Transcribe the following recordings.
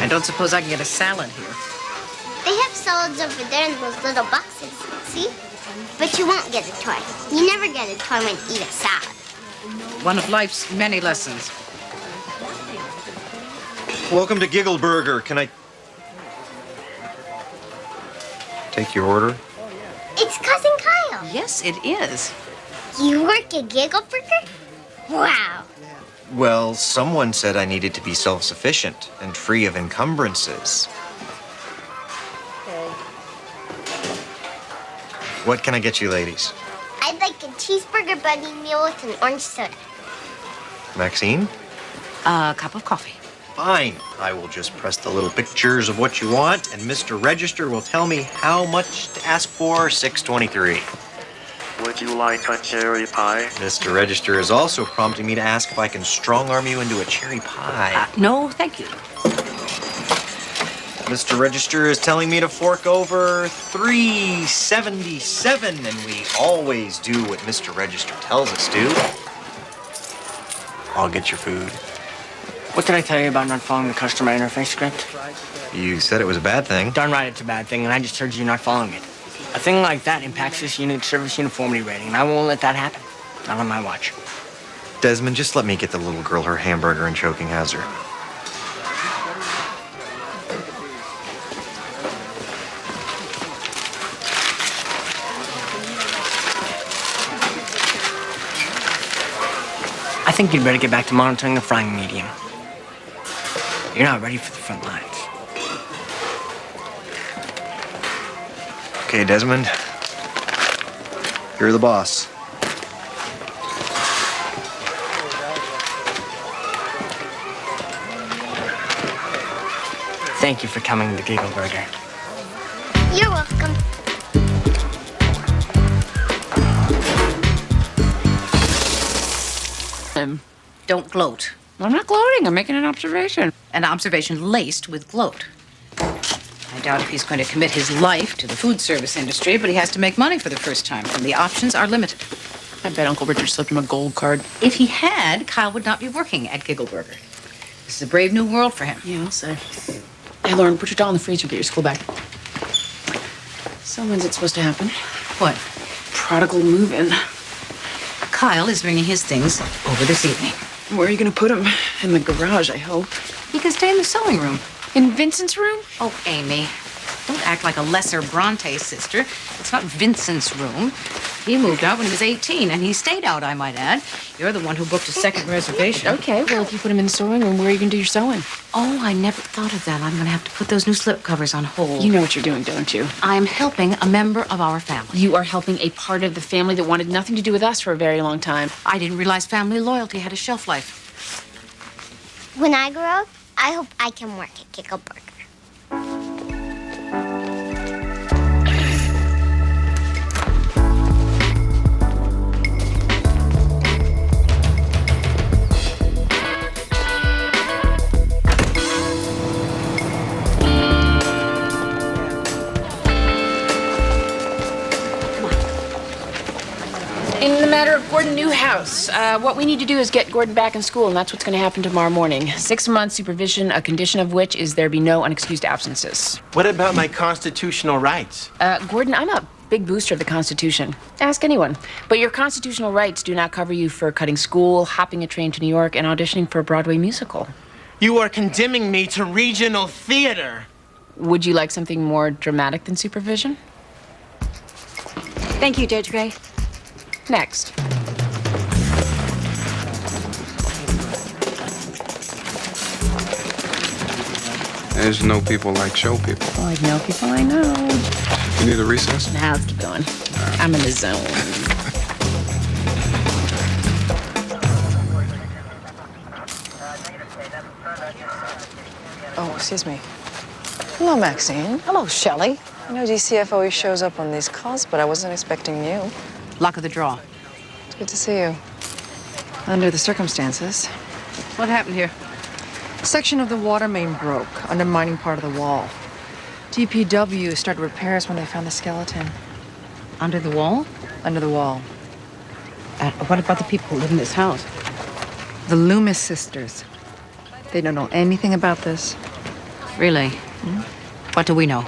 I don't suppose I can get a salad here. They have salads over there in those little boxes, see? But you won't get a toy. You never get a toy when you eat a salad. One of life's many lessons. Welcome to Giggle Burger. Can I take your order? It's Cousin Kyle. Yes, it is. You work at Giggle Burger? Wow. Well, someone said I needed to be self-sufficient and free of encumbrances. What can I get you, ladies? I'd like a cheeseburger buddy meal with an orange soda. Maxine? A cup of coffee. Fine. I will just press the little pictures of what you want, and Mr. Register will tell me how much to ask for. $6.23. Would you like a cherry pie? Mr. Register is also prompting me to ask if I can strong-arm you into a cherry pie. No, thank you. Mr. Register is telling me to fork over $3.77, and we always do what Mr. Register tells us to. I'll get your food. What did I tell you about not following the customer interface script? You said it was a bad thing. Darn right it's a bad thing, and I just heard you not following it. A thing like that impacts this unit's service uniformity rating, and I won't let that happen. Not on my watch. Desmond, just let me get the little girl her hamburger and choking hazard. I think you'd better get back to monitoring the frying medium. You're not ready for the front lines. Okay, Desmond. You're the boss. Thank you for coming to Giggle Burger. You're welcome. Don't gloat. I'm not gloating. I'm making an observation. An observation laced with gloat. I doubt if he's going to commit his life to the food service industry, but he has to make money for the first time, and the options are limited. I bet Uncle Richard slipped him a gold card. If he had, Kyle would not be working at Giggle Burger. This is a brave new world for him. Yeah, I'll say. Hey, Lauren, put your doll in the freezer. Get your school bag. So when's it supposed to happen? What? Prodigal move-in. Kyle is bringing his things over this evening. Where are you going to put him? In the garage, I hope. He can stay in the sewing room. In Vincent's room? Oh, Amy, don't act like a lesser Bronte sister. It's not Vincent's room. He moved out when he was 18, and he stayed out, I might add. You're the one who booked a second reservation. Okay, well, if you put him in the sewing room, where are you going to do your sewing? Oh, I never thought of that. I'm going to have to put those new slip covers on hold. You know what you're doing, don't you? I'm helping a member of our family. You are helping a part of the family that wanted nothing to do with us for a very long time. I didn't realize family loyalty had a shelf life. When I grow up, I hope I can work at Giggle Burger. In the matter of Gordon Newhouse, what we need to do is get Gordon back in school, and that's what's going to happen tomorrow morning. 6 months supervision, a condition of which is there be no unexcused absences. What about my constitutional rights? Gordon, I'm a big booster of the Constitution. Ask anyone. But your constitutional rights do not cover you for cutting school, hopping a train to New York, and auditioning for a Broadway musical. You are condemning me to regional theater. Would you like something more dramatic than supervision? Thank you, Judge Gray. Next. There's no people like show people. Oh, I know people I know. You need a recess? Now let's keep going. I'm in the zone. Oh, excuse me. Hello, Maxine. Hello, Shelley. I know DCF always shows up on these calls, but I wasn't expecting you. Luck of the draw. It's good to see you. Under the circumstances. What happened here? Section of the water main broke, undermining part of the wall. DPW started repairs when they found the skeleton. Under the wall? Under the wall. What about the people who live in this house? The Loomis sisters. They don't know anything about this. Really? What do we know?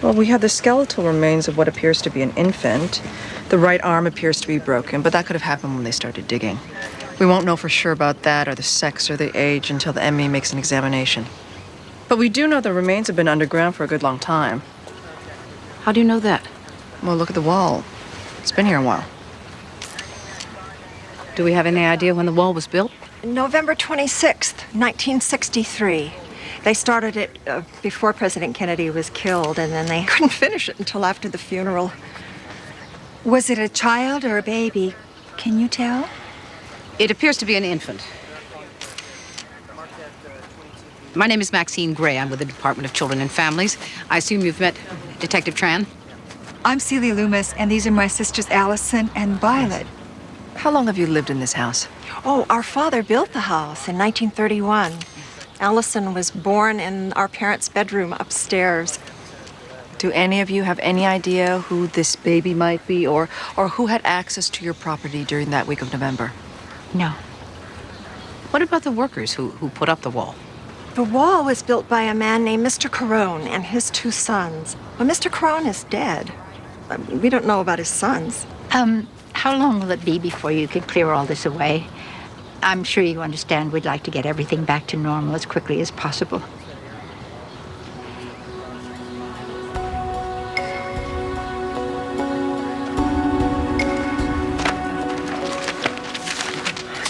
Well, we have the skeletal remains of what appears to be an infant. The right arm appears to be broken, but that could have happened when they started digging. We won't know for sure about that or the sex or the age until the ME makes an examination. But we do know the remains have been underground for a good long time. How do you know that? Well, look at the wall. It's been here a while. Do we have any idea when the wall was built? November 26th, 1963. They started it before President Kennedy was killed, and then they couldn't finish it until after the funeral. Was it a child or a baby? Can you tell? It appears to be an infant. My name is Maxine Gray. I'm with the Department of Children and Families. I assume you've met Detective Tran? I'm Celia Loomis, and these are my sisters Allison and Violet. How long have you lived in this house? Oh, our father built the house in 1931. Allison was born in our parents' bedroom upstairs. Do any of you have any idea who this baby might be or who had access to your property during that week of November? No. What about the workers who put up the wall? The wall was built by a man named Mr. Carone and his 2 sons. Well, Mr. Carone is dead. We don't know about his sons. How long will it be before you can clear all this away? I'm sure you understand we'd like to get everything back to normal as quickly as possible.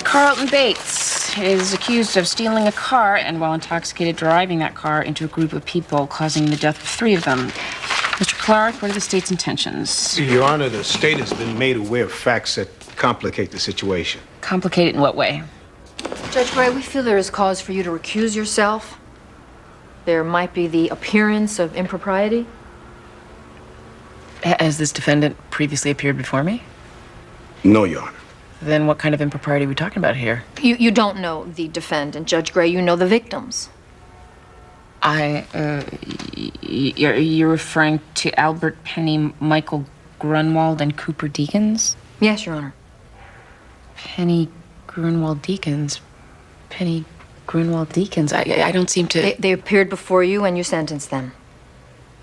Carlton Bates is accused of stealing a car and, while intoxicated, driving that car into a group of people, causing the death of 3 of them. Mr. Clark, what are the state's intentions? Your Honor, the state has been made aware of facts that complicate the situation. Complicated in what way? Judge Gray, we feel there is cause for you to recuse yourself. There might be the appearance of impropriety. Has this defendant previously appeared before me? No, Your Honor. Then what kind of impropriety are we talking about here? You don't know the defendant, Judge Gray. You know the victims. You're referring to Albert Penny, Michael Grunwald, and Cooper Deakins? Yes, Your Honor. Penny Grunwald Deakins. Penny Grunwald Deakins. I don't seem to... They appeared before you and you sentenced them.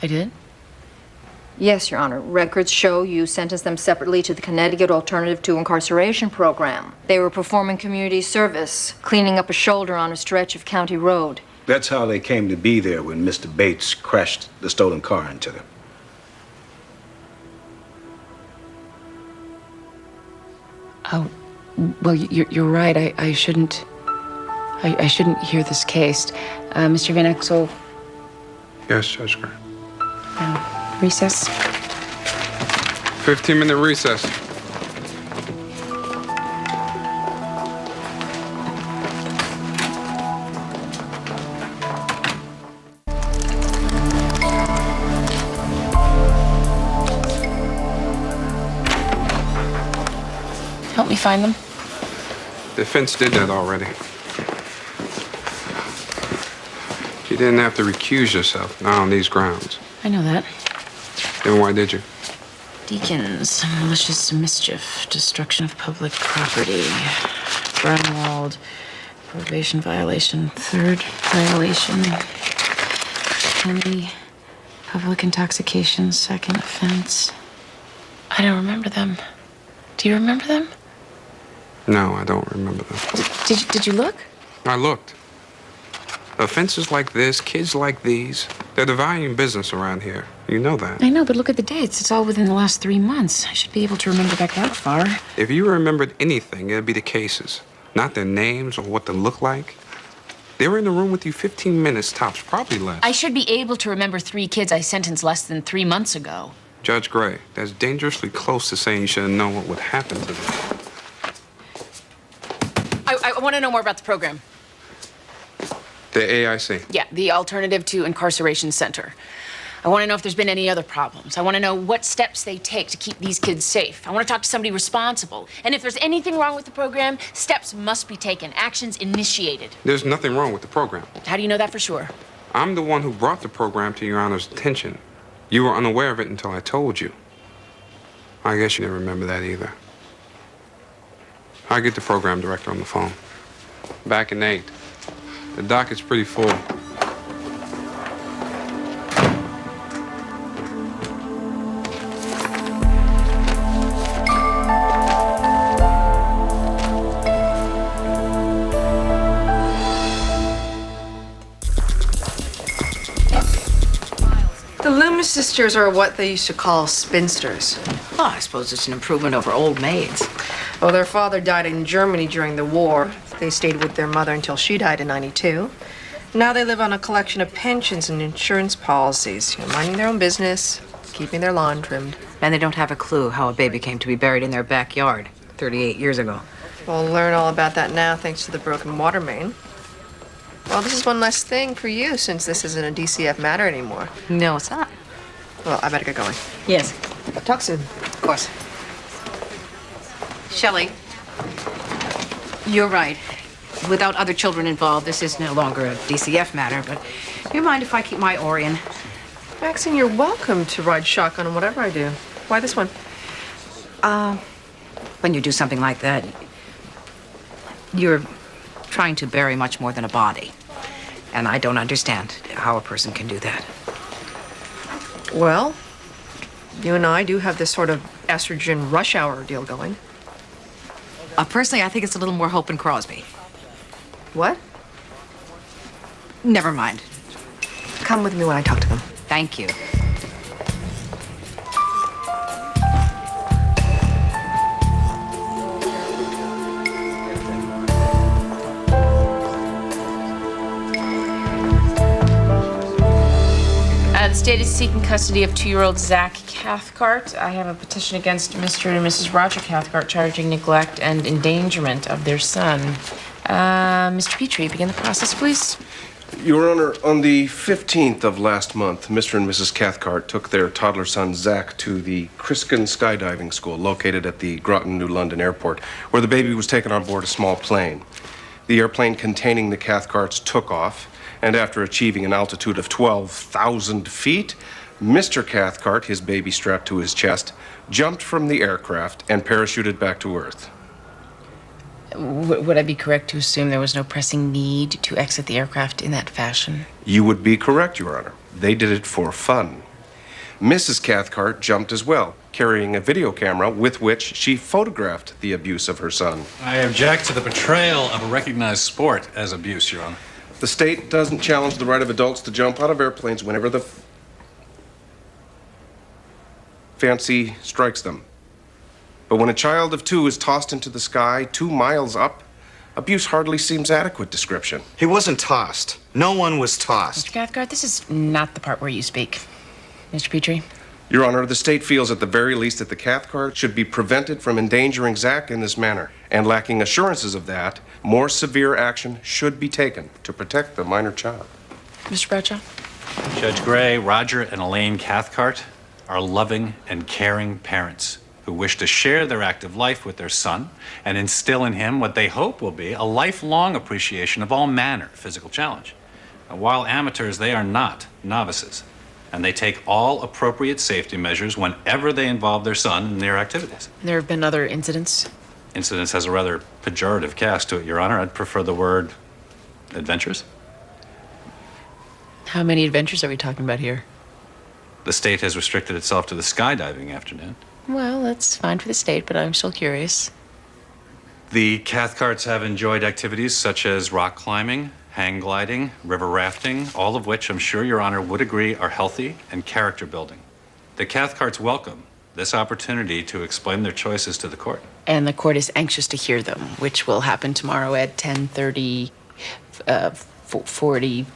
I did? Yes, Your Honor. Records show you sentenced them separately to the Connecticut Alternative to Incarceration program. They were performing community service, cleaning up a shoulder on a stretch of county road. That's how they came to be there when Mr. Bates crashed the stolen car into them. Oh, well, you're right. I shouldn't hear this case. Mr. Van Exel. Yes, Judge Gray. Recess. 15-minute recess. Help me find them. Defense did that already. You didn't have to recuse yourself, not on these grounds. I know that. Then why did you? Deakins, malicious mischief, destruction of public property, Grunwald, probation violation, 3rd violation, Penny, public intoxication, 2nd offense. I don't remember them. Do you remember them? No, I don't remember them. Did you look? I looked. Offenses like this, kids like these, they're the valuing business around here. You know that. I know, but look at the dates. It's all within the last 3 months. I should be able to remember back that far. If you remembered anything, it'd be the cases, not their names or what they look like. They were in the room with you 15 minutes tops, probably less. I should be able to remember 3 kids I sentenced less than 3 months ago. Judge Gray, that's dangerously close to saying you should have known what would happen to them. I want to know more about the program. The AIC. Yeah, the Alternative to Incarceration Center. I want to know if there's been any other problems. I want to know what steps they take to keep these kids safe. I want to talk to somebody responsible. And if there's anything wrong with the program, steps must be taken, actions initiated. There's nothing wrong with the program. How do you know that for sure? I'm the one who brought the program to Your Honor's attention. You were unaware of it until I told you. I guess you didn't remember that either. I'll get the program director on the phone. Back in 8. The docket's pretty full. Jonas sisters are what they used to call spinsters. Well, I suppose it's an improvement over old maids. Well, their father died in Germany during the war. They stayed with their mother until she died in '92. Now they live on a collection of pensions and insurance policies, minding their own business, keeping their lawn trimmed. And they don't have a clue how a baby came to be buried in their backyard 38 years ago. We'll learn all about that now thanks to the broken water main. Well, this is one less thing for you since this isn't a DCF matter anymore. No, it's not. Well, I better get going. Yes. Talk soon. Of course. Shelley, you're right. Without other children involved, this is no longer a DCF matter, but do you mind if I keep my Orion? Maxine, you're welcome to ride shotgun on whatever I do. Why this one? When you do something like that, you're trying to bury much more than a body. And I don't understand how a person can do that. Well, you and I do have this sort of estrogen rush hour deal going. Personally, I think it's a little more Hope and Crosby. What? Never mind. Come with me when I talk to them. Thank you. The state is seeking custody of 2-year-old Zach Cathcart. I have a petition against Mr. and Mrs. Roger Cathcart charging neglect and endangerment of their son. Mr. Petrie, begin the process, please. Your Honor, on the 15th of last month, Mr. and Mrs. Cathcart took their toddler son, Zach, to the Criskin Skydiving School located at the Groton, New London Airport, where the baby was taken on board a small plane. The airplane containing the Cathcarts took off, and after achieving an altitude of 12,000 feet, Mr. Cathcart, his baby strapped to his chest, jumped from the aircraft and parachuted back to Earth. Would I be correct to assume there was no pressing need to exit the aircraft in that fashion? You would be correct, Your Honor. They did it for fun. Mrs. Cathcart jumped as well, carrying a video camera with which she photographed the abuse of her son. I object to the portrayal of a recognized sport as abuse, Your Honor. The state doesn't challenge the right of adults to jump out of airplanes whenever the fancy strikes them. But when a child of 2 is tossed into the sky 2 miles up, abuse hardly seems adequate description. He wasn't tossed. No one was tossed. Mr. Cathcart, this is not the part where you speak. Mr. Petrie? Your Honor, the state feels at the very least that the Cathcart should be prevented from endangering Zach in this manner. And lacking assurances of that, more severe action should be taken to protect the minor child. Mr. Bradshaw? Judge Gray, Roger and Elaine Cathcart are loving and caring parents who wish to share their active life with their son and instill in him what they hope will be a lifelong appreciation of all manner of physical challenge. Now, while amateurs, they are not novices, and they take all appropriate safety measures whenever they involve their son in their activities. There have been other incidents? Incidents has a rather pejorative cast to it, Your Honor. I'd prefer the word adventures. How many adventures are we talking about here? The state has restricted itself to the skydiving afternoon. Well, that's fine for the state, but I'm still curious. The Cathcarts have enjoyed activities such as rock climbing, hang gliding, river rafting, all of which I'm sure Your Honor would agree are healthy and character building. The Cathcarts welcome this opportunity to explain their choices to the court. And the court is anxious to hear them, which will happen tomorrow at 10:30, 45.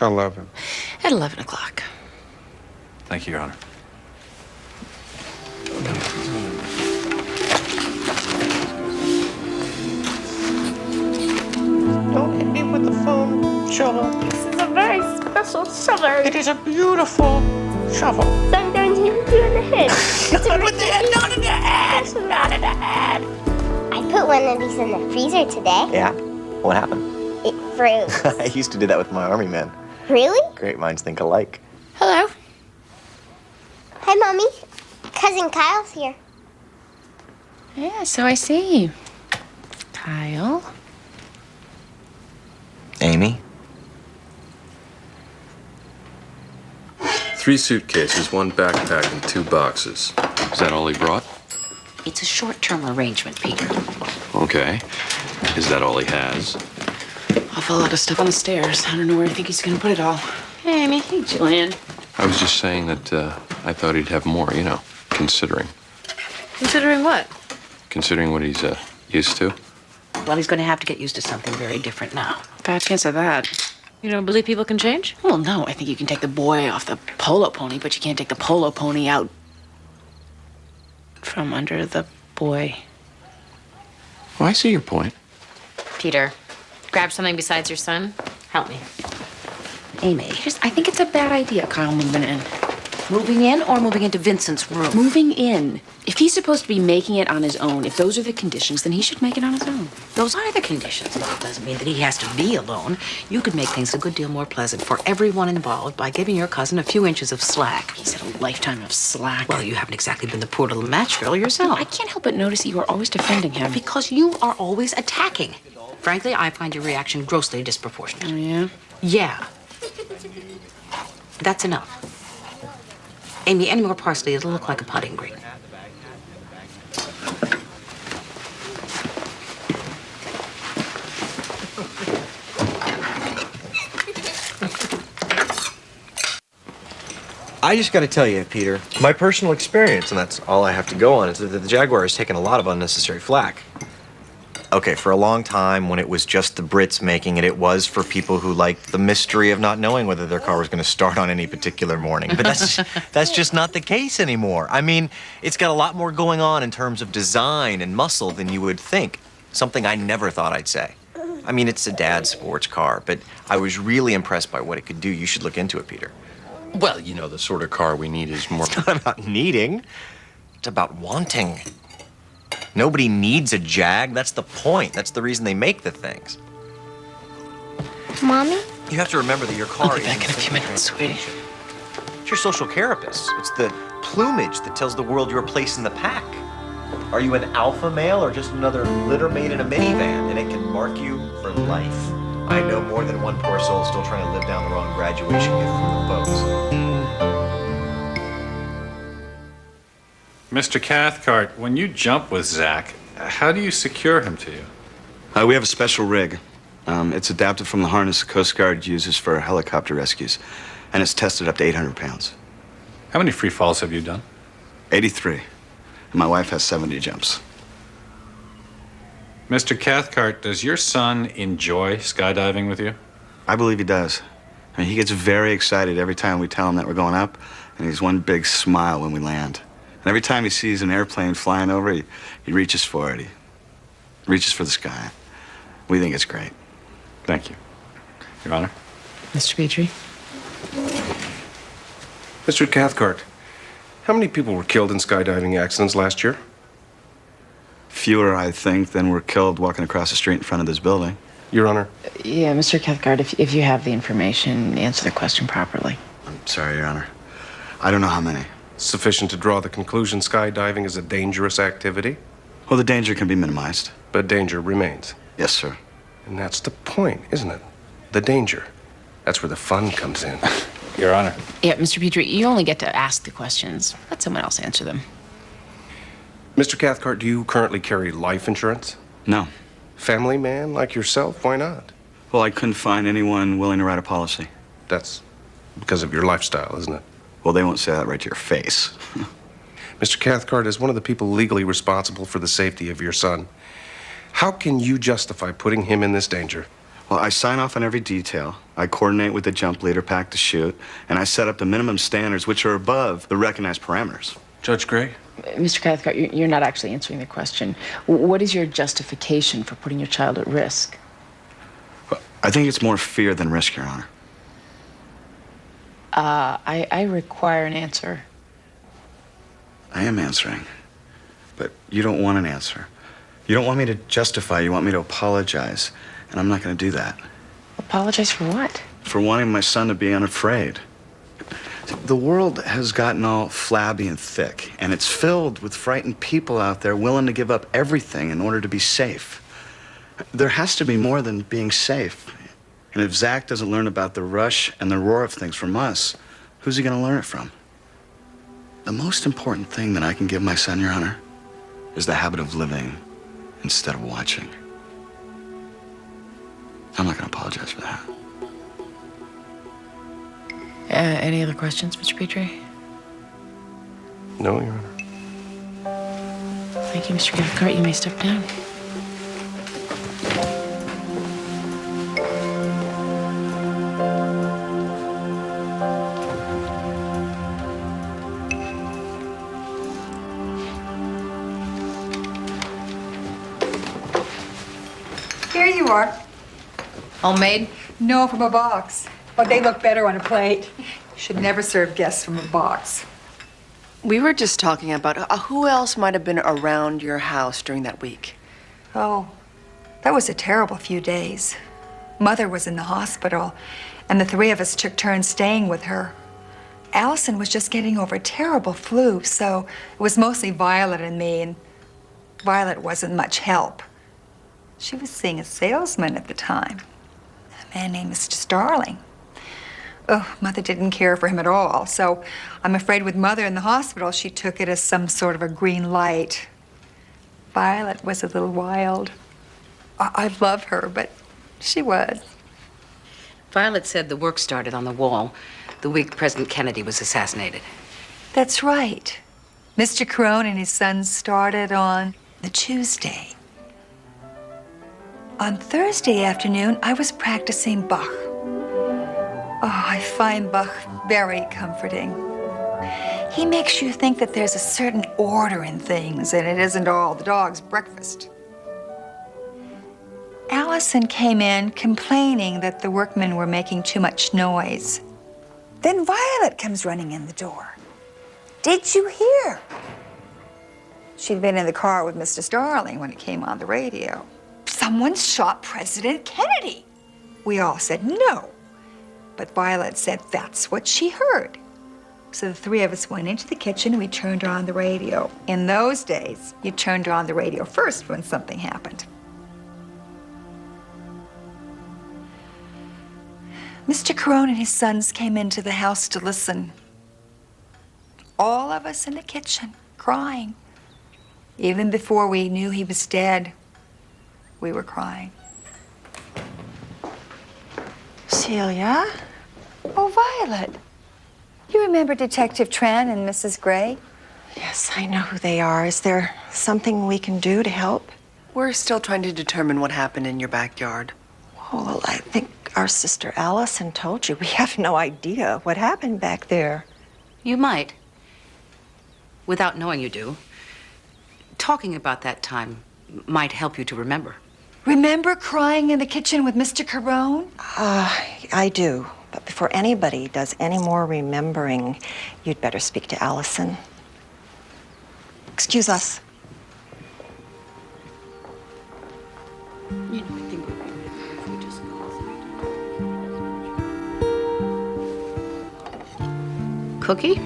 11. At 11 o'clock. Thank you, Your Honor. Don't hit me with the phone, shovel. This is a very special shovel. It is a beautiful shovel. Sometimes you hit you in the head. Not with the head, not in the head, not in the head. I put one of these in the freezer today. Yeah? What happened? It froze. I used to do that with my army men. Really? Great minds think alike. Hello. Hi, Mommy. Cousin Kyle's here. Yeah, so I see. Kyle. Amy? 3 suitcases, 1 backpack, and 2 boxes. Is that all he brought? It's a short-term arrangement, Peter. Okay. Is that all he has? Awful lot of stuff on the stairs. I don't know where I think he's gonna put it all. Hey, Amy. Hey, Julian. I was just saying that I thought he'd have more, considering. Considering what? Considering what he's used to. Well, he's going to have to get used to something very different now. Bad chance of that. You don't believe people can change? Well, no. I think you can take the boy off the polo pony, but you can't take the polo pony out from under the boy. Well, I see your point. Peter, grab something besides your son. Help me. Amy. I think it's a bad idea, Kyle, moving in. Moving in or moving into Vincent's room? Moving in. If he's supposed to be making it on his own, if those are the conditions, then he should make it on his own. Those are the conditions. That doesn't mean that he has to be alone. You could make things a good deal more pleasant for everyone involved by giving your cousin a few inches of slack. He's had a lifetime of slack. Well, you haven't exactly been the poor little match girl yourself. I can't help but notice that you are always defending him. Because you are always attacking. Frankly, I find your reaction grossly disproportionate. Oh, yeah? Yeah. That's enough. Amy, any more parsley, it'll look like a potting green. I just got to tell you, Peter, my personal experience, and that's all I have to go on, is that the Jaguar has taken a lot of unnecessary flack. Okay, for a long time, when it was just the Brits making it, it was for people who liked the mystery of not knowing whether their car was going to start on any particular morning. But that's just not the case anymore. I mean, it's got a lot more going on in terms of design and muscle than you would think. Something I never thought I'd say. I mean, it's a dad's sports car, but I was really impressed by what it could do. You should look into it, Peter. Well, the sort of car we need is more... It's not about needing. It's about wanting. Nobody needs a Jag. That's the point. That's the reason they make the things. Mommy? You have to remember that your car I'll be back in a few minutes, sweetie. It's your social carapace. It's the plumage that tells the world your place in the pack. Are you an alpha male or just another litter mate in a minivan? And it can mark you for life. I know more than one poor soul still trying to live down the wrong graduation gift from the folks. Mr. Cathcart, when you jump with Zach, how do you secure him to you? We have a special rig. It's adapted from the harness the Coast Guard uses for helicopter rescues, and it's tested up to 800 pounds. How many free falls have you done? 83. And my wife has 70 jumps. Mr. Cathcart, does your son enjoy skydiving with you? I believe he does. I mean, he gets very excited every time we tell him that we're going up, and he's one big smile when we land. And every time he sees an airplane flying over, he reaches for it. He reaches for the sky. We think it's great. Thank you. Your Honor. Mr. Petrie? Mr. Cathcart, how many people were killed in skydiving accidents last year? Fewer, I think, than were killed walking across the street in front of this building. Your Honor. Yeah, Mr. Cathcart, if you have the information, answer the question properly. I'm sorry, Your Honor. I don't know how many. Sufficient to draw the conclusion skydiving is a dangerous activity? Well, the danger can be minimized. But danger remains. Yes, sir. And that's the point, isn't it? The danger. That's where the fun comes in. Your Honor. Yeah, Mr. Petrie, you only get to ask the questions. Let someone else answer them. Mr. Cathcart, do you currently carry life insurance? No. Family man like yourself? Why not? Well, I couldn't find anyone willing to write a policy. That's because of your lifestyle, isn't it? Well, they won't say that right to your face. Mr. Cathcart, as one of the people legally responsible for the safety of your son, how can you justify putting him in this danger? Well, I sign off on every detail. I coordinate with the jump leader pack to shoot, and I set up the minimum standards which are above the recognized parameters. Judge Gray? Mr. Cathcart, you're not actually answering the question. What is your justification for putting your child at risk? Well, I think it's more fear than risk, Your Honor. I require an answer. I am answering, but you don't want an answer. You don't want me to justify, you want me to apologize, and I'm not going to do that. Apologize for what? For wanting my son to be unafraid. The world has gotten all flabby and thick, and it's filled with frightened people out there willing to give up everything in order to be safe. There has to be more than being safe. And if Zach doesn't learn about the rush and the roar of things from us, who's he going to learn it from? The most important thing that I can give my son, Your Honor, is the habit of living instead of watching. I'm not going to apologize for that. Any other questions, Mr. Petrie? No, Your Honor. Thank you, Mr. Cathcart. You may step down. Here you are. Homemade? No, from a box. But they look better on a plate. Should never serve guests from a box. We were just talking about who else might have been around your house during that week. Oh, that was a terrible few days. Mother was in the hospital, and the three of us took turns staying with her. Allison was just getting over a terrible flu, so it was mostly Violet and me, and Violet wasn't much help. She was seeing a salesman at the time, a man named Mr. Starling. Oh, Mother didn't care for him at all, so I'm afraid with Mother in the hospital, she took it as some sort of a green light. Violet was a little wild. I love her, but she was. Violet said the work started on the wall the week President Kennedy was assassinated. That's right. Mr. Carone and his sons started on the Tuesday. On Thursday afternoon, I was practicing Bach. Oh, I find Bach very comforting. He makes you think that there's a certain order in things, and it isn't all the dog's breakfast. Allison came in complaining that the workmen were making too much noise. Then Violet comes running in the door. Did you hear? She'd been in the car with Mr. Starling when it came on the radio. Someone shot President Kennedy. We all said no. But Violet said that's what she heard. So the three of us went into the kitchen and we turned on the radio. In those days, you turned on the radio first when something happened. Mr. Carone and his sons came into the house to listen. All of us in the kitchen, crying. Even before we knew he was dead, we were crying. Celia? Oh, Violet. You remember Detective Tran and Mrs. Gray? Yes, I know who they are. Is there something we can do to help? We're still trying to determine what happened in your backyard. Well, I think our sister Allison told you. We have no idea what happened back there. You might. Without knowing you do. Talking about that time might help you to remember. Remember crying in the kitchen with Mr. Carone? I do. But before anybody does any more remembering, you'd better speak to Allison. Excuse us. Cookie?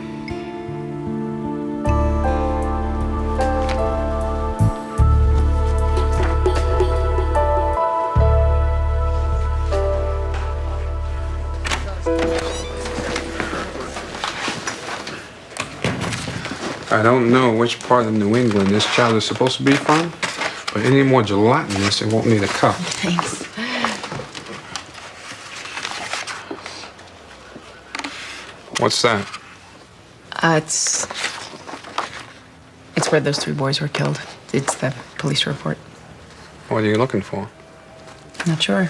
I don't know which part of New England this child is supposed to be from, but any more gelatinous, it won't need a cup. Thanks. What's that? It's where those three boys were killed. It's the police report. What are you looking for? Not sure.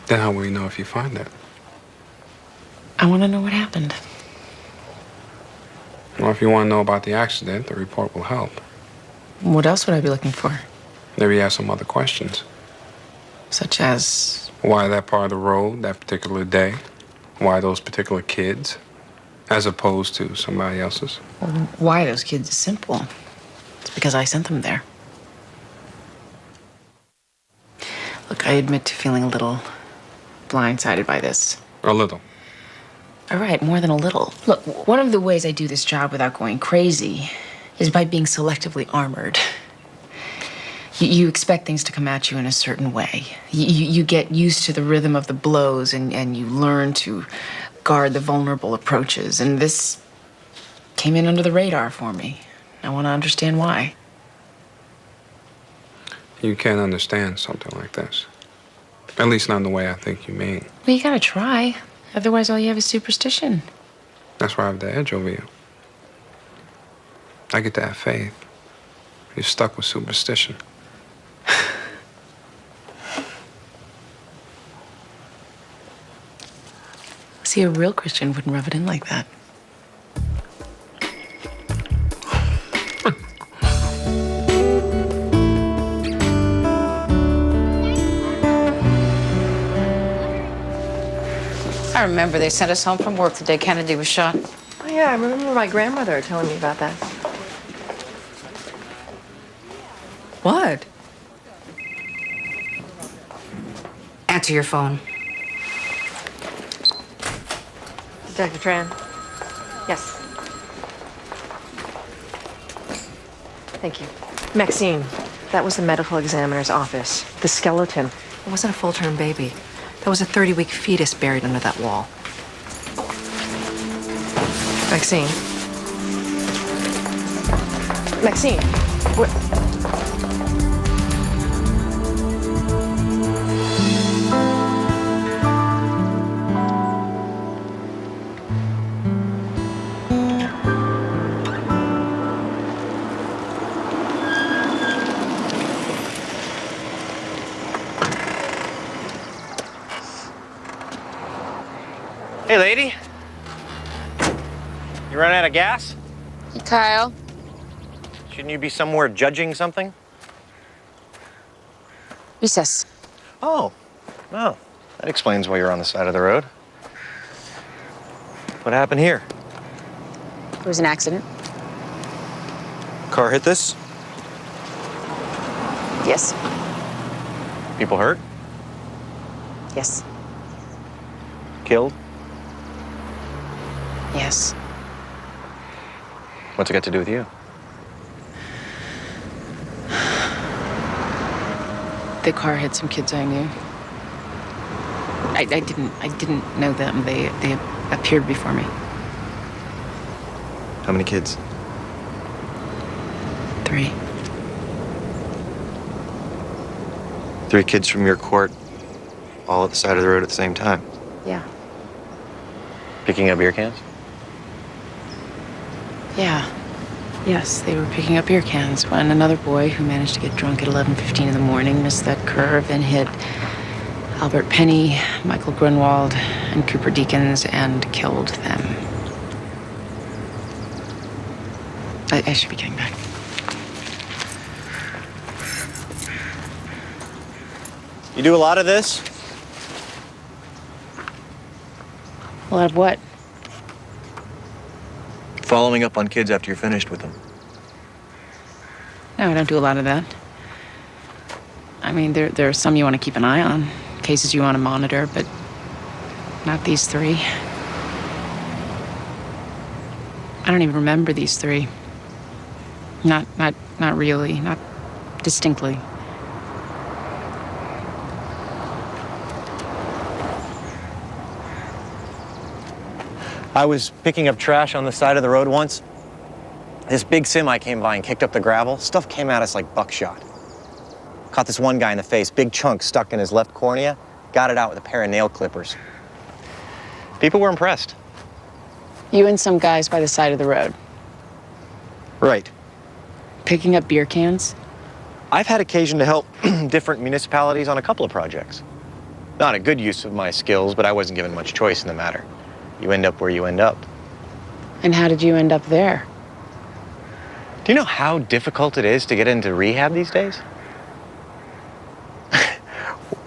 Then how will we know if you find it? I want to know what happened. Well, if you want to know about the accident, the report will help. What else would I be looking for? Maybe you have some other questions. Such as? Why that part of the road, that particular day? Why those particular kids, as opposed to somebody else's? Well, why those kids is simple. It's because I sent them there. Look, I admit to feeling a little blindsided by this. A little. All right, more than a little. Look, one of the ways I do this job without going crazy is by being selectively armored. You expect things to come at you in a certain way. You get used to the rhythm of the blows and you learn to guard the vulnerable approaches. And this came in under the radar for me. I want to understand why. You can't understand something like this. At least not in the way I think you mean. Well, you gotta try. Otherwise, all you have is superstition. That's why I have the edge over you. I get to have faith. You're stuck with superstition. See, a real Christian wouldn't rub it in like that. I remember they sent us home from work the day Kennedy was shot. Oh, yeah, I remember my grandmother telling me about that. What? Answer your phone. Detective Tran? Yes. Thank you. Maxine, that was the medical examiner's office. The skeleton. It wasn't a full-term baby. That was a 30-week fetus buried under that wall. Maxine. Maxine, what? Hey, lady. You run out of gas? Hey, Kyle. Shouldn't you be somewhere judging something? Recess. Oh, well, that explains why you're on the side of the road. What happened here? There was an accident. Car hit this? Yes. People hurt? Yes. Killed? Yes. What's it got to do with you? The car hit some kids I knew. I didn't know them. They appeared before me. How many kids? 3. 3 kids from your court, all at the side of the road at the same time. Yeah. Picking up beer cans? Yeah. Yes, they were picking up beer cans when another boy who managed to get drunk at 11:15 in the morning missed that curve and hit Albert Penny, Michael Grunwald, and Cooper Deakins and killed them. I should be getting back. You do a lot of this? A lot of what? Following up on kids after you're finished with them. No, I don't do a lot of that. I mean, there are some you want to keep an eye on, cases you want to monitor, but not these 3. I don't even remember these 3. Not really, not distinctly. I was picking up trash on the side of the road once. This big semi came by and kicked up the gravel. Stuff came at us like buckshot. Caught this one guy in the face, big chunk stuck in his left cornea. Got it out with a pair of nail clippers. People were impressed. You and some guys by the side of the road. Right. Picking up beer cans? I've had occasion to help different municipalities on a couple of projects. Not a good use of my skills, but I wasn't given much choice in the matter. You end up where you end up. And how did you end up there? Do you know how difficult it is to get into rehab these days?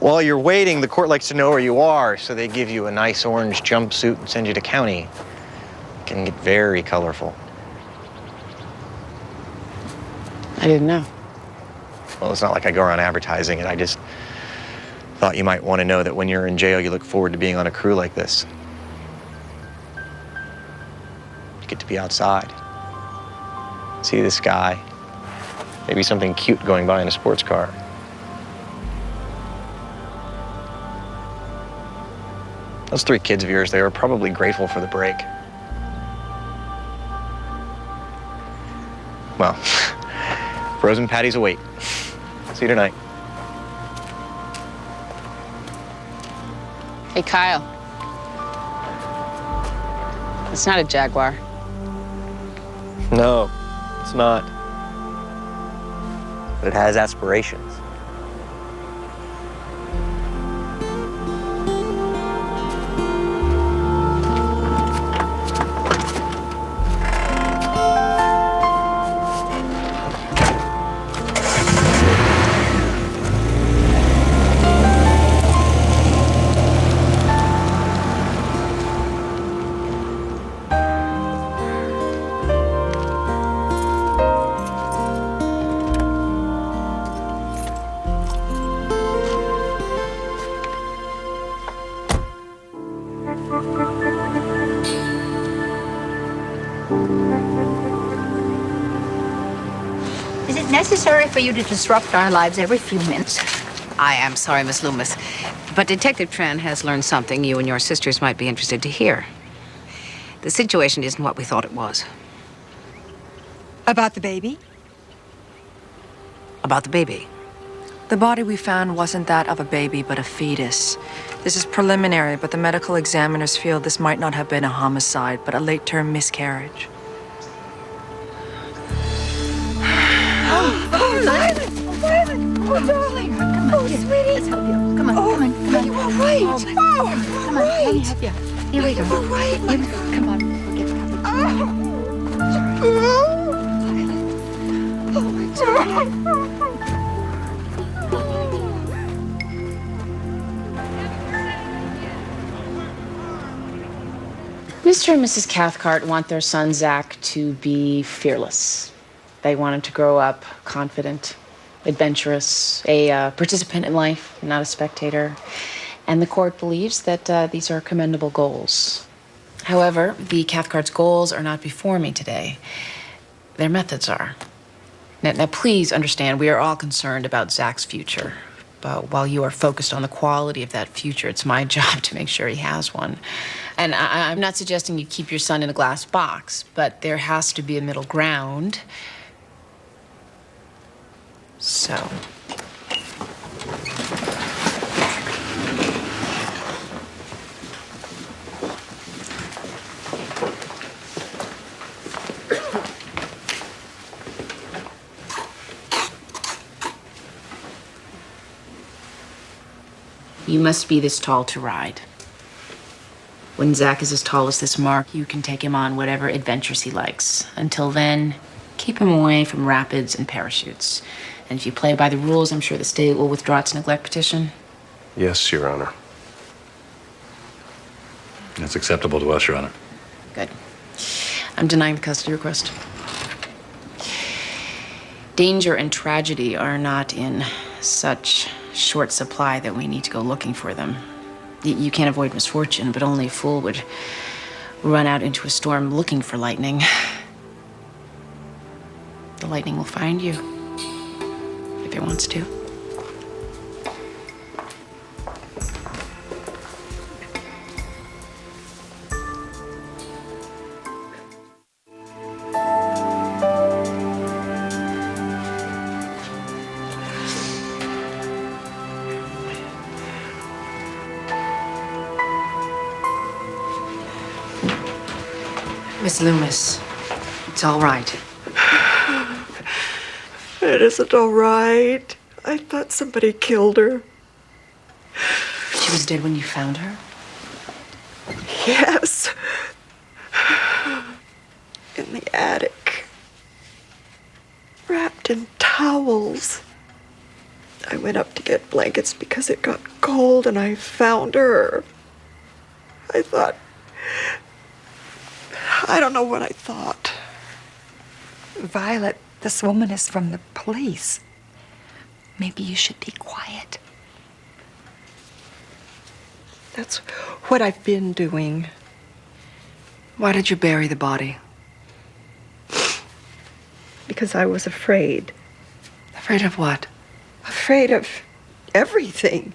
While you're waiting, the court likes to know where you are, so they give you a nice orange jumpsuit and send you to county. It can get very colorful. I didn't know. Well, it's not like I go around advertising it. I just thought you might want to know that when you're in jail, you look forward to being on a crew like this. You get to be outside. See the sky. Maybe something cute going by in a sports car. Those 3 kids of yours, they were probably grateful for the break. Well, frozen patties await. See you tonight. Hey, Kyle. It's not a Jaguar. No, it's not. But it has aspirations. Is it necessary for you to disrupt our lives every few minutes? I am sorry, Miss Loomis, but Detective Tran has learned something you and your sisters might be interested to hear. The situation isn't what we thought it was. About the baby? About the baby. The body we found wasn't that of a baby, but a fetus. This is preliminary, but the medical examiners feel this might not have been a homicide, but a late-term miscarriage. Oh, Violet! Violet! Oh, darling! Come on, here. Sweetie! Let's help you. Come on, come on, come on. You all right? Oh, come on, let me help you. Here we go. You all right? Here we go. Come on, we'll get the Oh, my darling. Mr. and Mrs. Cathcart want their son, Zach, to be fearless. They want him to grow up confident, adventurous, a participant in life, not a spectator. And the court believes that these are commendable goals. However, the Cathcart's goals are not before me today. Their methods are. Now, please understand, we are all concerned about Zach's future. But while you are focused on the quality of that future, it's my job to make sure he has one. And I'm not suggesting you keep your son in a glass box, but there has to be a middle ground. So. You must be this tall to ride. When Zach is as tall as this mark, you can take him on whatever adventures he likes. Until then, keep him away from rapids and parachutes. And if you play by the rules, I'm sure the state will withdraw its neglect petition. Yes, Your Honor. That's acceptable to us, Your Honor. Good. I'm denying the custody request. Danger and tragedy are not in such short supply that we need to go looking for them. You can't avoid misfortune, but only a fool would run out into a storm looking for lightning. The lightning will find you, if it wants to. Miss Loomis, it's all right. It isn't all right. I thought somebody killed her. She was dead when you found her? Yes. In the attic. Wrapped in towels. I went up to get blankets because it got cold and I found her. I thought... I don't know what I thought. Violet, this woman is from the police. Maybe you should be quiet. That's what I've been doing. Why did you bury the body? Because I was afraid. Afraid of what? Afraid of everything.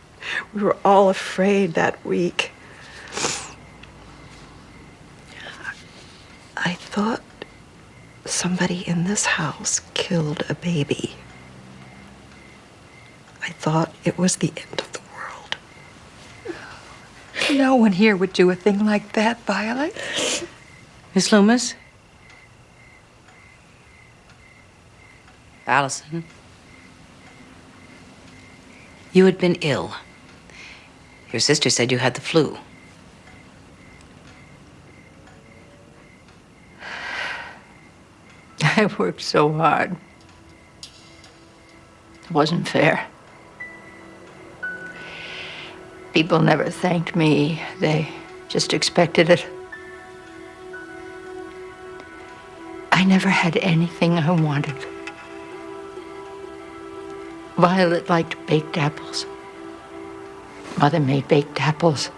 We were all afraid that week. I thought somebody in this house killed a baby. I thought it was the end of the world. No one here would do a thing like that, Violet. Miss Loomis? Allison? You had been ill. Your sister said you had the flu. I worked so hard. It wasn't fair. People never thanked me. They just expected it. I never had anything I wanted. Violet liked baked apples. Mother made baked apples.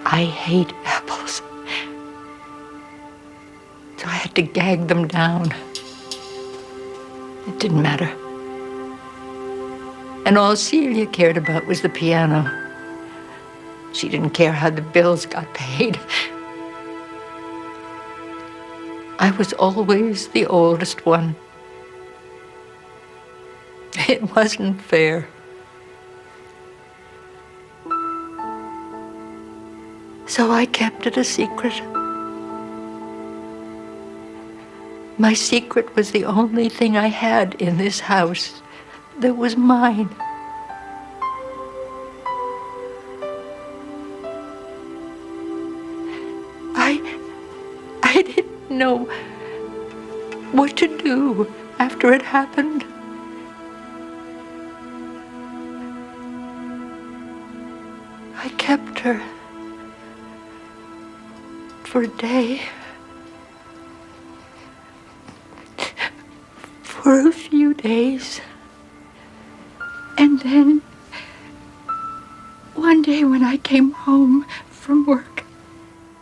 I hate apples. So I had to gag them down. It didn't matter. And all Celia cared about was the piano. She didn't care how the bills got paid. I was always the oldest one. It wasn't fair. So I kept it a secret. My secret was the only thing I had in this house that was mine. I didn't know what to do after it happened. I kept her for a day, for a few days, and then one day when I came home from work,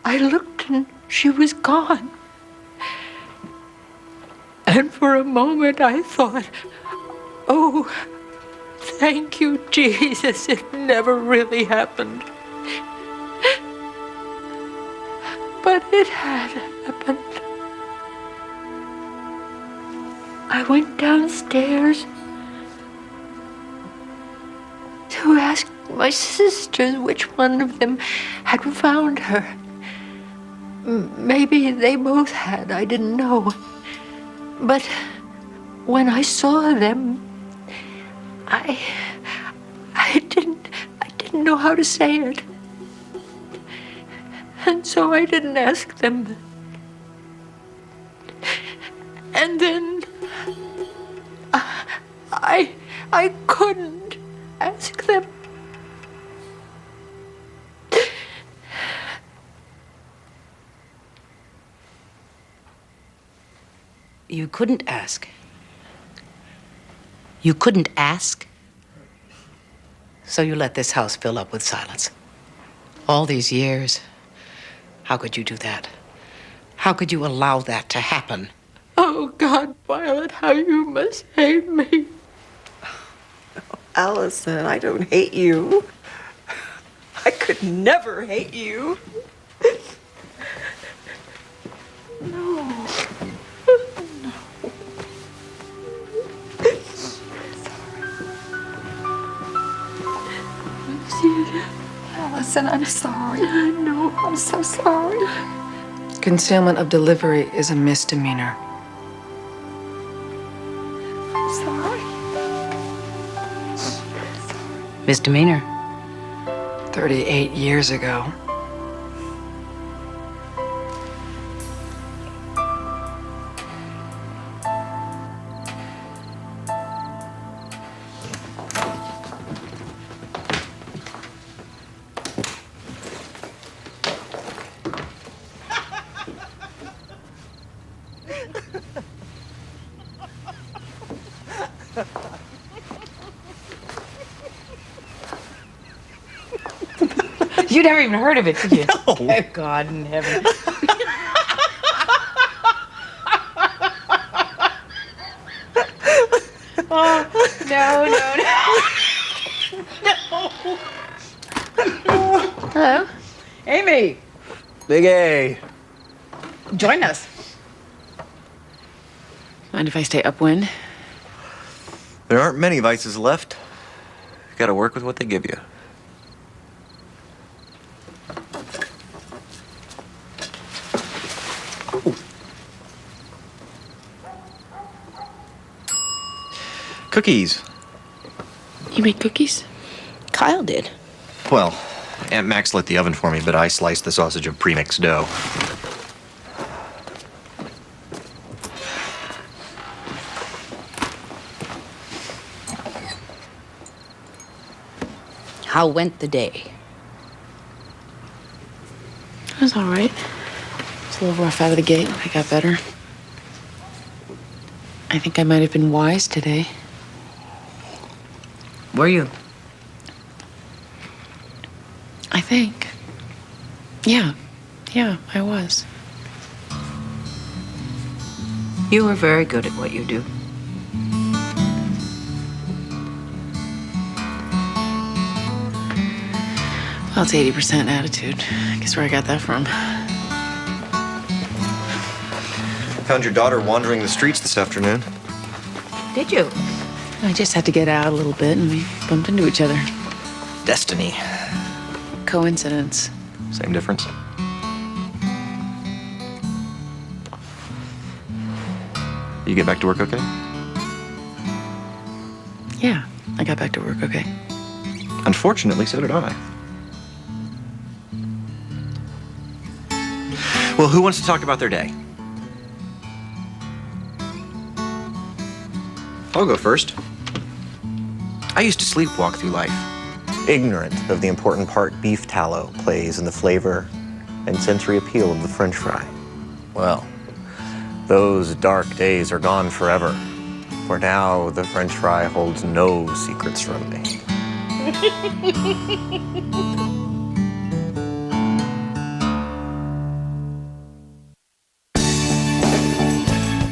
I looked and she was gone. And for a moment I thought, oh, thank you, Jesus, it never really happened. But it had happened. I went downstairs to ask my sisters which one of them had found her. Maybe they both had, I didn't know. But when I saw them, I didn't know how to say it. And so I didn't ask them. And then I couldn't ask them. You couldn't ask. You couldn't ask? So you let this house fill up with silence. All these years. How could you do that? How could you allow that to happen? Oh, God, Violet, how you must hate me. Allison, I don't hate you. I could never hate you. No. Allison, I'm sorry. I know. I'm so sorry. Concealment of delivery is a misdemeanor. I'm sorry. Misdemeanor. 38 years ago. You never even heard of it, did you? No. Oh, God in heaven. Oh, no. Hello? Amy. Big A. Join us. Mind if I stay upwind? There aren't many vices left. You gotta work with what they give you. Cookies. You made cookies? Kyle did. Well, Aunt Max lit the oven for me, but I sliced the sausage of pre-mixed dough. How went the day? It was all right. It's a little rough out of the gate. I got better. I think I might have been wise today. Were you? I think. Yeah, I was. You were very good at what you do. Well, it's 80% attitude. Guess where I got that from. Found your daughter wandering the streets this afternoon. Did you? I just had to get out a little bit and we bumped into each other. Destiny. Coincidence. Same difference. You get back to work okay? Yeah, I got back to work okay. Unfortunately, so did I. Well, who wants to talk about their day? I'll go first. I used to sleepwalk through life, ignorant of the important part beef tallow plays in the flavor and sensory appeal of the French fry. Well, those dark days are gone forever, for now the French fry holds no secrets from me.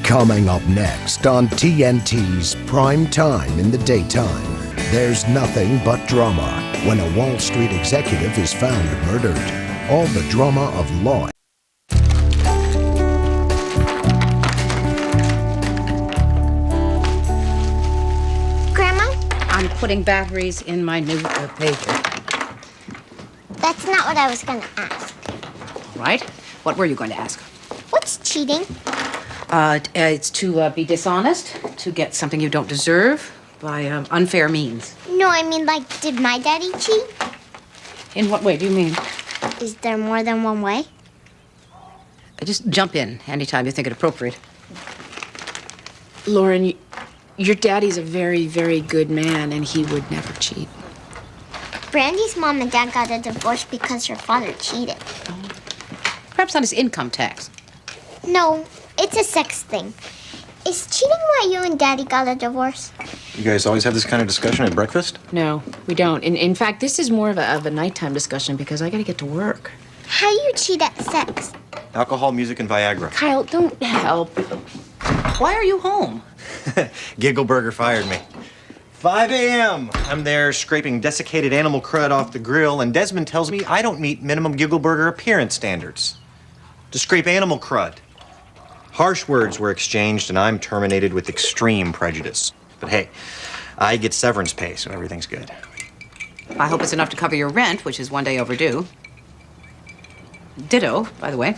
Coming up next on TNT's Prime Time in the Daytime, there's nothing but drama when a Wall Street executive is found murdered. All the drama of law. Grandma, I'm putting batteries in my new pager. that's not what I was gonna ask. All right? What were you going to ask? What's cheating? It's to be dishonest, to get something you don't deserve by unfair means. No, I mean, like, did my daddy cheat? In what way do you mean? Is there more than one way? Just jump in anytime you think it appropriate. Lauren, your daddy's a very, very good man, and he would never cheat. Brandy's mom and dad got a divorce because her father cheated. Perhaps on his income tax. No, it's a sex thing. Is cheating why you and daddy got a divorce? You guys always have this kind of discussion at breakfast? No, we don't. In fact, this is more of a nighttime discussion because I gotta get to work. How do you cheat at sex? Alcohol, music, and Viagra. Kyle, don't help. Why are you home? Giggleburger fired me. 5 a.m. I'm there scraping desiccated animal crud off the grill, and Desmond tells me I don't meet minimum Giggleburger appearance standards. To scrape animal crud. Harsh words were exchanged, and I'm terminated with extreme prejudice. But hey, I get severance pay, so everything's good. I hope it's enough to cover your rent, which is one day overdue. Ditto, by the way.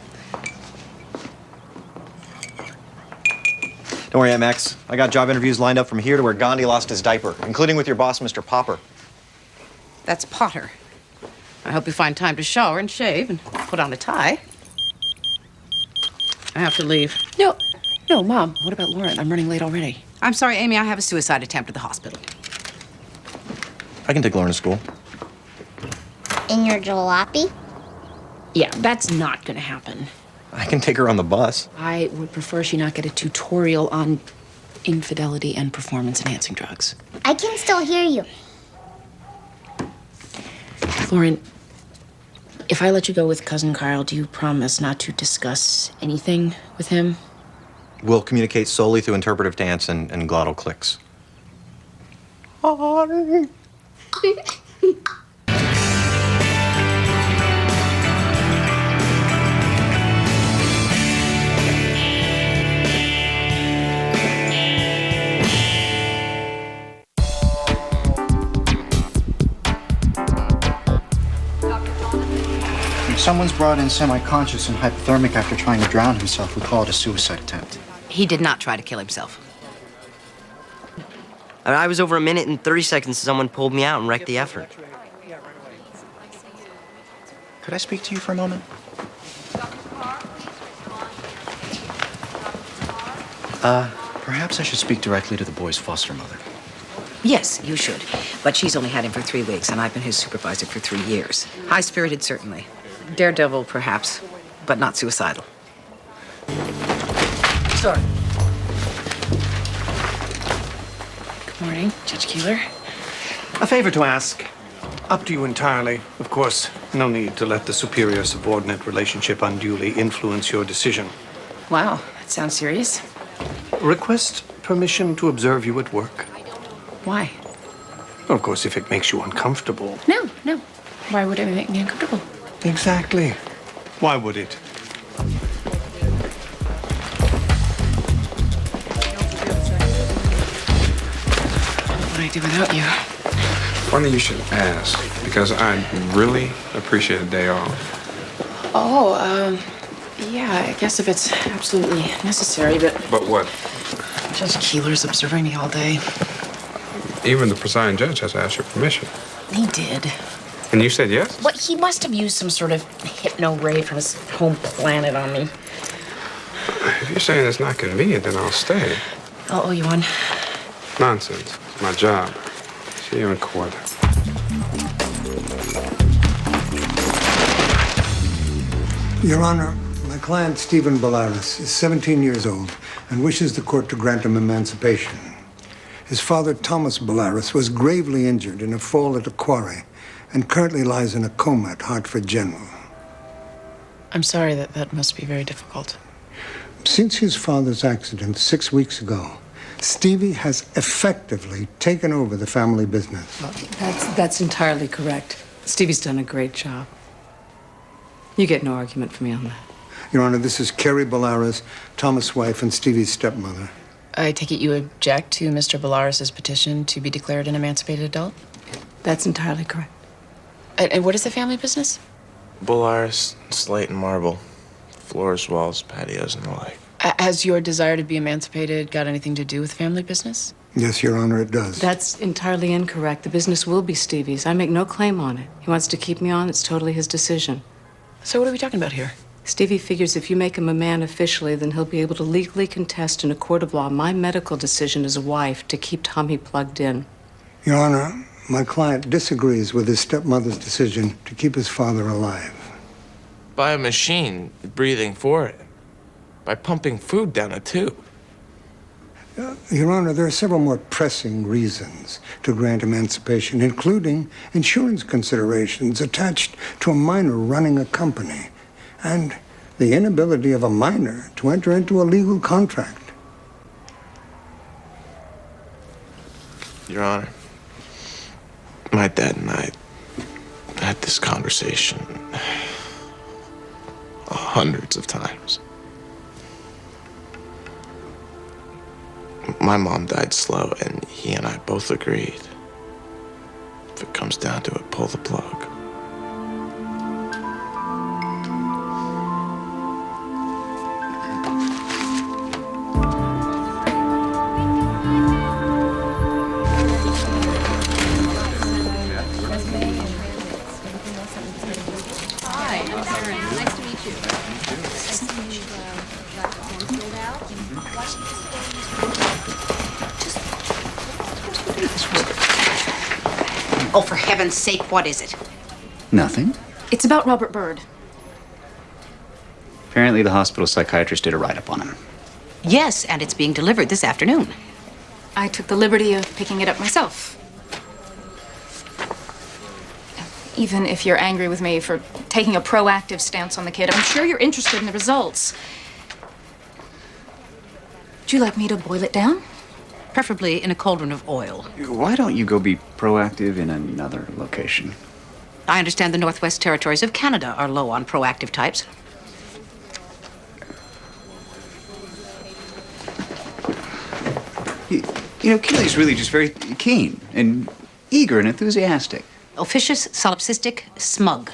Don't worry, Aunt Max. I got job interviews lined up from here to where Gandhi lost his diaper, including with your boss, Mr. Popper. That's Potter. I hope you find time to shower and shave and put on a tie. I have to leave. No, Mom. What about Lauren? I'm running late already. I'm sorry, Amy. I have a suicide attempt at the hospital. I can take Lauren to school. In your jalopy? Yeah, that's not gonna happen. I can take her on the bus. I would prefer she not get a tutorial on infidelity and performance-enhancing drugs. I can still hear you. Lauren, if I let you go with Cousin Kyle, do you promise not to discuss anything with him? We'll communicate solely through interpretive dance and glottal clicks. If someone's brought in semi-conscious and hypothermic after trying to drown himself, we call it a suicide attempt. He did not try to kill himself. I was over a minute and 30 seconds someone pulled me out and wrecked the effort. Could I speak to you for a moment? Perhaps I should speak directly to the boy's foster mother. Yes, you should. But she's only had him for 3 weeks, and I've been his supervisor for 3 years. High-spirited, certainly. Daredevil, perhaps, but not suicidal. Sorry. Good morning, Judge Keeler. A favor to ask. Up to you entirely. Of course, no need to let the superior-subordinate relationship unduly influence your decision. Wow, that sounds serious. Request permission to observe you at work. Why? Of course, if it makes you uncomfortable. No, no. Why would it make me uncomfortable? Exactly. Why would it? What would I do without you? Funny you should ask, because I'd really appreciate a day off. Oh, yeah, I guess if it's absolutely necessary, but... But what? Judge Keeler's observing me all day. Even the presiding judge has to ask your permission. He did. And you said yes? What, he must have used some sort of hypno-ray from his home planet on me. If you're saying it's not convenient, then I'll stay. I'll owe you one. Nonsense. It's my job. See you in court. Your Honor, my client, Stephen Bellaris, is 17 years old and wishes the court to grant him emancipation. His father, Thomas Bellaris, was gravely injured in a fall at a quarry and currently lies in a coma at Hartford General. I'm sorry that must be very difficult. Since his father's accident 6 weeks ago, Stevie has effectively taken over the family business. That's entirely correct. Stevie's done a great job. You get no argument from me on that. Your Honor, this is Carrie Bellaris, Thomas' wife, and Stevie's stepmother. I take it you object to Mr. Bellaris' petition to be declared an emancipated adult? That's entirely correct. And what is the family business? Bellaris, slate and marble. Floors, walls, patios, and the like. Has your desire to be emancipated got anything to do with family business? Yes, Your Honor, it does. That's entirely incorrect. The business will be Stevie's. I make no claim on it. He wants to keep me on. It's totally his decision. So what are we talking about here? Stevie figures if you make him a man officially, then he'll be able to legally contest in a court of law my medical decision as a wife to keep Tommy plugged in. Your Honor, my client disagrees with his stepmother's decision to keep his father alive. By a machine breathing for it. By pumping food down a tube. Your Honor, there are several more pressing reasons to grant emancipation, including insurance considerations attached to a minor running a company and the inability of a minor to enter into a legal contract. Your Honor, my dad and I had this conversation hundreds of times. My mom died slow, and he and I both agreed. If it comes down to it, pull the plug. Hi, nice to meet you. Oh, for heaven's sake, what is it? Nothing. It's about Robert Byrd. Apparently, the hospital psychiatrist did a write-up on him. Yes, and it's being delivered this afternoon. I took the liberty of picking it up myself. Even if you're angry with me for taking a proactive stance on the kid, I'm sure you're interested in the results. Would you like me to boil it down? Preferably in a cauldron of oil. Why don't you go be proactive in another location? I understand the Northwest Territories of Canada are low on proactive types. You know, Kelly's really just very keen and eager and enthusiastic. Officious, solipsistic, smug.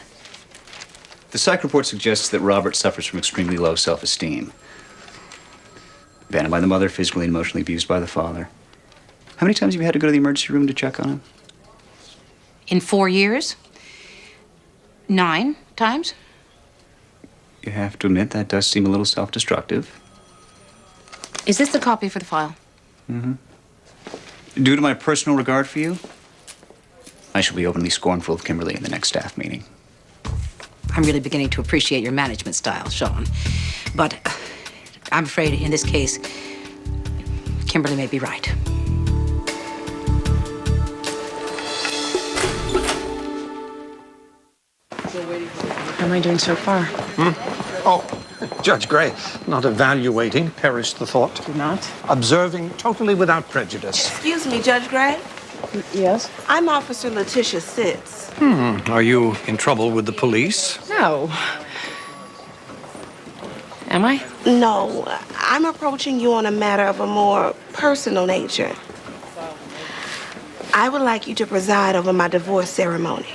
The psych report suggests that Robert suffers from extremely low self-esteem. Abandoned by the mother, physically and emotionally abused by the father. How many times have you had to go to the emergency room to check on him? In 4 years? 9 times? You have to admit that does seem a little self-destructive. Is this the copy for the file? Mm-hmm. Due to my personal regard for you, I shall be openly scornful of Kimberly in the next staff meeting. I'm really beginning to appreciate your management style, Sean. But I'm afraid in this case, Kimberly may be right. How am I doing so far? Oh, Judge Gray, not evaluating, perished the thought. Do not? Observing totally without prejudice. Excuse me, Judge Gray. Yes? I'm Officer Letitia Sitz. Are you in trouble with the police? No. Am I? No, I'm approaching you on a matter of a more personal nature. I would like you to preside over my divorce ceremony.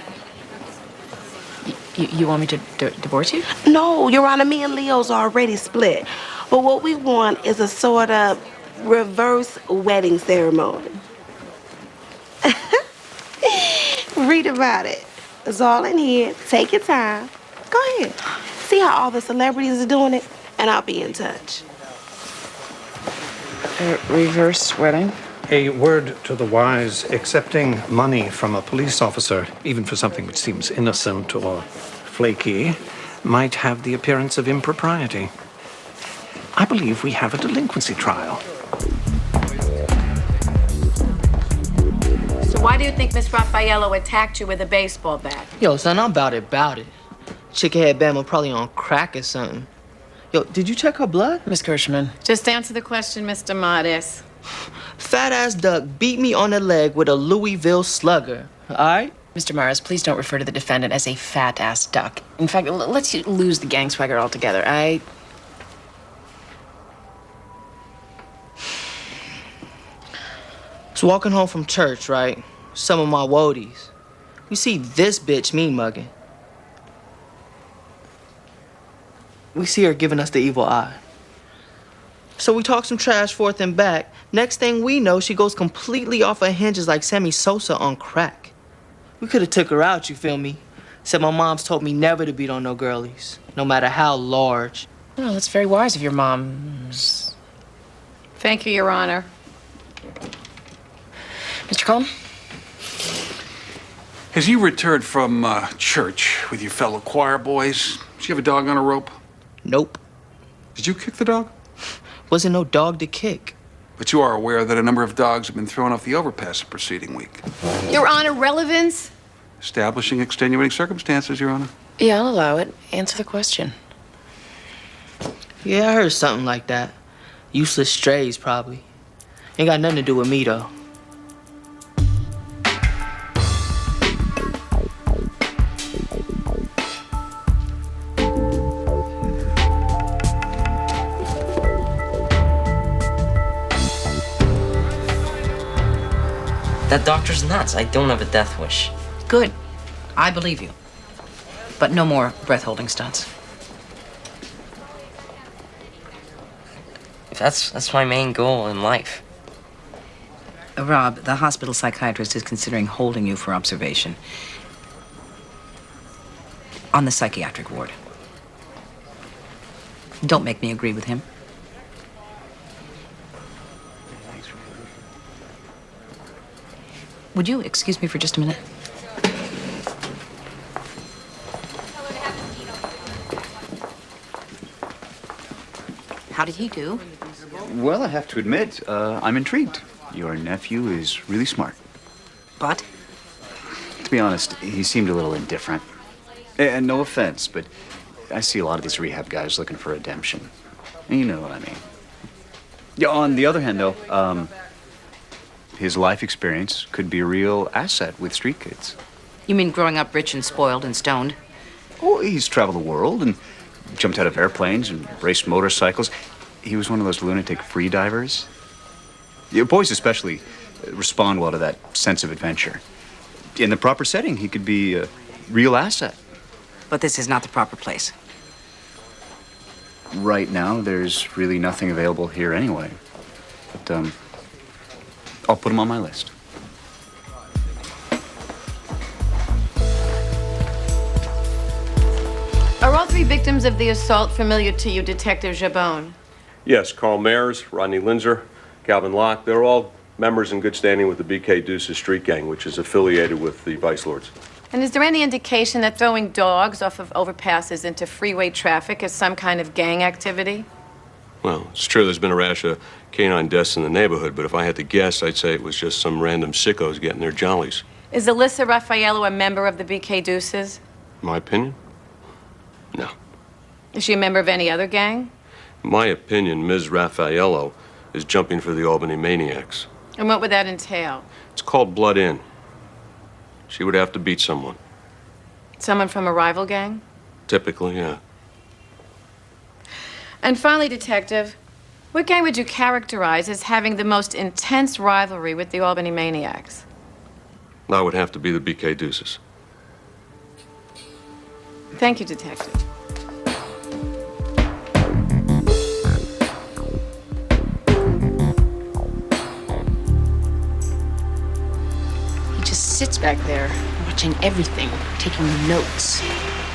You want me to divorce you? No, Your Honor, me and Leo's already split. But what we want is a sort of reverse wedding ceremony. Read about it. It's all in here. Take your time. Go ahead. See how all the celebrities are doing it? And I'll be in touch. A reverse wedding? A word to the wise, accepting money from a police officer, even for something which seems innocent or flaky, might have the appearance of impropriety. I believe we have a delinquency trial. So why do you think Miss Raffaello attacked you with a baseball bat? Yo, son, I'm about it. Chickenhead Bama probably on crack or something. Yo, did you check her blood? Miss Kirschman. Just answer the question, Mr. Modest. Fat-ass duck beat me on the leg with a Louisville slugger, all right? Mr. Morris, please don't refer to the defendant as a fat-ass duck. In fact, let's lose the gang swagger altogether. I was walking home from church, right? Some of my woadies. We see this bitch mean mugging. We see her giving us the evil eye. So we talk some trash forth and back. Next thing we know, she goes completely off her hinges like Sammy Sosa on crack. We could have took her out, you feel me? Said my mom's told me never to beat on no girlies, no matter how large. Well, that's very wise of your mom. Thank you, Your Honor. Mr. Cullen? As you returned from church with your fellow choir boys, did you have a dog on a rope? Nope. Did you kick the dog? Wasn't no dog to kick. But you are aware that a number of dogs have been thrown off the overpass the preceding week. Your Honor, relevance? Establishing extenuating circumstances, Your Honor. Yeah, I'll allow it. Answer the question. Yeah, I heard something like that. Useless strays, probably. Ain't got nothing to do with me, though. That doctor's nuts. I don't have a death wish. Good. I believe you. But no more breath-holding stunts. That's my main goal in life. Rob, the hospital psychiatrist is considering holding you for observation on the psychiatric ward. Don't make me agree with him. Would you excuse me for just a minute? How did he do? Well, I have to admit, I'm intrigued. Your nephew is really smart. But? To be honest, he seemed a little indifferent. And no offense, but I see a lot of these rehab guys looking for redemption. You know what I mean. Yeah, on the other hand, though, his life experience could be a real asset with street kids. You mean growing up rich and spoiled and stoned? Oh, he's traveled the world and jumped out of airplanes and raced motorcycles. He was one of those lunatic free divers. Yeah, boys especially respond well to that sense of adventure. In the proper setting, he could be a real asset. But this is not the proper place. Right now, there's really nothing available here anyway. But, I'll put them on my list. Are all three victims of the assault familiar to you, Detective Jabon? Yes, Carl Mayers, Rodney Linzer, Calvin Locke, they're all members in good standing with the BK Deuces Street Gang, which is affiliated with the Vice Lords. And is there any indication that throwing dogs off of overpasses into freeway traffic is some kind of gang activity? Well, it's true there's been a rash of canine deaths in the neighborhood, but if I had to guess, I'd say it was just some random sickos getting their jollies. Is Alyssa Raffaello a member of the BK Deuces? My opinion? No. Is she a member of any other gang? In my opinion, Ms. Raffaello is jumping for the Albany Maniacs. And what would that entail? It's called Blood In. She would have to beat someone. Someone from a rival gang? Typically, yeah. And finally, Detective, what gang would you characterize as having the most intense rivalry with the Albany Maniacs? That would have to be the BK Deuces. Thank you, Detective. He just sits back there, watching everything, taking notes.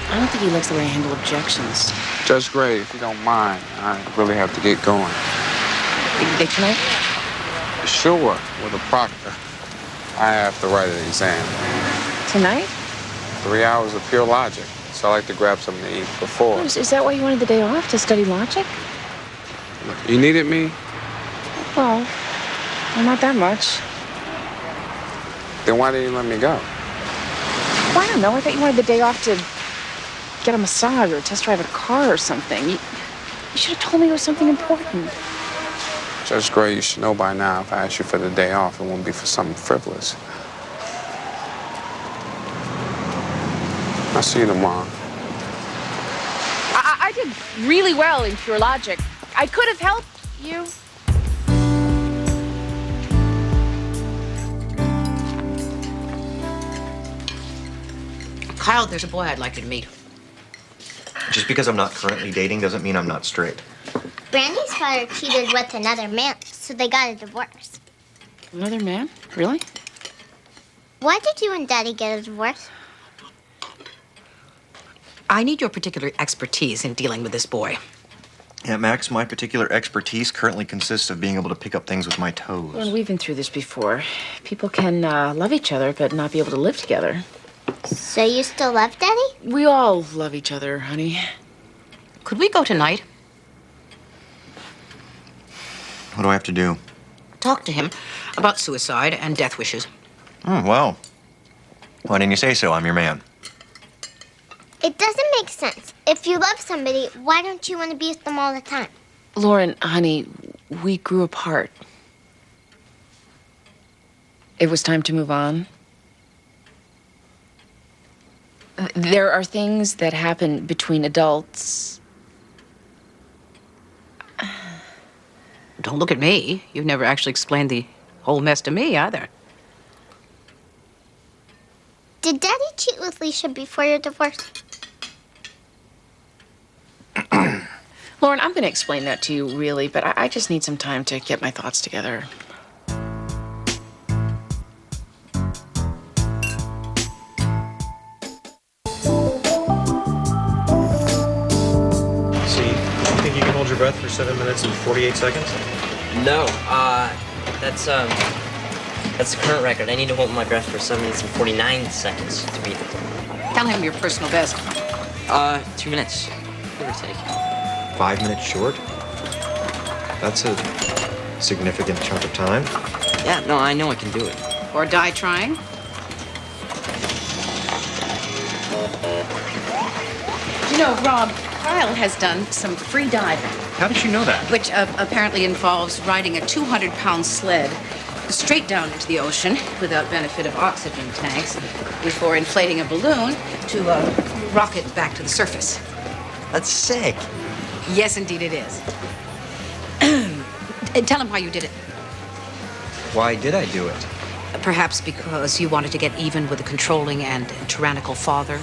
I don't think he likes the way I handle objections. Judge Gray, if you don't mind, I really have to get going. Big day tonight? Sure, with a proctor. I have to write an exam. Tonight? 3 hours of pure logic, so I like to grab something to eat before. Is that why you wanted the day off, to study logic? You needed me? Well, not that much. Then why didn't you let me go? Well, I don't know. I thought you wanted the day off to get a massage or test drive a car or something. You should have told me it was something important. Judge Gray, you should know by now if I ask you for the day off, it won't be for something frivolous. I'll see you tomorrow. I did really well in pure logic. I could have helped you. Kyle, there's a boy I'd like you to meet. Just because I'm not currently dating doesn't mean I'm not straight. Brandy's father cheated with another man, so they got a divorce. Another man? Really? Why did you and Daddy get a divorce? I need your particular expertise in dealing with this boy. Yeah, Max, my particular expertise currently consists of being able to pick up things with my toes. Well, we've been through this before. People can love each other, but not be able to live together. So you still love Daddy? We all love each other, honey. Could we go tonight? What do I have to do? Talk to him about suicide and death wishes. Well, why didn't you say so? I'm your man. It doesn't make sense. If you love somebody, why don't you want to be with them all the time? Lauren, honey, we grew apart. It was time to move on. There are things that happen between adults. Don't look at me. You've never actually explained the whole mess to me either. Did Daddy cheat with Leisha before your divorce? Lauren, I'm going to explain that to you, really, but I just need some time to get my thoughts together. Think you can hold your breath for 7 minutes and 48 seconds? No, that's the current record. I need to hold my breath for 7 minutes and 49 seconds to beat it. Tell him your personal best. 2 minutes, give or take. 5 minutes short? That's a significant chunk of time. Yeah, no, I know I can do it. Or die trying. You know, Rob, Kyle has done some free diving. How did you know that? Which apparently involves riding a 200-pound sled straight down into the ocean without benefit of oxygen tanks before inflating a balloon to rocket back to the surface. That's sick. Yes, indeed it is. Tell him why you did it. Why did I do it? Perhaps because you wanted to get even with a controlling and tyrannical father.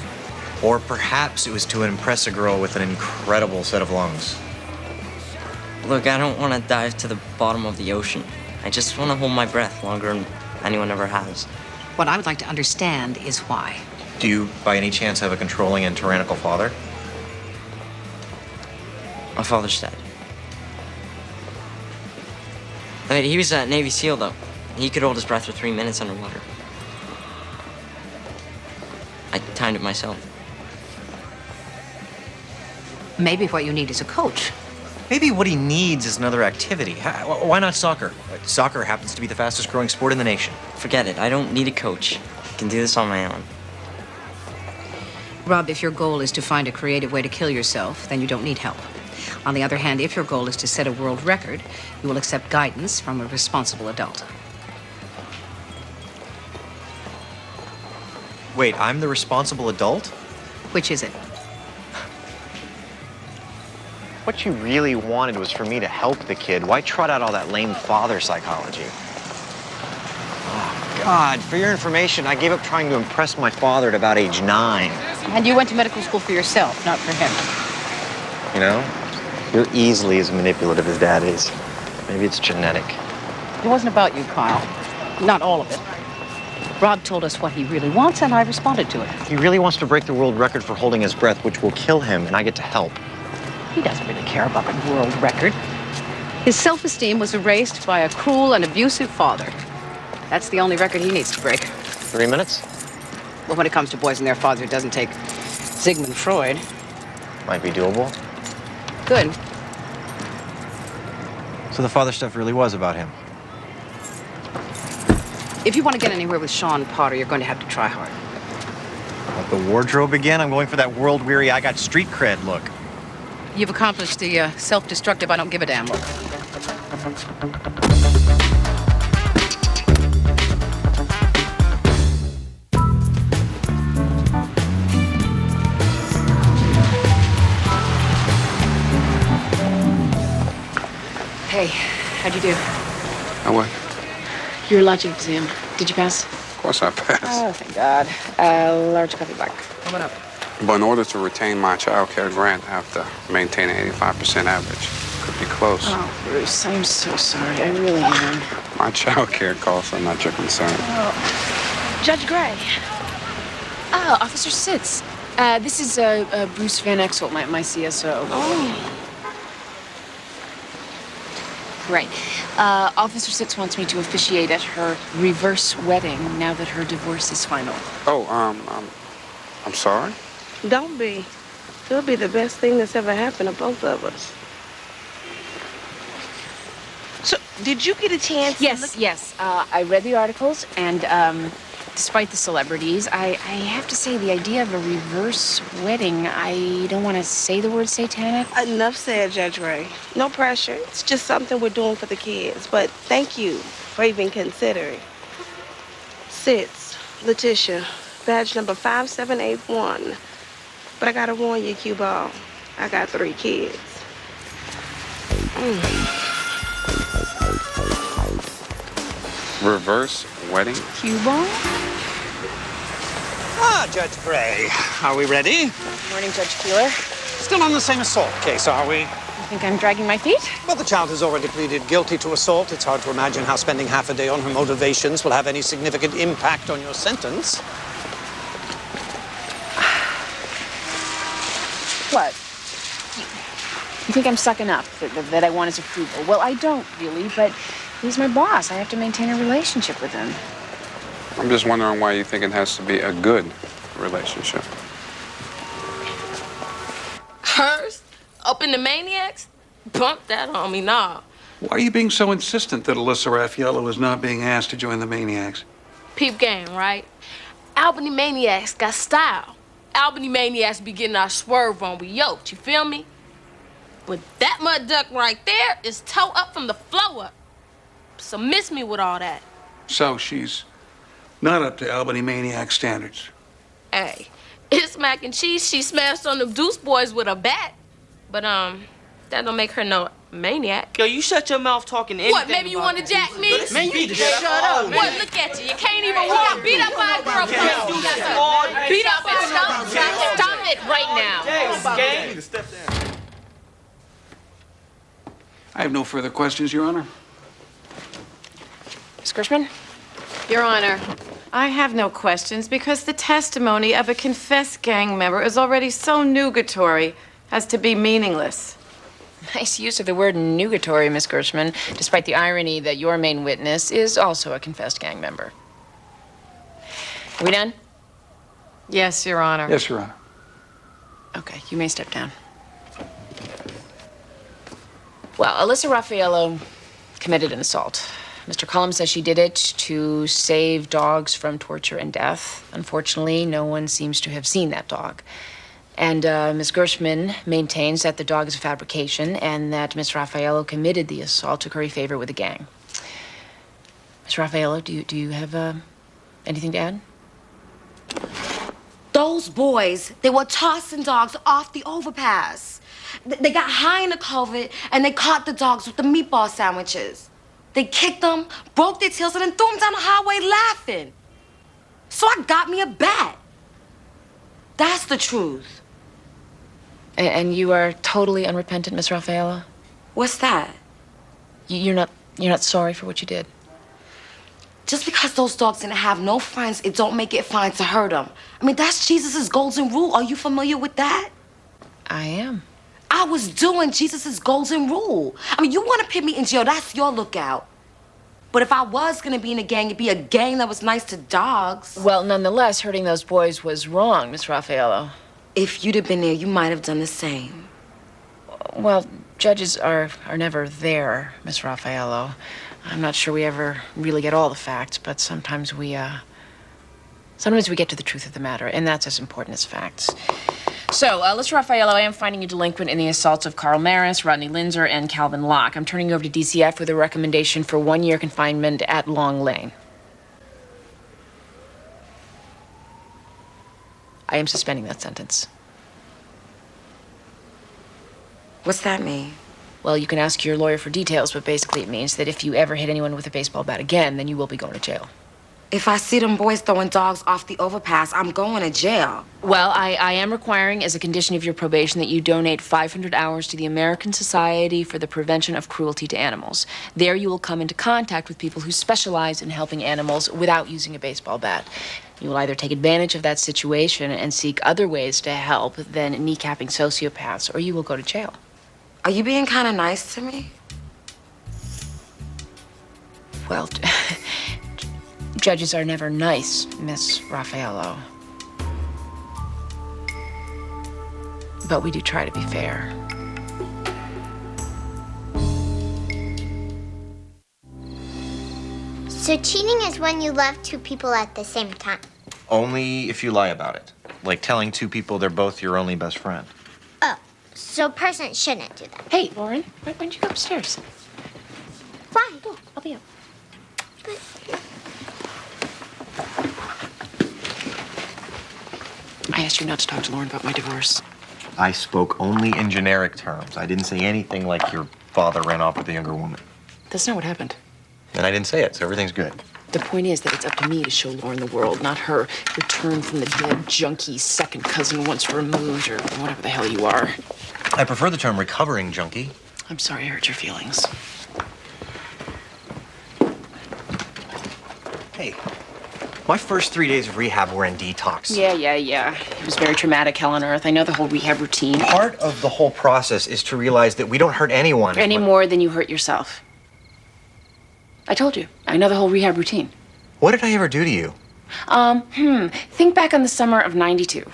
Or perhaps it was to impress a girl with an incredible set of lungs. Look, I don't want to dive to the bottom of the ocean. I just want to hold my breath longer than anyone ever has. What I would like to understand is why. Do you, by any chance, have a controlling and tyrannical father? My father's dead. I mean, he was a Navy SEAL, though. He could hold his breath for 3 minutes underwater. I timed it myself. Maybe what you need is a coach. Maybe what he needs is another activity. Why not soccer? Soccer happens to be the fastest growing sport in the nation. Forget it. I don't need a coach. I can do this on my own. Rob, if your goal is to find a creative way to kill yourself, then you don't need help. On the other hand, if your goal is to set a world record, you will accept guidance from a responsible adult. Wait, I'm the responsible adult? Which is it? What you really wanted was for me to help the kid. Why trot out all that lame father psychology? Oh, God, for your information, I gave up trying to impress my father at about age 9. And you went to medical school for yourself, not for him. You know, you're easily as manipulative as Dad is. Maybe it's genetic. It wasn't about you, Kyle. Not all of it. Rob told us what he really wants, and I responded to it. He really wants to break the world record for holding his breath, which will kill him, and I get to help. He doesn't really care about the world record. His self-esteem was erased by a cruel and abusive father. That's the only record he needs to break. 3 minutes? Well, when it comes to boys and their father, it doesn't take Sigmund Freud. Might be doable. Good. So the father stuff really was about him. If you want to get anywhere with Sean Potter, you're going to have to try hard. Let the wardrobe again? I'm going for that world-weary, I got street cred look. You've accomplished the self-destructive, I don't give a damn look. Hey, how'd you do? what? Your logic exam. Did you pass? Of course I passed. Oh, thank God. Large coffee black. Coming up. But in order to retain my child care grant, I have to maintain an 85% average. Could be close. Oh, Bruce, I'm so sorry. I really am. My child care costs are not your concern. Oh. Judge Gray. Oh, Officer Sitz. This is Bruce Van Exel, my CSO. Oh. Right. Officer Sitz wants me to officiate at her reverse wedding now that her divorce is final. Oh, I'm sorry? Don't be. It'll be the best thing that's ever happened to both of us. So, did you get a chance to look? Yes. I read the articles, and despite the celebrities, I have to say the idea of a reverse wedding, I don't want to say the word satanic. Enough said, Judge Ray. No pressure. It's just something we're doing for the kids. But thank you for even considering. Sitz, Letitia, badge number 5781. But I gotta warn you, Q-Ball, I got 3 kids. Reverse wedding? Q-Ball? Ah, Judge Gray. Are we ready? Morning, Judge Keeler. Still on the same assault case, are we? You think I'm dragging my feet? Well, the child has already pleaded guilty to assault. It's hard to imagine how spending half a day on her motivations will have any significant impact on your sentence. What? You think I'm sucking up, that I want his approval? Well, I don't really, but he's my boss. I have to maintain a relationship with him. I'm just wondering why you think it has to be a good relationship. Hers? Up in the Maniacs? Bump that on me, nah. Why are you being so insistent that Alyssa Raffaello is not being asked to join the Maniacs? Peep game, right? Albany Maniacs got style. Albany Maniacs be getting our swerve on. We yoked, you feel me? But that mud duck right there is toe up from the flow up. So miss me with all that. So she's not up to Albany Maniac standards. Hey, it's mac and cheese. She smashed on them Deuce boys with a bat. But, that don't make her no maniac. Yo, you shut your mouth talking anything. What, maybe you want to jack me? Man, you need to shut up. What, look at you. You can't even walk. Beat up my girl. Beat up and stop it right now. I have no further questions, Your Honor. Ms. Gershman? Your Honor, I have no questions because the testimony of a confessed gang member is already so nugatory as to be meaningless. Nice use of the word nugatory, Miss Gershman, despite the irony that your main witness is also a confessed gang member. Are we done? Yes, Your Honor. Yes, Your Honor. Okay, you may step down. Well, Alyssa Raffaello committed an assault. Mr. Cullum says she did it to save dogs from torture and death. Unfortunately, no one seems to have seen that dog. And Ms. Gershman maintains that the dog is a fabrication and that Ms. Raffaello committed the assault to curry favor with the gang. Ms. Raffaello, do you have anything to add? Those boys, they were tossing dogs off the overpass. They got high in the COVID and they caught the dogs with the meatball sandwiches. They kicked them, broke their tails, and then threw them down the highway laughing. So I got me a bat. That's the truth. And you are totally unrepentant, Miss Raffaello? What's that? You're not sorry for what you did? Just because those dogs didn't have no friends, it don't make it fine to hurt them. I mean, that's Jesus' golden rule. Are you familiar with that? I am. I was doing Jesus' golden rule. I mean, you want to put me in jail, that's your lookout. But if I was going to be in a gang, it'd be a gang that was nice to dogs. Well, nonetheless, hurting those boys was wrong, Miss Raffaello. If you'd have been there, you might have done the same. Well, judges are never there, Miss Raffaello. I'm not sure we ever really get all the facts, but sometimes we get to the truth of the matter, and that's as important as facts. So, Alyssa Raffaello, I am finding you delinquent in the assaults of Carl Maris, Rodney Linzer, and Calvin Locke. I'm turning you over to DCF with a recommendation for 1 year confinement at Long Lane. I am suspending that sentence. What's that mean? Well, you can ask your lawyer for details, but basically it means that if you ever hit anyone with a baseball bat again, then you will be going to jail. If I see them boys throwing dogs off the overpass, I'm going to jail. Well, I am requiring as a condition of your probation that you donate 500 hours to the American Society for the Prevention of Cruelty to Animals. There you will come into contact with people who specialize in helping animals without using a baseball bat. You will either take advantage of that situation and seek other ways to help than kneecapping sociopaths, or you will go to jail. Are you being kind of nice to me? Well, judges are never nice, Miss Raffaello. But we do try to be fair. So cheating is when you love two people at the same time. Only if you lie about it. Like telling two people they're both your only best friend. Oh, so a person shouldn't do that. Hey, Lauren, why don't you go upstairs? Why? Go, I'll be up. I asked you not to talk to Lauren about my divorce. I spoke only in generic terms. I didn't say anything like your father ran off with a younger woman. That's not what happened. And I didn't say it, so everything's good. The point is that it's up to me to show Lauren the world, not her returned from the dead junkie second cousin once removed, or whatever the hell you are. I prefer the term recovering junkie. I'm sorry I hurt your feelings. Hey, my first 3 days of rehab were in detox. Yeah. It was very traumatic, hell on earth. I know the whole rehab routine. Part of the whole process is to realize that we don't hurt anyone. Any more than you hurt yourself. I told you. I know the whole rehab routine. What did I ever do to you? Think back on the summer of '92.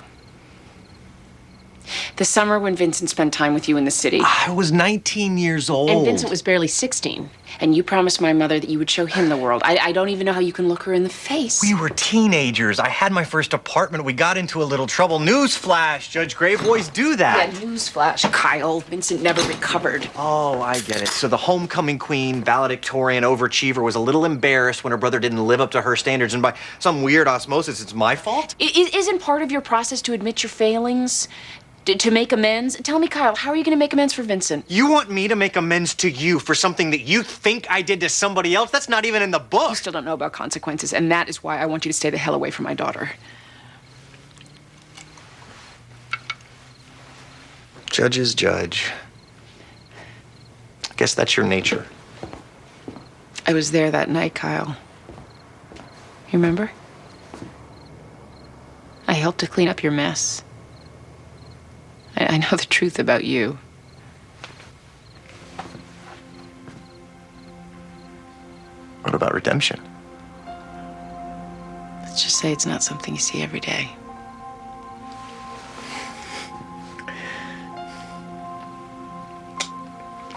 The summer when Vincent spent time with you in the city. I was 19 years old. And Vincent was barely 16. And you promised my mother that you would show him the world. I don't even know how you can look her in the face. We were teenagers. I had my first apartment. We got into a little trouble. Newsflash, Judge Gray boys do that. Yeah, newsflash, Kyle. Vincent never recovered. Oh, I get it. So the homecoming queen, valedictorian, overachiever was a little embarrassed when her brother didn't live up to her standards. And by some weird osmosis, it's my fault? Isn't part of your process to admit your failings? To make amends? Tell me, Kyle, how are you going to make amends for Vincent? You want me to make amends to you for something that you think I did to somebody else? That's not even in the book. You still don't know about consequences, and that is why I want you to stay the hell away from my daughter. Judges judge. I guess that's your nature. I was there that night, Kyle. You remember? I helped to clean up your mess. I know the truth about you. What about redemption? Let's just say it's not something you see every day.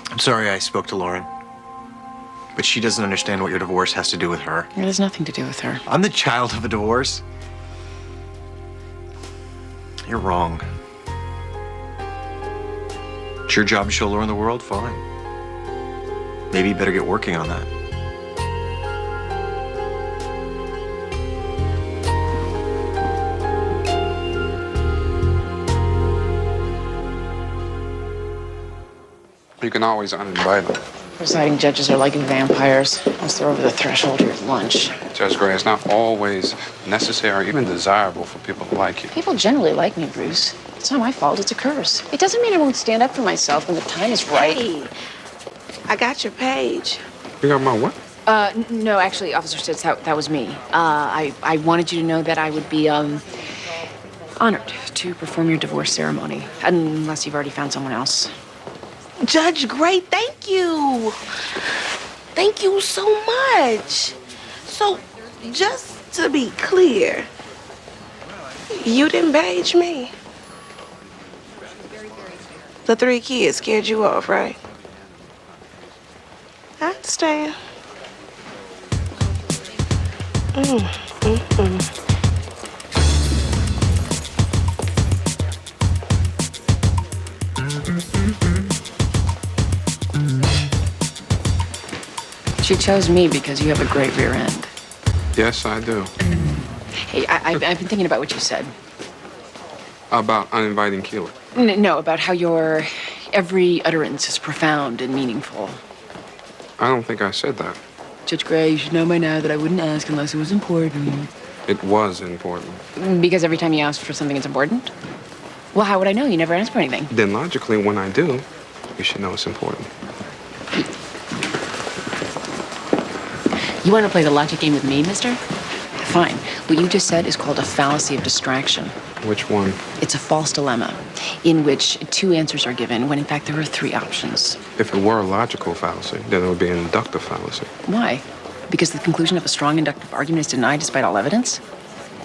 I'm sorry I spoke to Lauren. But she doesn't understand what your divorce has to do with her. It has nothing to do with her. I'm the child of a divorce. You're wrong. It's your job to show Lauren the world, fine. Maybe you better get working on that. You can always uninvite them. Presiding judges are like vampires. Once they're over the threshold, you're at lunch. Judge Gray, it's not always necessary or even desirable for people to like you. People generally like me, Bruce. It's not my fault, it's a curse. It doesn't mean I won't stand up for myself when the time is right. Hey, I got your page. You got my what? No, actually, Officer Stitz, that was me. I wanted you to know that I would be, honored to perform your divorce ceremony, unless you've already found someone else. Judge Gray, thank you. Thank you so much. So, just to be clear, you didn't page me. The 3 kids scared you off, right? I understand. She chose me because you have a great rear end. Yes, I do. Hey, I've been thinking about what you said. About uninviting Keeler. No, about how your every utterance is profound and meaningful. I don't think I said that. Judge Gray, you should know by now that I wouldn't ask unless it was important. It was important. Because every time you ask for something, it's important? Well, how would I know? You never ask for anything. Then logically, when I do, you should know it's important. You want to play the logic game with me, mister? Fine. What you just said is called a fallacy of distraction. Which one? It's a false dilemma in which 2 answers are given when in fact there are 3 options. If it were a logical fallacy, then it would be an inductive fallacy. Why? Because the conclusion of a strong inductive argument is denied despite all evidence?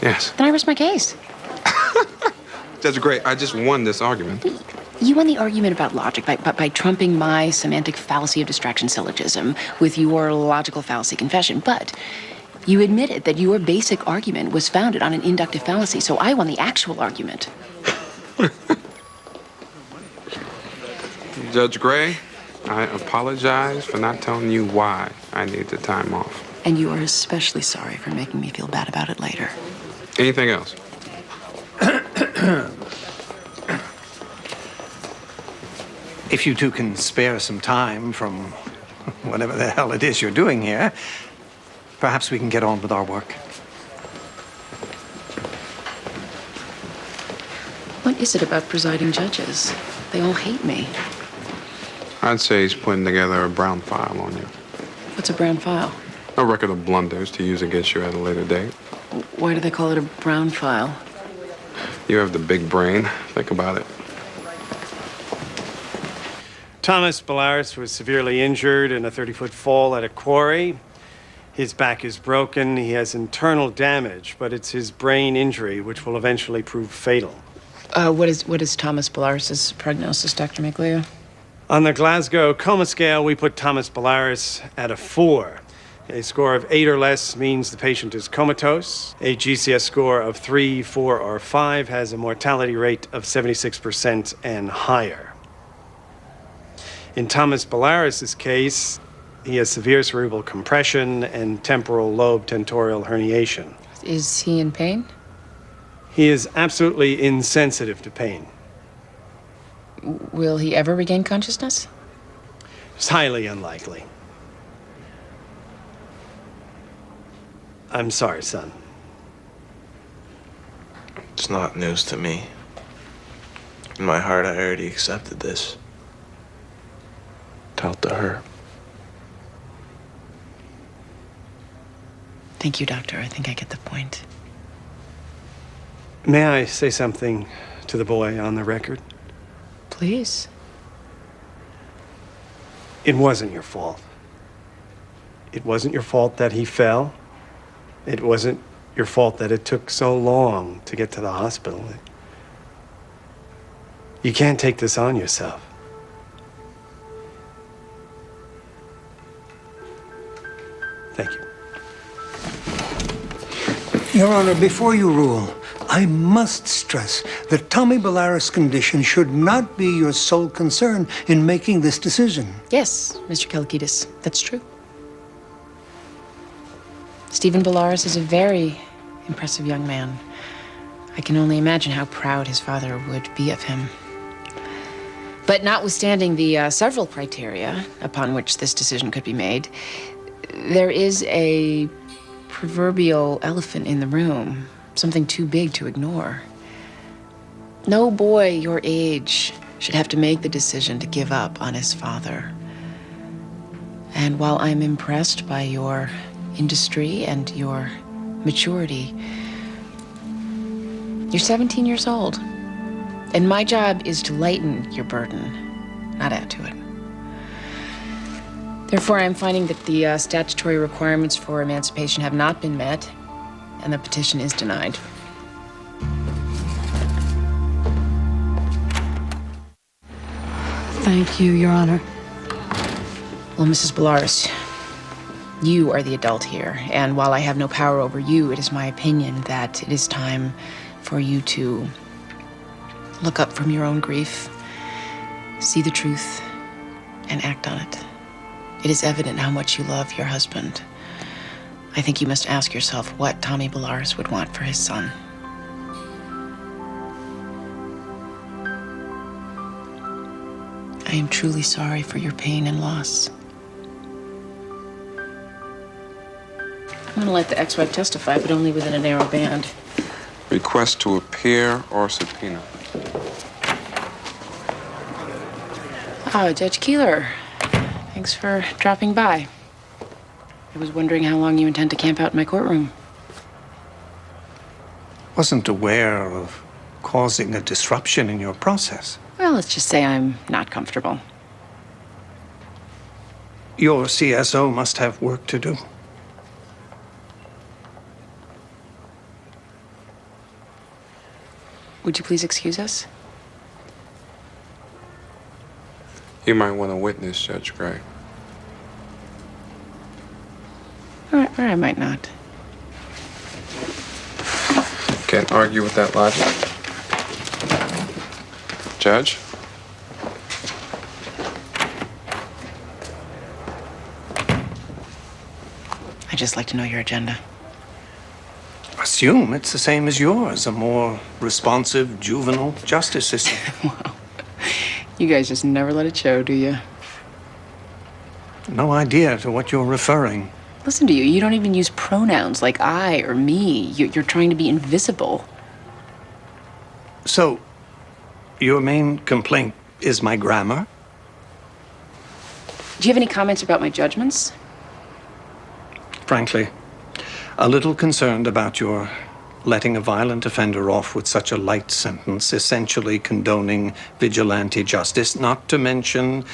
Yes. Then I rest my case. Judge Gray, I just won this argument. You won the argument about logic by trumping my semantic fallacy of distraction syllogism with your logical fallacy confession. But you admitted that your basic argument was founded on an inductive fallacy, so I won the actual argument. Judge Gray, I apologize for not telling you why I need the time off. And you are especially sorry for making me feel bad about it later. Anything else? If you two can spare some time from whatever the hell it is you're doing here, perhaps we can get on with our work. What is it about presiding judges? They all hate me. I'd say he's putting together a brown file on you. What's a brown file? A record of blunders to use against you at a later date. Why do they call it a brown file? You have the big brain. Think about it. Thomas Bellaris was severely injured in a 30-foot fall at a quarry. His back is broken. He has internal damage, but it's his brain injury which will eventually prove fatal. What is Thomas Bellaris' prognosis, Dr. Miglia? On the Glasgow Coma Scale, we put Thomas Bellaris at a 4. A score of 8 or less means the patient is comatose. A GCS score of 3, 4, or 5 has a mortality rate of 76% and higher. In Thomas Bellaris' case, he has severe cerebral compression and temporal lobe tentorial herniation. Is he in pain? He is absolutely insensitive to pain. Will he ever regain consciousness? It's highly unlikely. I'm sorry, son. It's not news to me. In my heart, I already accepted this. Tell it to her. Thank you, Doctor. I think I get the point. May I say something to the boy on the record? Please. It wasn't your fault. It wasn't your fault that he fell. It wasn't your fault that it took so long to get to the hospital. You can't take this on yourself. Thank you. Your Honor, before you rule, I must stress that Tommy Bellaris' condition should not be your sole concern in making this decision. Yes, Mr. Kalakidis, that's true. Stephen Bellaris is a very impressive young man. I can only imagine how proud his father would be of him. But notwithstanding the several criteria upon which this decision could be made, there is a proverbial elephant in the room, something too big to ignore. No boy your age should have to make the decision to give up on his father. And while I'm impressed by your industry and your maturity, you're 17 years old. And my job is to lighten your burden, not add to it. Therefore, I'm finding that the statutory requirements for emancipation have not been met, and the petition is denied. Thank you, Your Honor. Well, Mrs. Bellaris, you are the adult here, and while I have no power over you, it is my opinion that it is time for you to look up from your own grief, see the truth, and act on it. It is evident how much you love your husband. I think you must ask yourself what Tommy Bellaris would want for his son. I am truly sorry for your pain and loss. I'm going to let the ex-wife testify, but only within a narrow band. Request to appear or subpoena. Oh, Judge Keeler. Thanks for dropping by. I was wondering how long you intend to camp out in my courtroom. Wasn't aware of causing a disruption in your process. Well, let's just say I'm not comfortable. Your CSO must have work to do. Would you please excuse us? You might want to witness, Judge Gray. Or I might not. Can't argue with that logic. Judge? I'd just like to know your agenda. Assume it's the same as yours, a more responsive, juvenile justice system. Wow. You guys just never let it show, do you? No idea to what you're referring. Listen to you. You don't even use pronouns like I or me. You're trying to be invisible. So, your main complaint is my grammar? Do you have any comments about my judgments? Frankly, a little concerned about your letting a violent offender off with such a light sentence, essentially condoning vigilante justice, not to mention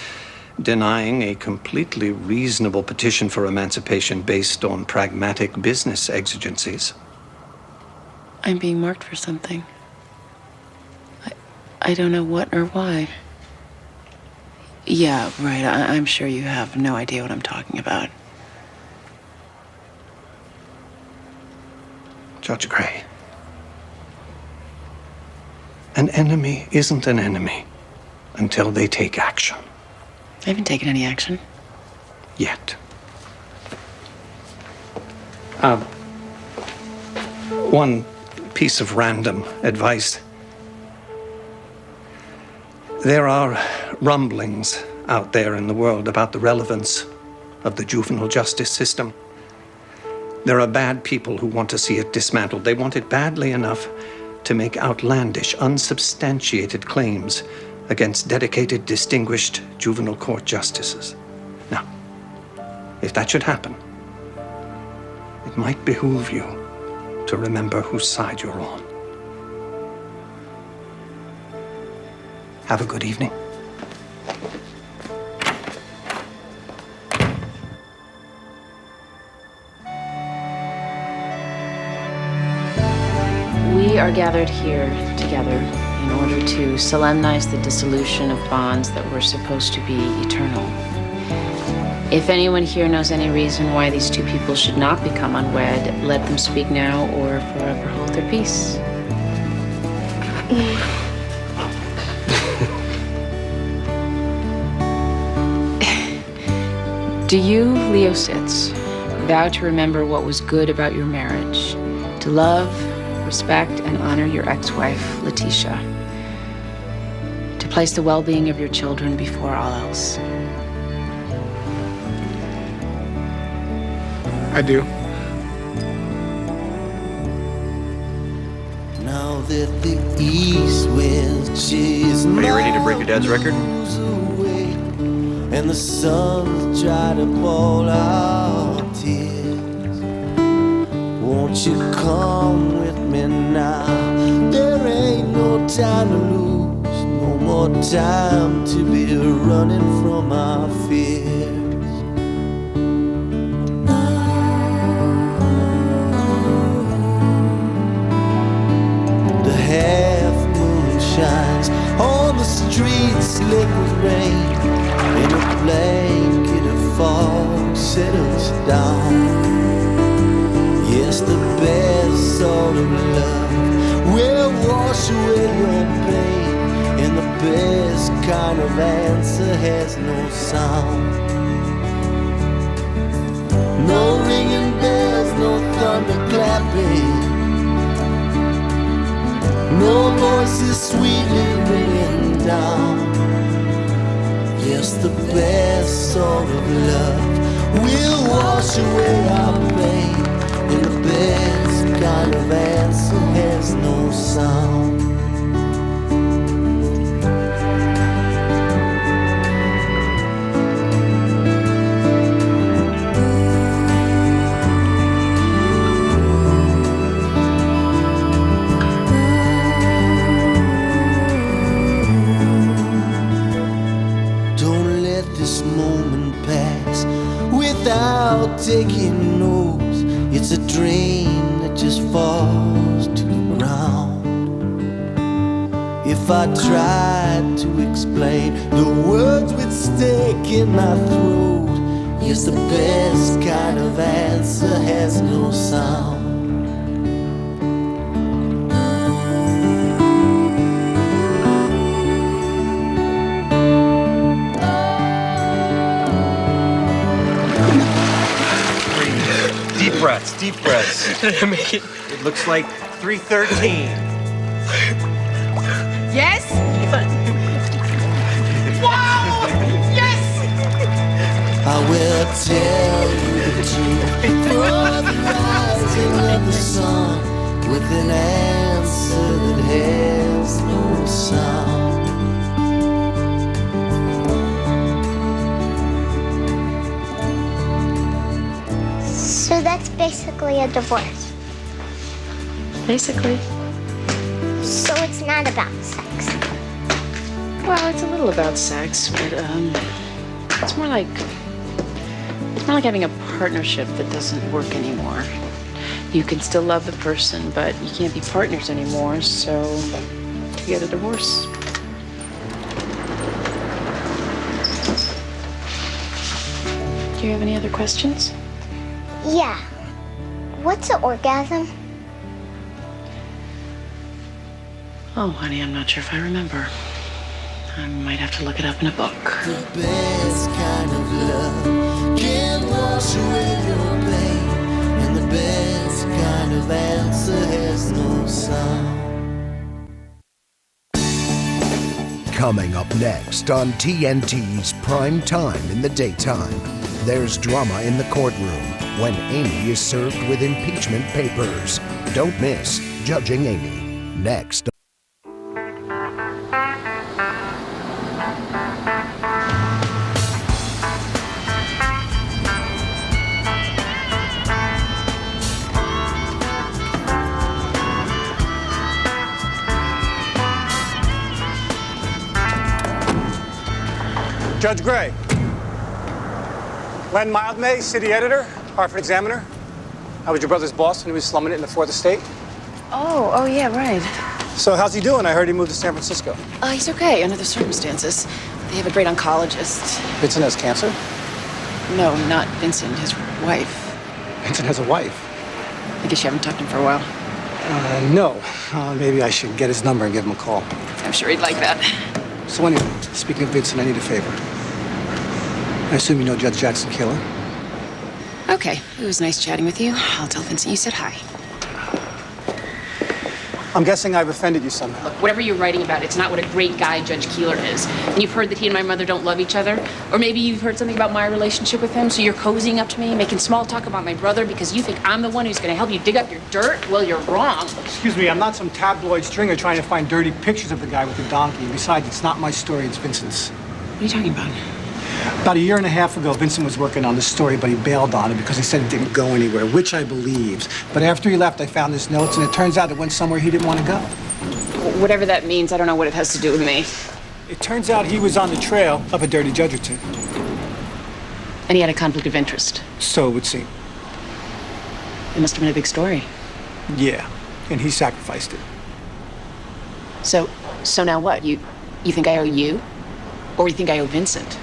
denying a completely reasonable petition for emancipation based on pragmatic business exigencies. I'm being marked for something. I don't know what or why. Yeah, right. I'm sure you have no idea what I'm talking about. Judge Gray, an enemy isn't an enemy until they take action. I haven't taken any action. Yet. One piece of random advice. There are rumblings out there in the world about the relevance of the juvenile justice system. There are bad people who want to see it dismantled. They want it badly enough to make outlandish, unsubstantiated claims against dedicated, distinguished juvenile court justices. Now, if that should happen, it might behoove you to remember whose side you're on. Have a good evening. We are gathered here together in order to solemnize the dissolution of bonds that were supposed to be eternal. If anyone here knows any reason why these two people should not become unwed, let them speak now or forever hold their peace. Do you, Leo Sitz, vow to remember what was good about your marriage, to love, respect, and honor your ex-wife, Letitia, to place the well-being of your children before all else? I do. Now that the east wind chases Are you ready to break your dad's record? away, and the sun's dry to all our tears, won't you come with me now? There ain't no time to lose, no more time to be running from our fears. Half moon shines on the streets, liquid rain, and a blanket of fog settles down. Yes, the best sort of love will wash away your pain, and the best kind of answer has no sound. No ringing bells, no thunder clapping, no voices sweetly ringing down. Yes, the best sort of love will wash away our pain, and the best kind of answer has no sound. Without taking notes, it's a dream that just falls to the ground. If I tried to explain, the words would stick in my throat. Yes, the best kind of answer has no sound. Deep breaths. Did I make it? It looks like 313. Yes? Wow! Yes! I will tell you the truth for the rising of the sun, with an answer that has no sound. So that's basically a divorce. Basically. So it's not about sex. Well, it's a little about sex, but it's more like having a partnership that doesn't work anymore. You can still love the person, but you can't be partners anymore, so you get a divorce. Do you have any other questions? Yeah. What's an orgasm? Oh, honey, I'm not sure if I remember. I might have to look it up in a book. The best kind of love can wash away your pain, and the best kind of answer has no sound. Coming up next on TNT's Prime Time in the Daytime, there's drama in the courtroom when Amy is served with impeachment papers. Don't miss Judging Amy, next. Judge Gray. Len Mildmay, city editor, Hartford Examiner. I was your brother's boss when he was slumming it in the Fourth Estate. Oh, yeah, right. So how's he doing? I heard he moved to San Francisco. He's okay under the circumstances. They have a great oncologist. Vincent has cancer? No, not Vincent, his wife. Vincent has a wife? I guess you haven't talked to him for a while. No. Maybe I should get his number and give him a call. I'm sure he'd like that. So anyway, speaking of Vincent, I need a favor. I assume you know Judge Jackson Keeler? Okay, it was nice chatting with you. I'll tell Vincent you said hi. I'm guessing I've offended you somehow. Look, whatever you're writing about, it's not what a great guy Judge Keeler is. And you've heard that he and my mother don't love each other. Or maybe you've heard something about my relationship with him, so you're cozying up to me, making small talk about my brother because you think I'm the one who's gonna help you dig up your dirt? Well, you're wrong. Excuse me, I'm not some tabloid stringer trying to find dirty pictures of the guy with the donkey. Besides, it's not my story, it's Vincent's. What are you talking about? About a year and a half ago, Vincent was working on this story, but he bailed on it because he said it didn't go anywhere, which I believe. But after he left, I found his notes, and it turns out it went somewhere he didn't want to go. Whatever that means, I don't know what it has to do with me. It turns out he was on the trail of a dirty judge or two. And he had a conflict of interest. So it would seem. It must have been a big story. Yeah, and he sacrificed it. So now what? You think I owe you? Or you think I owe Vincent?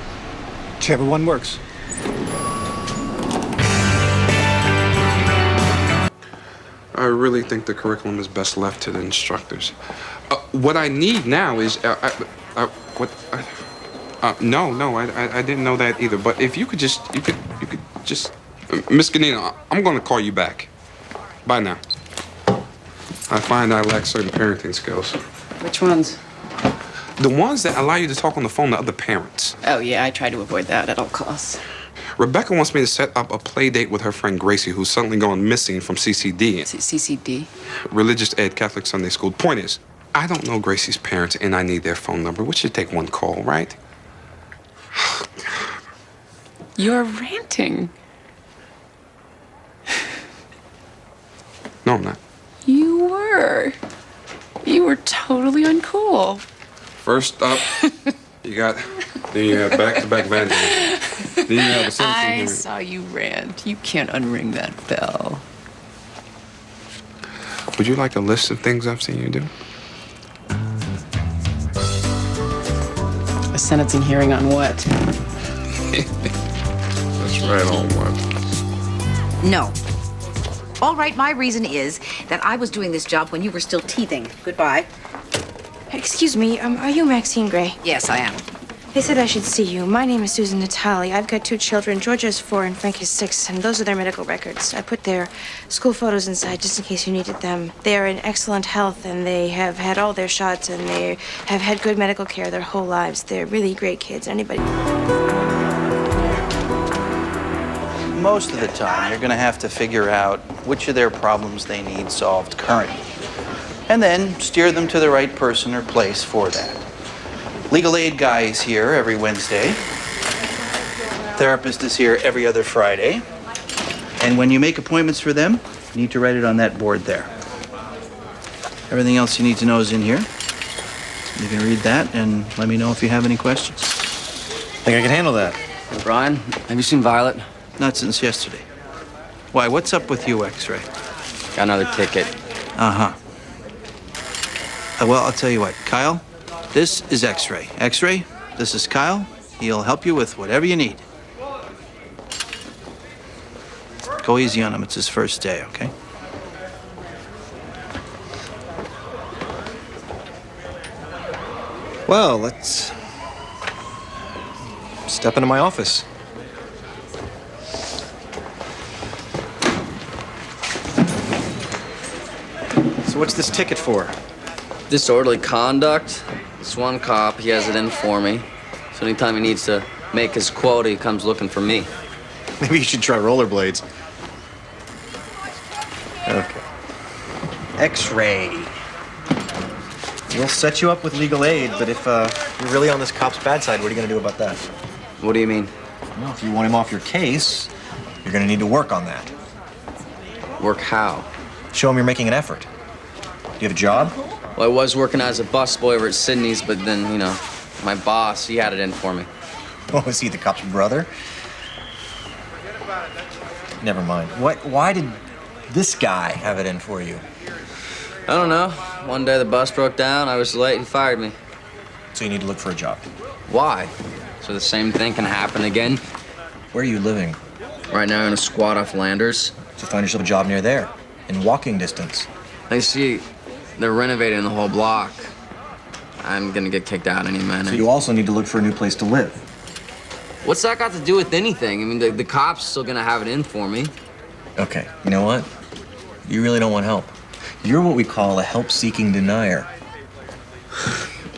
Whichever one works. I really think the curriculum is best left to the instructors. What I need now is, no, I didn't know that either. But if you could just, Miss Ganino, I'm gonna call you back. Bye now. I find I lack certain parenting skills. Which ones? The ones that allow you to talk on the phone to other parents. Oh, yeah, I try to avoid that at all costs. Rebecca wants me to set up a play date with her friend Gracie, who's suddenly gone missing from CCD. CCD? Religious Ed Catholic Sunday School. Point is, I don't know Gracie's parents and I need their phone number. We should take one call, right? You're ranting. No, I'm not. You were. You were totally uncool. First up, you got the back-to-back vandalism. Then you have a sentencing I hearing. saw you rant. You can't unring that bell. Would you like a list of things I've seen you do? A sentencing hearing on what? That's right, on what? No. All right, my reason is that I was doing this job when you were still teething. Goodbye. Excuse me, are you Maxine Gray? Yes, I am. They said I should see you. My name is Susan Natali. I've got 2 children. Georgia is 4 and Frank is 6, and those are their medical records. I put their school photos inside just in case you needed them. They are in excellent health, and they have had all their shots, and they have had good medical care their whole lives. They're really great kids. Anybody... Most of the time, you're going to have to figure out which of their problems they need solved currently, and then steer them to the right person or place for that. Legal aid guy is here every Wednesday. Therapist is here every other Friday. And when you make appointments for them, you need to write it on that board there. Everything else you need to know is in here. You can read that and let me know if you have any questions. Think I can handle that. Hey, Brian, have you seen Violet? Not since yesterday. Why, what's up with you, X-Ray? Got another ticket. Uh-huh. Well, I'll tell you what, Kyle, this is X-Ray. X-Ray, this is Kyle. He'll help you with whatever you need. Go easy on him. It's his first day, okay? Well, let's step into my office. So what's this ticket for? Disorderly conduct. This one cop, he has it in for me. So anytime he needs to make his quota, he comes looking for me. Maybe you should try rollerblades. Okay. X-ray. We'll set you up with legal aid, but if you're really on this cop's bad side, what are you gonna do about that? What do you mean? Well, if you want him off your case, you're gonna need to work on that. Work how? Show him you're making an effort. Do you have a job? Well, I was working as a busboy over at Sydney's, but then, you know, my boss, he had it in for me. Oh, is he the cop's brother? Never mind. Why did this guy have it in for you? I don't know. One day the bus broke down, I was late, he fired me. So you need to look for a job. Why? So the same thing can happen again? Where are you living? Right now in a squat off Landers. So find yourself a job near there, in walking distance. I see they're renovating the whole block. I'm gonna get kicked out any minute. So you also need to look for a new place to live. What's that got to do with anything? I mean, the cop's still gonna have it in for me. Okay, you know what? You really don't want help. You're what we call a help-seeking denier.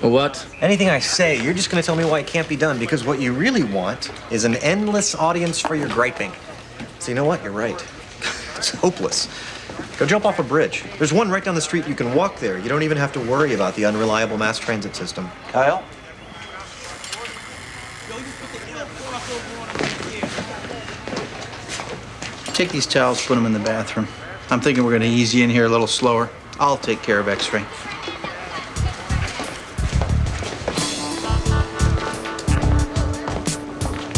What? Anything I say, you're just gonna tell me why it can't be done, because what you really want is an endless audience for your griping. So you know what? You're right. It's hopeless. Go jump off a bridge. There's one right down the street. You can walk there. You don't even have to worry about the unreliable mass transit system. Kyle? Take these towels, put them in the bathroom. I'm thinking we're gonna ease you in here a little slower. I'll take care of X-ray.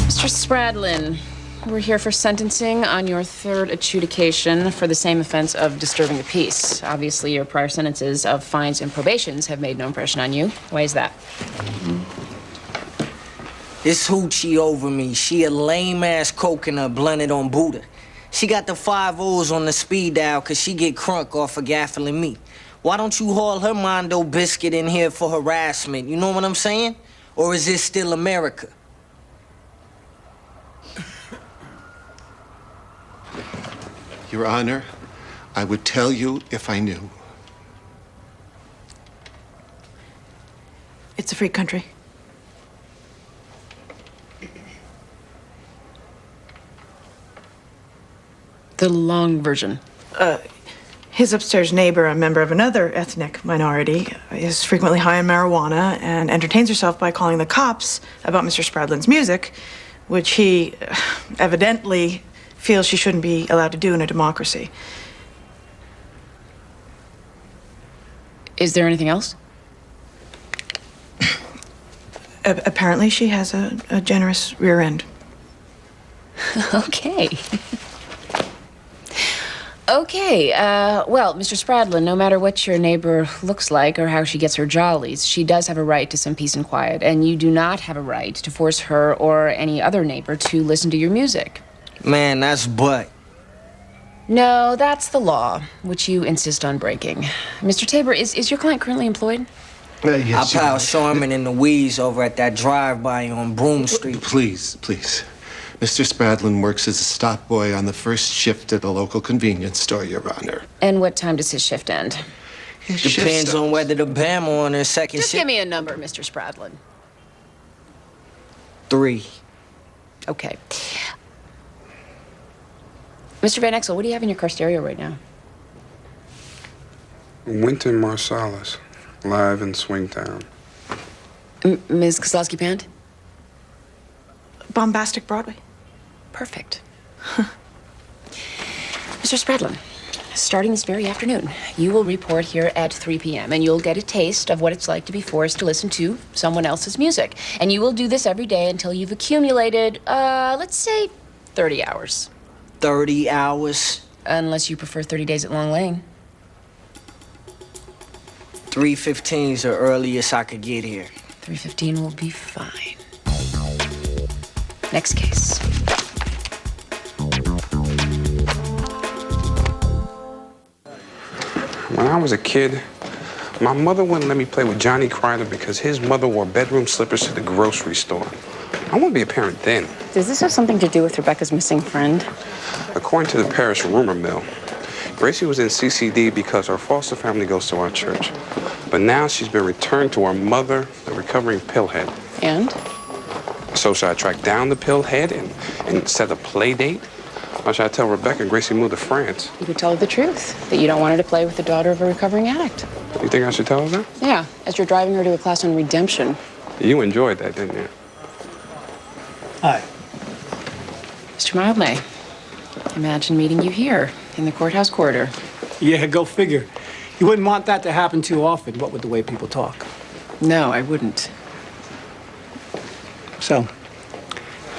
Mr. Spradlin, we're here for sentencing on your third adjudication for the same offense of disturbing the peace. Obviously, your prior sentences of fines and probations have made no impression on you. Why is that? This hoochie over me, she a lame-ass coconut blended on Buddha. She got the 5 O's on the speed dial because she get crunk off of gaffling me. Why don't you haul her Mondo biscuit in here for harassment? You know what I'm saying? Or is this still America? Your Honor, I would tell you if I knew. It's a free country. The long version. His upstairs neighbor, a member of another ethnic minority, is frequently high on marijuana and entertains herself by calling the cops about Mr. Spradlin's music, which he evidently feels she shouldn't be allowed to do in a democracy. Is there anything else? Apparently, she has a generous rear end. Okay. Okay, well, Mr. Spradlin, no matter what your neighbor looks like or how she gets her jollies, she does have a right to some peace and quiet, and you do not have a right to force her or any other neighbor to listen to your music. Man, that's butt. No, that's the law, which you insist on breaking. Mr. Tabor, is your client currently employed? Yes, I pal Sharman in the weeds over at that drive-by on Broome Street. Please, please. Mr. Spradlin works as a stop boy on the first shift at a local convenience store, Your Honor. And what time does his shift end? Depends on whether the Bama on her second Just shift. give me a number, Mr. Spradlin. 3. Okay. Mr. Van Exel, what do you have in your car stereo right now? Wynton Marsalis, live in Swingtown. Ms. Kozlowski-Pant? Bombastic Broadway. Perfect. Mr. Spradlin, starting this very afternoon, you will report here at 3 p.m. and you'll get a taste of what it's like to be forced to listen to someone else's music. And you will do this every day until you've accumulated, let's say, 30 hours. 30 hours? Unless you prefer 30 days at Long Lane. 3:15 is the earliest I could get here. 3:15 will be fine. Next case. When I was a kid, my mother wouldn't let me play with Johnny Crider because his mother wore bedroom slippers to the grocery store. I want to be a parent then. Does this have something to do with Rebecca's missing friend? According to the parish rumor mill, Gracie was in CCD because her foster family goes to our church. But now she's been returned to her mother, a recovering pillhead. And? So should I track down the pillhead and set a play date? Or should I tell Rebecca Gracie moved to France? You could tell her the truth, that you don't want her to play with the daughter of a recovering addict. You think I should tell her that? Yeah, as you're driving her to a class on redemption. You enjoyed that, didn't you? Hi. Mr. Mildmay, imagine meeting you here in the courthouse corridor. Yeah, go figure. You wouldn't want that to happen too often, what with the way people talk. No, I wouldn't. So,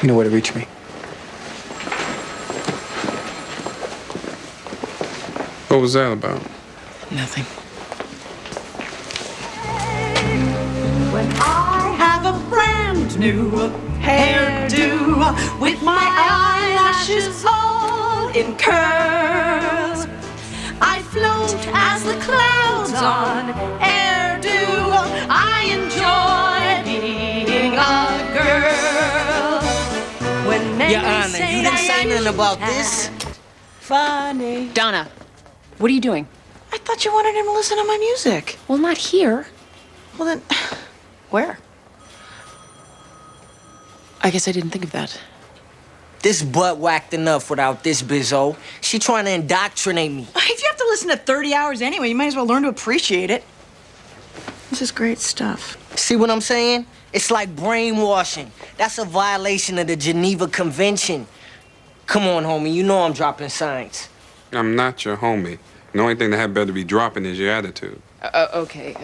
You know where to reach me. What was that about? Nothing. When I have a brand new hairdo with my eyelashes all in curls, I float as the clouds on airdo. I enjoy being a girl. When many Your Honor, say you didn't I say nothing about act this. funny. Donna, what are you doing? I thought you wanted him to listen to my music. Well, not here. Well, then, where? I guess I didn't think of that. This butt whacked enough without this bizzo. She trying to indoctrinate me. If you have to listen to 30 hours anyway, you might as well learn to appreciate it. This is great stuff. See what I'm saying? It's like brainwashing. That's a violation of the Geneva Convention. Come on, homie. You know I'm dropping signs. I'm not your homie. The only thing that had better be dropping is your attitude. Okay.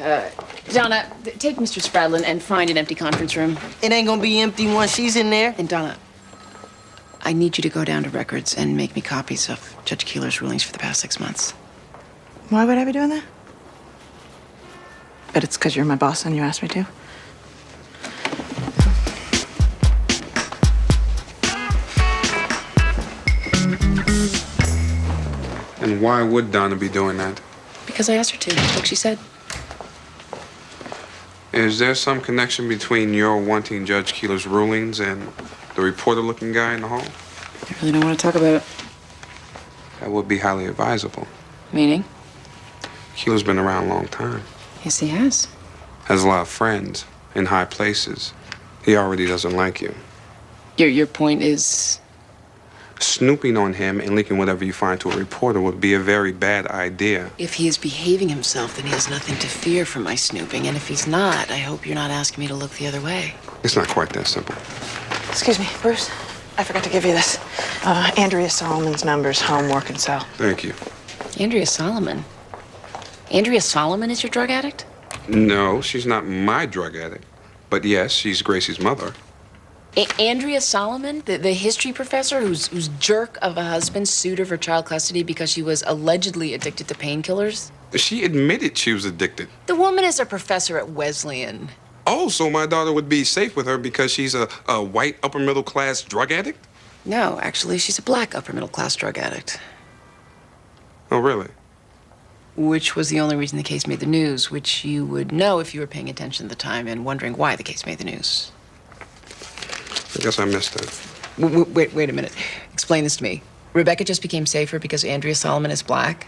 Donna, take Mr. Spradlin and find an empty conference room. It ain't gonna be empty once she's in there. And Donna, I need you to go down to records and make me copies of Judge Keeler's rulings for the past 6 months. Why would I be doing that? Bet it's because you're my boss and you asked me to. And why would Donna be doing that? Because I asked her to, like she said. Is there some connection between your wanting Judge Keeler's rulings and the reporter-looking guy in the hall? I really don't want to talk about it. That would be highly advisable. Meaning? Keeler's been around a long time. Yes, he has. Has a lot of friends in high places. He already doesn't like you. Your point is? Snooping on him and leaking whatever you find to a reporter would be a very bad idea. If he is behaving himself, then he has nothing to fear from my snooping. And if he's not, I hope you're not asking me to look the other way. It's not quite that simple. Excuse me, Bruce. I forgot to give you this. Andrea Solomon's numbers, home, work, and cell. Thank you. Andrea Solomon? Andrea Solomon is your drug addict? No, she's not my drug addict. But yes, she's Gracie's mother. Andrea Solomon, the history professor whose jerk of a husband sued her for child custody because she was allegedly addicted to painkillers? She admitted she was addicted. The woman is a professor at Wesleyan. Oh, so my daughter would be safe with her because she's a white upper middle class drug addict? No, actually, she's a black upper middle class drug addict. Oh, really? Which was the only reason the case made the news, which you would know if you were paying attention at the time and wondering why the case made the news. I guess I missed that. Wait a minute. Explain this to me. Rebecca just became safer because Andrea Solomon is black?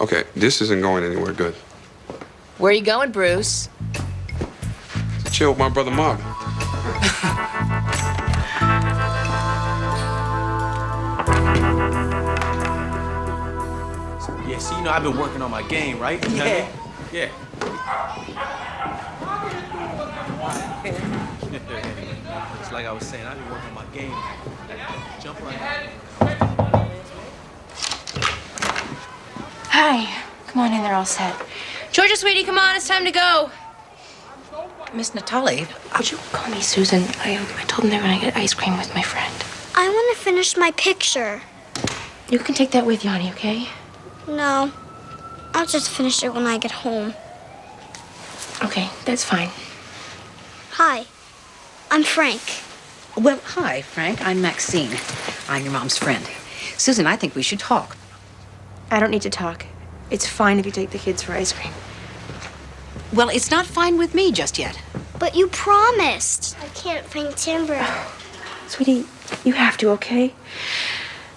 Okay, this isn't going anywhere good. Where are you going, Bruce? To chill with my brother Marvin. Yeah, see, you know, I've been working on my game, right? You know what I mean? Yeah. It's like I was saying, I've been working on my game. Jump right. Hi. Come on in, they're all set. Georgia, sweetie, come on, it's time to go. Miss Natali, Would you call me Susan? I told them they were gonna get ice cream with my friend. I want to finish my picture. You can take that with you, honey, okay? No, I'll just finish it when I get home. Okay, that's fine. Hi, I'm Frank. Well, hi, Frank. I'm Maxine. I'm your mom's friend. Susan, I think we should talk. I don't need to talk. It's fine if you take the kids for ice cream. Well, it's not fine with me just yet. But you promised. I can't find Timber. Sweetie, you have to, okay?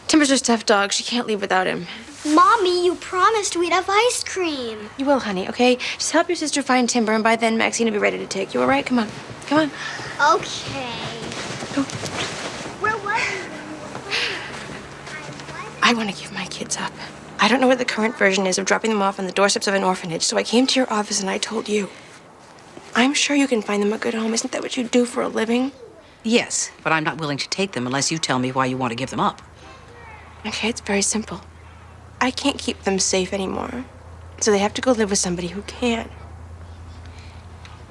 Timber's a stuffed dog. She can't leave without him. Mommy, you promised we'd have ice cream. You will, honey, okay? Just help your sister find Timber, and by then, Maxine will be ready to take you, all right? Come on. Come on. Okay. Where was you? I want to give my kids up. I don't know what the current version is of dropping them off on the doorsteps of an orphanage, so I came to your office and I told you. I'm sure you can find them a good home. Isn't that what you do for a living? Yes, but I'm not willing to take them unless you tell me why you want to give them up. Okay, it's very simple. I can't keep them safe anymore, so they have to go live with somebody who can.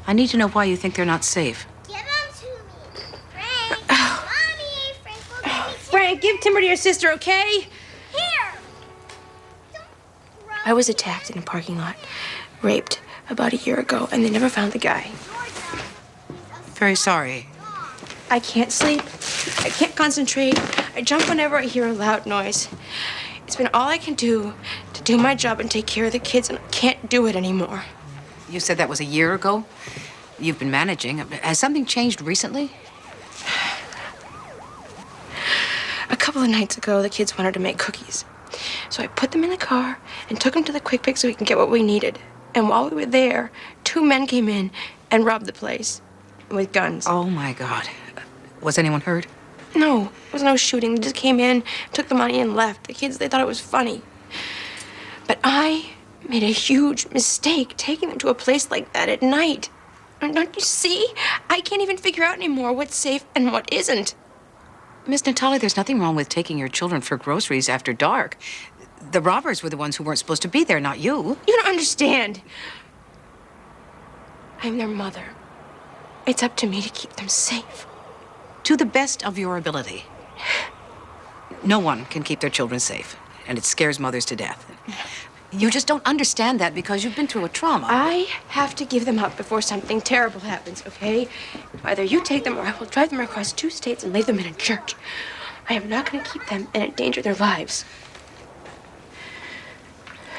I need to know why you think they're not safe. Give them to me. Frank. Give Timber to your sister, okay? Here! I was attacked in a parking lot, raped about a year ago, and they never found the guy. Very sorry. I can't sleep. I can't concentrate. I jump whenever I hear a loud noise. It's been all I can do to do my job and take care of the kids, and I can't do it anymore. You said that was a year ago? You've been managing. Has something changed recently? A couple of nights ago, the kids wanted to make cookies. So I put them in the car and took them to the Quick Pick so we can get what we needed. And while we were there, 2 men came in and robbed the place with guns. Oh, my God. Was anyone hurt? No, there was no shooting. They just came in, took the money, and left. The kids, they thought it was funny. But I made a huge mistake taking them to a place like that at night. Don't you see? I can't even figure out anymore what's safe and what isn't. Miss Natali, there's nothing wrong with taking your children for groceries after dark. The robbers were the ones who weren't supposed to be there, not you. You don't understand. I'm their mother. It's up to me to keep them safe. To the best of your ability. No one can keep their children safe, and it scares mothers to death. You just don't understand that because you've been through a trauma. I have to give them up before something terrible happens, okay? Either you take them or I will drive them across 2 states and leave them in a church. I am not going to keep them and endanger their lives.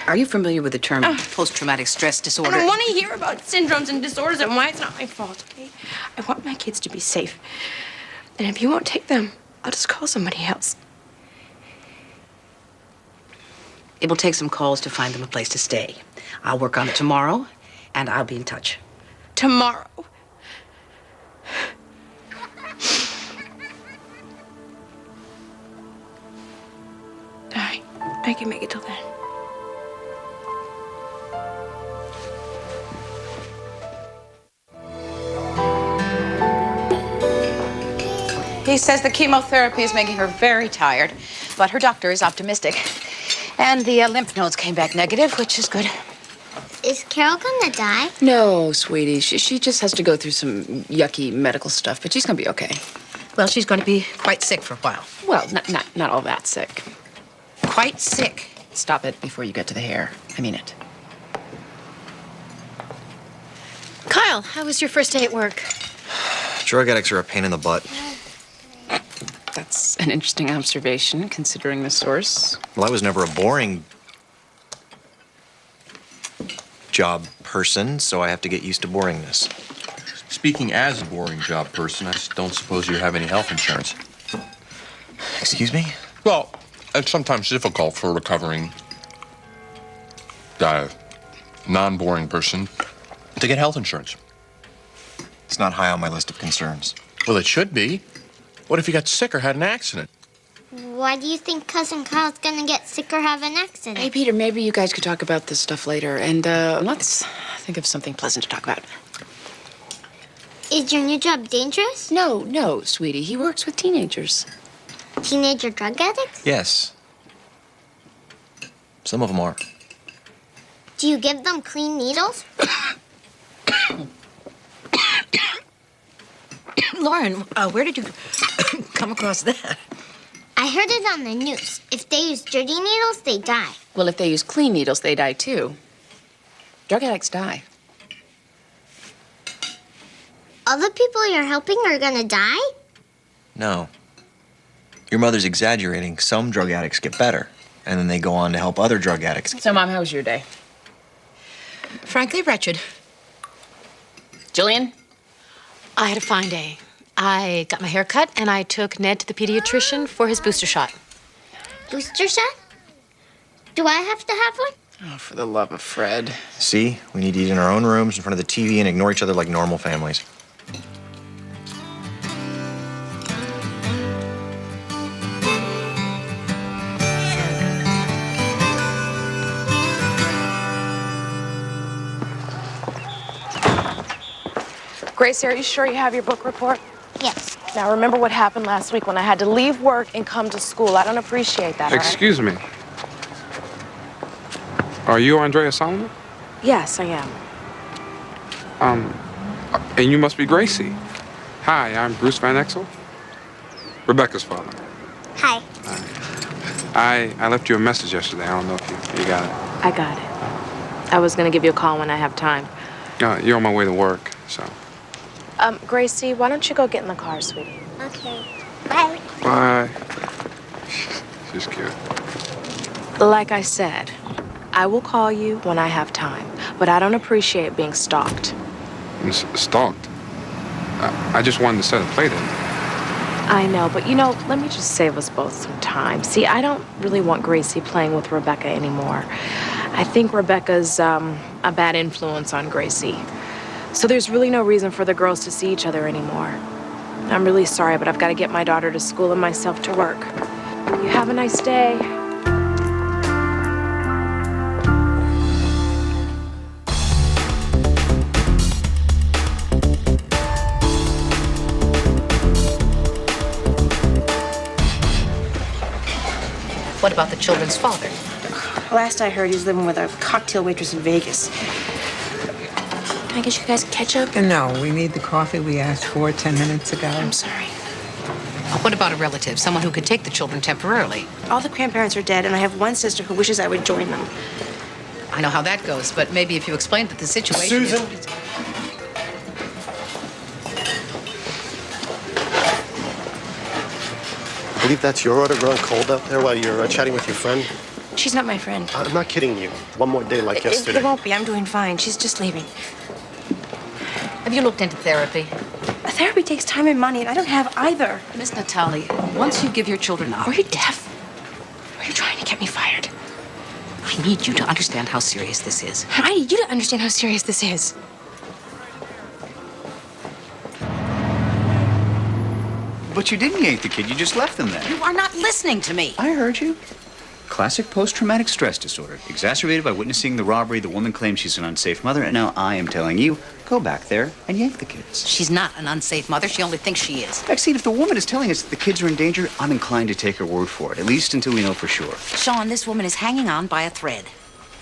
Are you familiar with the term post-traumatic stress disorder? I don't want to hear about syndromes and disorders and why it's not my fault, okay? I want my kids to be safe. And if you won't take them, I'll just call somebody else. It will take some calls to find them a place to stay. I'll work on it tomorrow, and I'll be in touch. Tomorrow? All right, I can make it till then. He says the chemotherapy is making her very tired, but her doctor is optimistic. And the lymph nodes came back negative, which is good. Is Carol gonna die? No, sweetie. She just has to go through some yucky medical stuff, but she's gonna be okay. Well, she's going to be quite sick for a while. Well, not all that sick. Quite sick. Stop it before you get to the hair. I mean it. Kyle, how was your first day at work? Drug addicts are a pain in the butt. That's an interesting observation, considering the source. Well, I was never a boring job person, so I have to get used to boringness. Speaking as a boring job person, I just don't suppose you have any health insurance. Excuse me? Well, it's sometimes difficult for a recovering non-boring person to get health insurance. It's not high on my list of concerns. Well, it should be. What if you got sick or had an accident? Why do you think Cousin Carl's gonna get sick or have an accident? Hey, Peter, maybe you guys could talk about this stuff later, and let's think of something pleasant to talk about. Is your new job dangerous? No, sweetie. He works with teenagers. Teenager drug addicts? Yes. Some of them are. Do you give them clean needles? Lauren, where did you come across that? I heard it on the news. If they use dirty needles, they die. Well, if they use clean needles, they die too. Drug addicts die. Other people you're helping are gonna die? No. Your mother's exaggerating. Some drug addicts get better, and then they go on to help other drug addicts. So, Mom, how was your day? Frankly, wretched. Jillian? I had a fine day. I got my hair cut, and I took Ned to the pediatrician for his booster shot. Booster shot? Do I have to have one? Oh, for the love of Fred. See? We need to eat in our own rooms in front of the TV and ignore each other like normal families. Gracie, are you sure you have your book report? Yes. Now, remember what happened last week when I had to leave work and come to school. I don't appreciate that, all right? Excuse me. Are you Andrea Solomon? Yes, I am. And you must be Gracie. Hi, I'm Bruce Van Exel, Rebecca's father. Hi. I left you a message yesterday. I don't know if you got it. I got it. I was gonna give you a call when I have time. You're on my way to work, so. Gracie, why don't you go get in the car, sweetie? Okay. Bye. Bye. She's cute. Like I said, I will call you when I have time, but I don't appreciate being stalked. Stalked? I just wanted to set a play date. I know, but you know, let me just save us both some time. See, I don't really want Gracie playing with Rebecca anymore. I think Rebecca's a bad influence on Gracie. So there's really no reason for the girls to see each other anymore. I'm really sorry, but I've got to get my daughter to school and myself to work. You have a nice day. What about the children's father? Last I heard, he's living with a cocktail waitress in Vegas. Can I get you guys ketchup? No, we need the coffee we asked for 10 minutes ago. I'm sorry. What about a relative, someone who could take the children temporarily? All the grandparents are dead, and I have one sister who wishes I would join them. I know how that goes, but maybe if you explained that the situation Susan? I believe that's your order, growing cold out there while you're chatting with your friend. She's not my friend. I'm not kidding you. One more day like yesterday. It won't be. I'm doing fine. She's just leaving. Have you looked into therapy? Therapy takes time and money, and I don't have either. Miss Natali, once you give your children up... Are you deaf? Are you trying to get me fired? I need you to understand how serious this is. I need you to understand how serious this is. But you didn't yank the kid. You just left them there. You are not listening to me. I heard you. Classic post-traumatic stress disorder, exacerbated by witnessing the robbery. The woman claims she's an unsafe mother, and now I am telling you, go back there and yank the kids. She's not an unsafe mother. She only thinks she is. Maxine, if the woman is telling us that the kids are in danger, I'm inclined to take her word for it, at least until we know for sure. Sean, this woman is hanging on by a thread.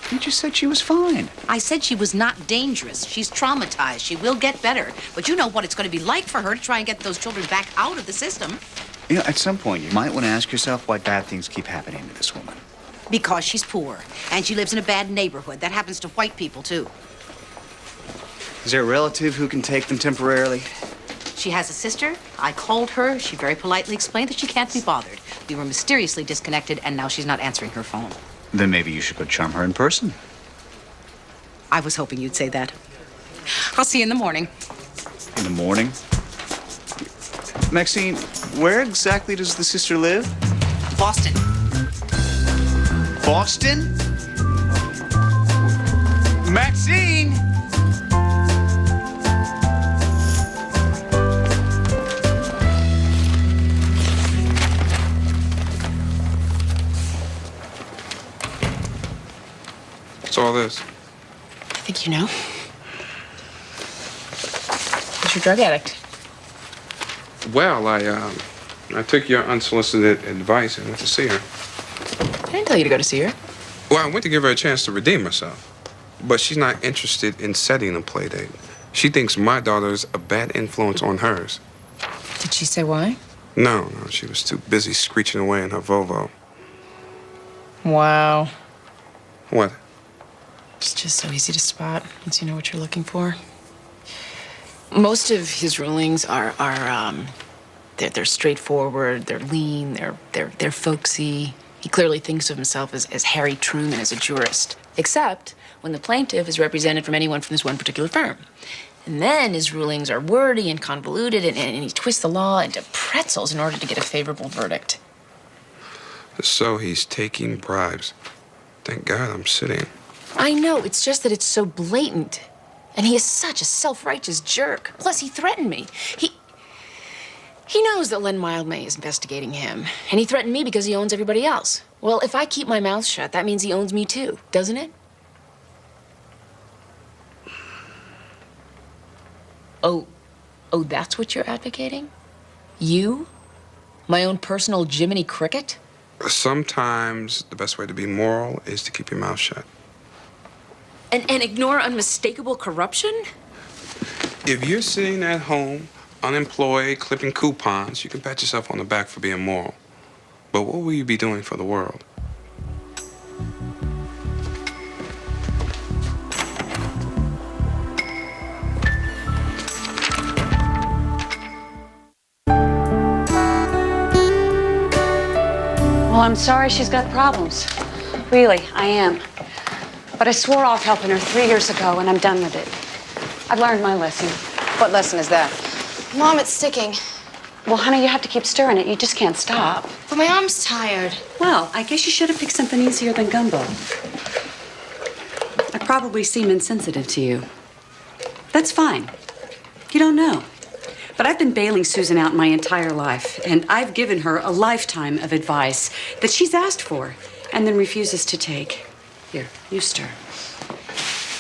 You just said she was fine. I said she was not dangerous. She's traumatized. She will get better. But you know what it's going to be like for her to try and get those children back out of the system. You know, at some point, you might want to ask yourself why bad things keep happening to this woman. Because she's poor. And she lives in a bad neighborhood. That happens to white people, too. Is there a relative who can take them temporarily? She has a sister. I called her. She very politely explained that she can't be bothered. We were mysteriously disconnected, and now she's not answering her phone. Then maybe you should go charm her in person. I was hoping you'd say that. I'll see you in the morning. In the morning? Maxine, where exactly does the sister live? Boston. Boston? Maxine! What's all this? I think you know. Who's your drug addict? Well, I took your unsolicited advice and went to see her. I didn't tell you to go to see her. Well, I went to give her a chance to redeem herself. But she's not interested in setting a play date. She thinks my daughter's a bad influence on hers. Did she say why? No, she was too busy screeching away in her Volvo. Wow. What? It's just so easy to spot once you know what you're looking for. Most of his rulings are they're straightforward, they're lean, they're folksy. He clearly thinks of himself as Harry Truman as a jurist, except when the plaintiff is represented from anyone from this one particular firm. And then his rulings are wordy and convoluted, and he twists the law into pretzels in order to get a favorable verdict. So he's taking bribes. Thank God I'm sitting. I know, it's just that it's so blatant. And he is such a self-righteous jerk. Plus, he threatened me. He knows that Len Mildmay is investigating him. And he threatened me because he owns everybody else. Well, if I keep my mouth shut, that means he owns me too, doesn't it? Oh, that's what you're advocating? You? My own personal Jiminy Cricket? Sometimes the best way to be moral is to keep your mouth shut. And ignore unmistakable corruption? If you're sitting at home, unemployed, clipping coupons, you can pat yourself on the back for being moral. But what will you be doing for the world? Well, I'm sorry she's got problems. Really, I am. But I swore off helping her 3 years ago, and I'm done with it. I've learned my lesson. What lesson is that? Mom, it's sticking. Well, honey, you have to keep stirring it. You just can't stop. But my arm's tired. Well, I guess you should have picked something easier than gumbo. I probably seem insensitive to you. That's fine. You don't know. But I've been bailing Susan out my entire life, and I've given her a lifetime of advice that she's asked for and then refuses to take. Here, you stir.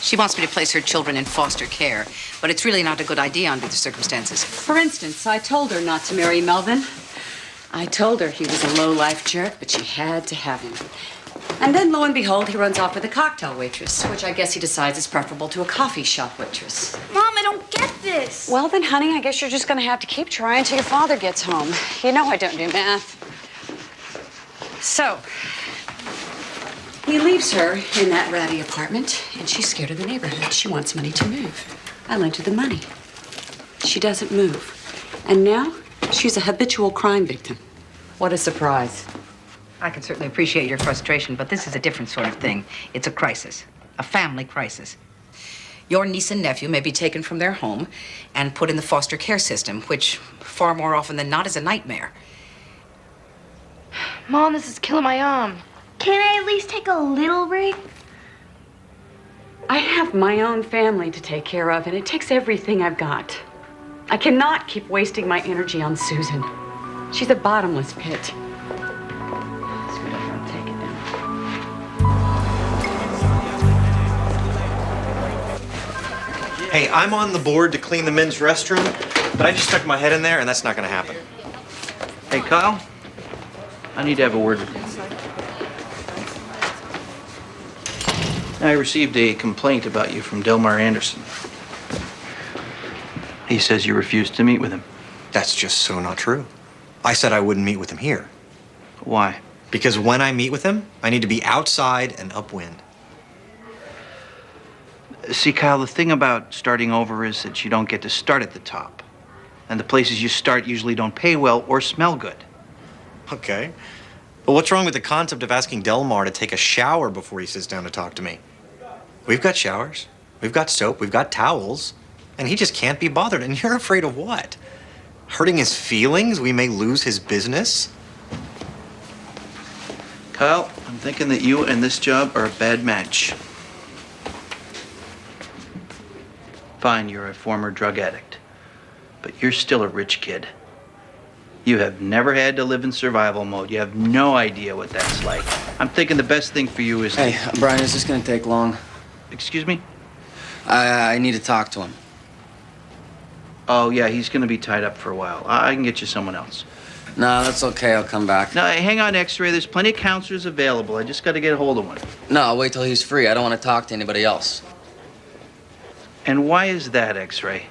She wants me to place her children in foster care, but it's really not a good idea under the circumstances. For instance, I told her not to marry Melvin. I told her he was a low-life jerk, but she had to have him. And then, lo and behold, he runs off with a cocktail waitress, which I guess he decides is preferable to a coffee shop waitress. Mom, I don't get this. Well, then, honey, I guess you're just gonna have to keep trying till your father gets home. You know I don't do math. So, he leaves her in that ratty apartment, and she's scared of the neighborhood. She wants money to move. I lent her the money. She doesn't move. And now, she's a habitual crime victim. What a surprise. I can certainly appreciate your frustration, but this is a different sort of thing. It's a crisis, a family crisis. Your niece and nephew may be taken from their home and put in the foster care system, which far more often than not is a nightmare. Mom, this is killing my arm. Can I at least take a little break? I have my own family to take care of, and it takes everything I've got. I cannot keep wasting my energy on Susan. She's a bottomless pit. Hey, I'm on the board to clean the men's restroom, but I just stuck my head in there, and that's not going to happen. Hey, Kyle, I need to have a word with you. I received a complaint about you from Delmar Anderson. He says you refused to meet with him. That's just so not true. I said I wouldn't meet with him here. Why? Because when I meet with him, I need to be outside and upwind. See, Kyle, the thing about starting over is that you don't get to start at the top. And the places you start usually don't pay well or smell good. Okay. But what's wrong with the concept of asking Delmar to take a shower before he sits down to talk to me? We've got showers, we've got soap, we've got towels, and he just can't be bothered. And you're afraid of what? Hurting his feelings? We may lose his business? Kyle, I'm thinking that you and this job are a bad match. Fine, you're a former drug addict, but you're still a rich kid. You have never had to live in survival mode. You have no idea what that's like. I'm thinking the best thing for you is Hey, Brian, is this gonna take long? Excuse me? I need to talk to him. Oh, yeah, he's gonna be tied up for a while. I can get you someone else. No, that's okay. I'll come back. No, hang on, X-Ray. There's plenty of counselors available. I just got to get a hold of one. No, I'll wait till he's free. I don't want to talk to anybody else. And why is that, X-Ray?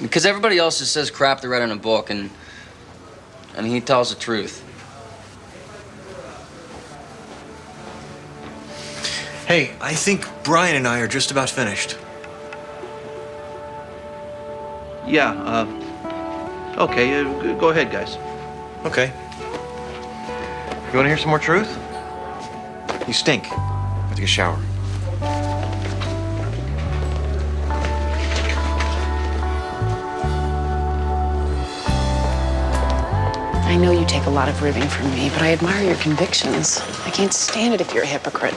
Because everybody else just says crap they read in a book, and he tells the truth. Hey, I think Brian and I are just about finished. Yeah, okay, go ahead, guys. Okay. You want to hear some more truth? You stink. Go take a shower. I know you take a lot of ribbing from me, but I admire your convictions. I can't stand it if you're a hypocrite.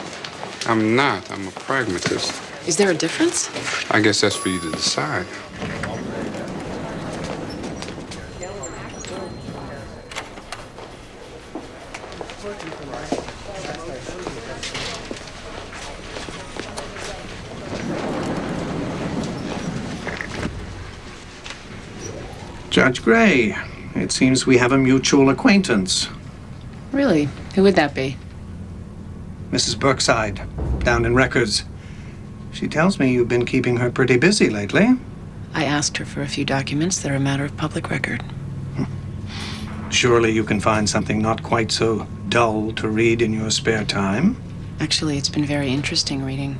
I'm not. I'm a pragmatist. Is there a difference? I guess that's for you to decide. Judge Gray, it seems we have a mutual acquaintance. Really? Who would that be? Mrs. Brookside, down in records. She tells me you've been keeping her pretty busy lately. I asked her for a few documents that are a matter of public record. Surely you can find something not quite so dull to read in your spare time. Actually, it's been very interesting reading.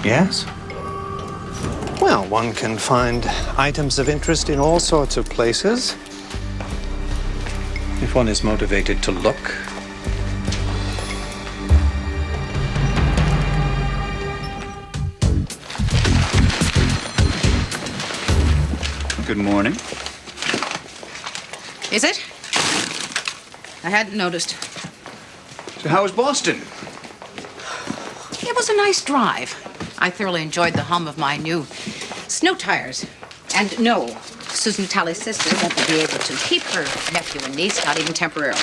Yes? Well, one can find items of interest in all sorts of places. If one is motivated to look. Good morning. Is it? I hadn't noticed. So how was Boston? It was a nice drive. I thoroughly enjoyed the hum of my new snow tires. And no, Susan Talley's sister won't be able to keep her nephew and niece, not even temporarily.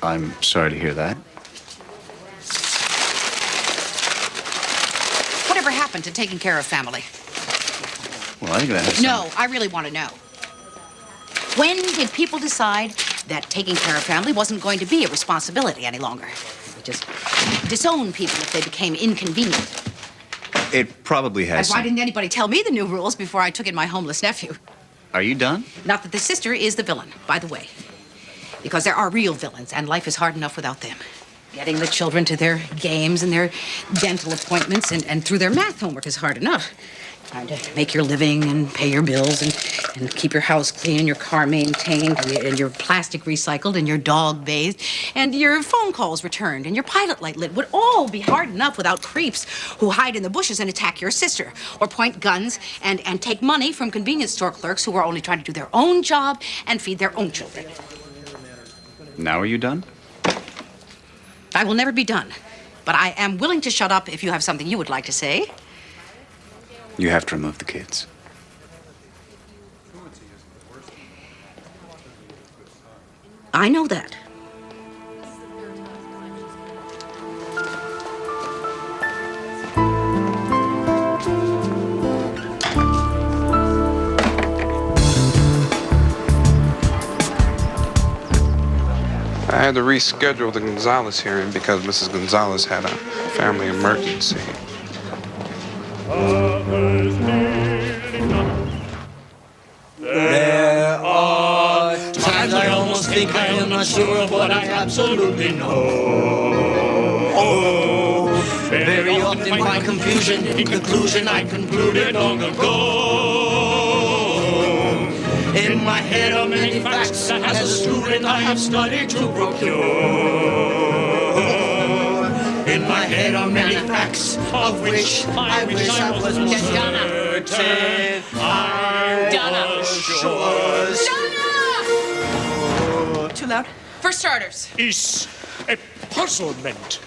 I'm sorry to hear that. Whatever happened to taking care of family? Well, I think that has No, I really want to know. When did people decide that taking care of family wasn't going to be a responsibility any longer? They just disown people if they became inconvenient. It probably And has why some... didn't anybody tell me the new rules before I took in my homeless nephew? Are you done? Not that the sister is the villain, by the way. Because there are real villains, and life is hard enough without them. Getting the children to their games and their dental appointments and through their math homework is hard enough. Trying to make your living and pay your bills and keep your house clean and your car maintained and your plastic recycled and your dog bathed and your phone calls returned and your pilot light lit would all be hard enough without creeps who hide in the bushes and attack your sister or point guns and take money from convenience store clerks who are only trying to do their own job and feed their own children. Now are you done? I will never be done, but I am willing to shut up if you have something you would like to say. You have to remove the kids. I know that. I had to reschedule the Gonzalez hearing because Mrs. Gonzalez had a family emergency. There are times I almost think I am not sure of what I absolutely know. Oh, very often by confusion, in conclusion I concluded long ago. In my head are many facts that as a student I have studied to procure. In my head are many facts of which I wish I was certain. I was sure. Too loud? For starters. Is a puzzlement.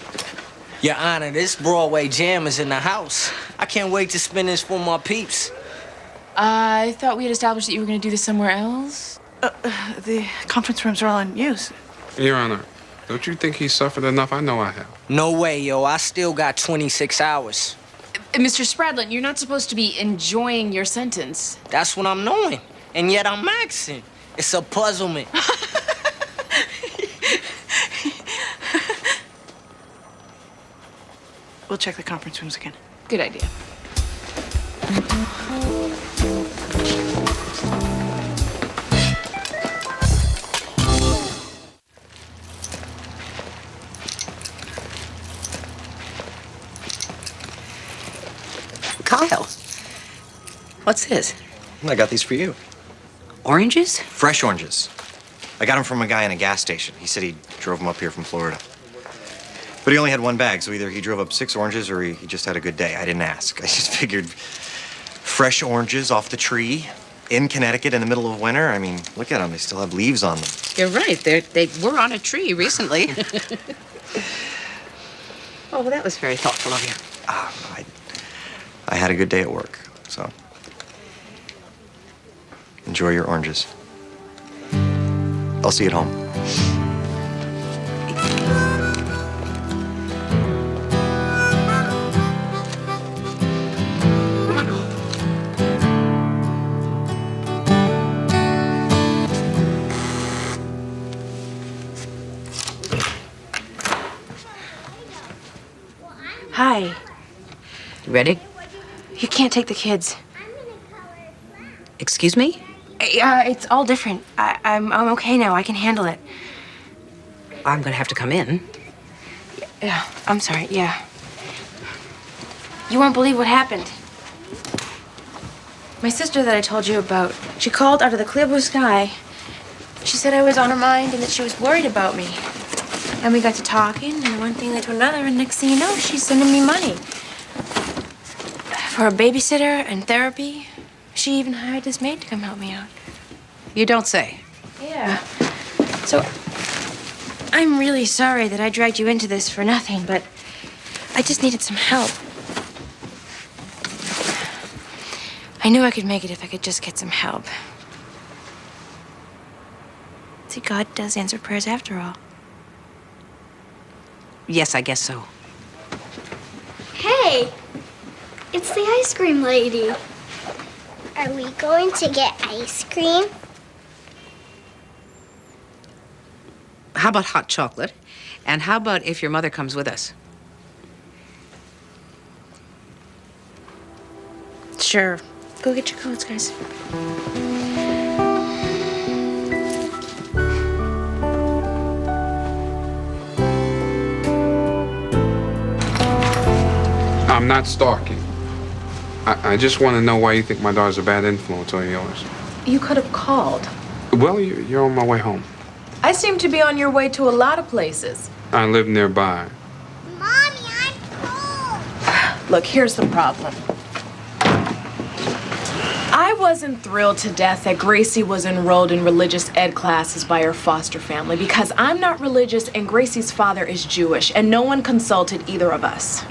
Your Honor, this Broadway jam is in the house. I can't wait to spin this for my peeps. I thought we had established that you were going to do this somewhere else. The conference rooms are all in use. Your Honor, don't you think he suffered enough? I know I have. No way, yo. I still got 26 hours. Mr. Spradlin, you're not supposed to be enjoying your sentence. That's what I'm doing. And yet I'm maxing. It's a puzzlement. We'll check the conference rooms again. Good idea. Kyle, what's this? I got these for you. Oranges? Fresh oranges. I got them from a guy in a gas station. He said he drove them up here from Florida. But he only had one bag, so either he drove up 6 oranges or he just had a good day. I didn't ask. I just figured fresh oranges off the tree in Connecticut in the middle of winter. I mean, look at them. They still have leaves on them. You're right. They were on a tree recently. Oh, well, that was very thoughtful of you. I had a good day at work, so enjoy your oranges. I'll see you at home. Hi. You ready? You can't take the kids. Excuse me? It's all different. I'm okay now. I can handle it. I'm gonna have to come in. Yeah, I'm sorry, yeah. You won't believe what happened. My sister that I told you about, she called out of the clear blue sky. She said I was on her mind and that she was worried about me. And we got to talking, and one thing led to another, and next thing you know, she's sending me money. For a babysitter and therapy. She even hired this maid to come help me out. You don't say. Yeah. So, I'm really sorry that I dragged you into this for nothing, but I just needed some help. I knew I could make it if I could just get some help. See, God does answer prayers after all. Yes, I guess so. Hey, it's the ice cream lady. Are we going to get ice cream? How about hot chocolate? And how about if your mother comes with us? Sure. Go get your coats, guys. I'm not stalking. I just want to know why you think my daughter's a bad influence on yours. You could have called. Well, you're on my way home. I seem to be on your way to a lot of places. I live nearby. Mommy, I'm cold. Look, here's the problem. I wasn't thrilled to death that Gracie was enrolled in religious ed classes by her foster family because I'm not religious and Gracie's father is Jewish, and no one consulted either of us.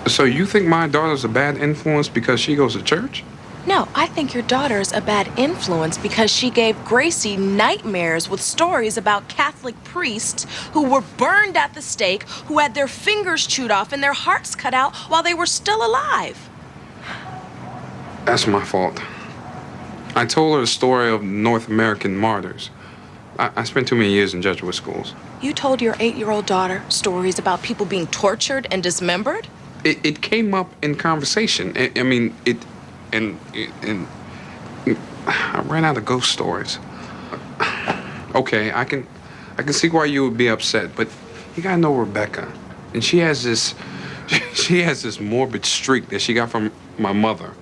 So you think my daughter's a bad influence because she goes to church? No, I think your daughter's a bad influence because she gave Gracie nightmares with stories about Catholic priests who were burned at the stake, who had their fingers chewed off and their hearts cut out while they were still alive. That's my fault. I told her the story of North American martyrs. I spent too many years in Jesuit schools. You told your 8-year-old daughter stories about people being tortured and dismembered? It came up in conversation. I mean, and I ran out of ghost stories. Okay, I can see why you would be upset, but you gotta know Rebecca, and she has this morbid streak that she got from my mother,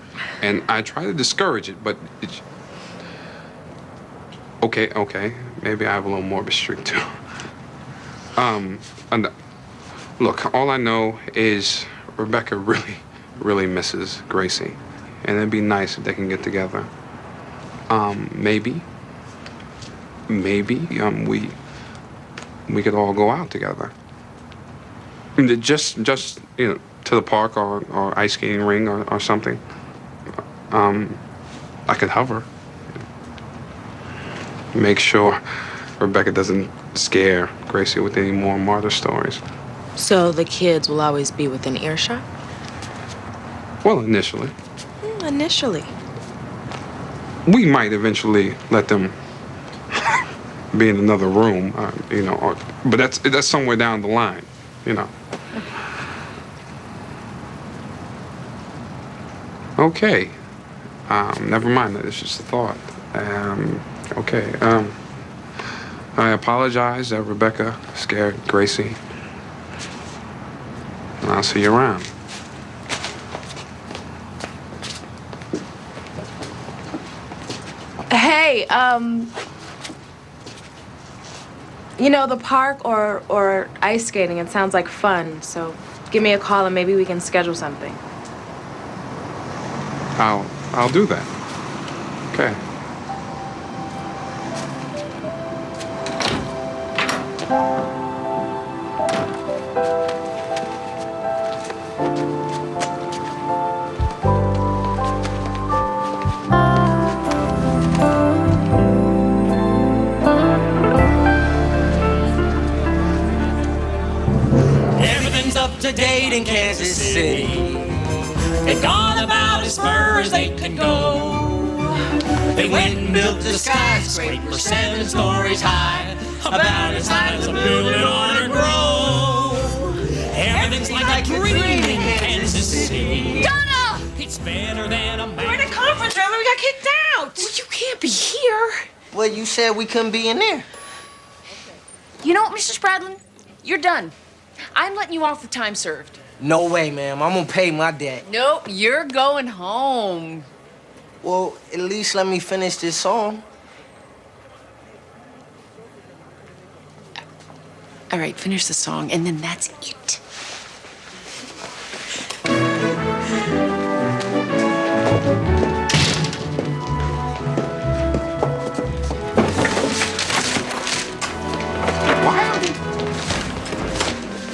and I try to discourage it, but okay, maybe I have a little morbid streak too. And look, all I know is Rebecca really misses Gracie. And it'd be nice if they can get together. Maybe we could all go out together. Just you know, to the park or ice skating ring or something. I could hover. Make sure Rebecca doesn't scare Gracie with any more martyr stories. So the kids will always be within earshot? Well, initially. Initially. We might eventually let them be in another room, you know, but that's somewhere down the line, you know. Okay. Never mind that. It's just a thought. Okay. I apologize that Rebecca scared Gracie. And I'll see you around. Hey, you know, the park or ice skating, it sounds like fun, so give me a call and maybe we can schedule something. I'll do that. Okay. Everything's up to date in Kansas City. They've gone about as far as they could go. They went and built a skyscraper 7 stories high, about as high as a building on a grove. Everything's like a dream in Kansas City. Donna! But you said we couldn't be in there. You know what, Mr. Spradlin? You're done. I'm letting you off with time served. No way, ma'am. I'm gonna pay my debt. Nope, you're going home. Well, at least let me finish this song. All right, finish the song, and then that's it.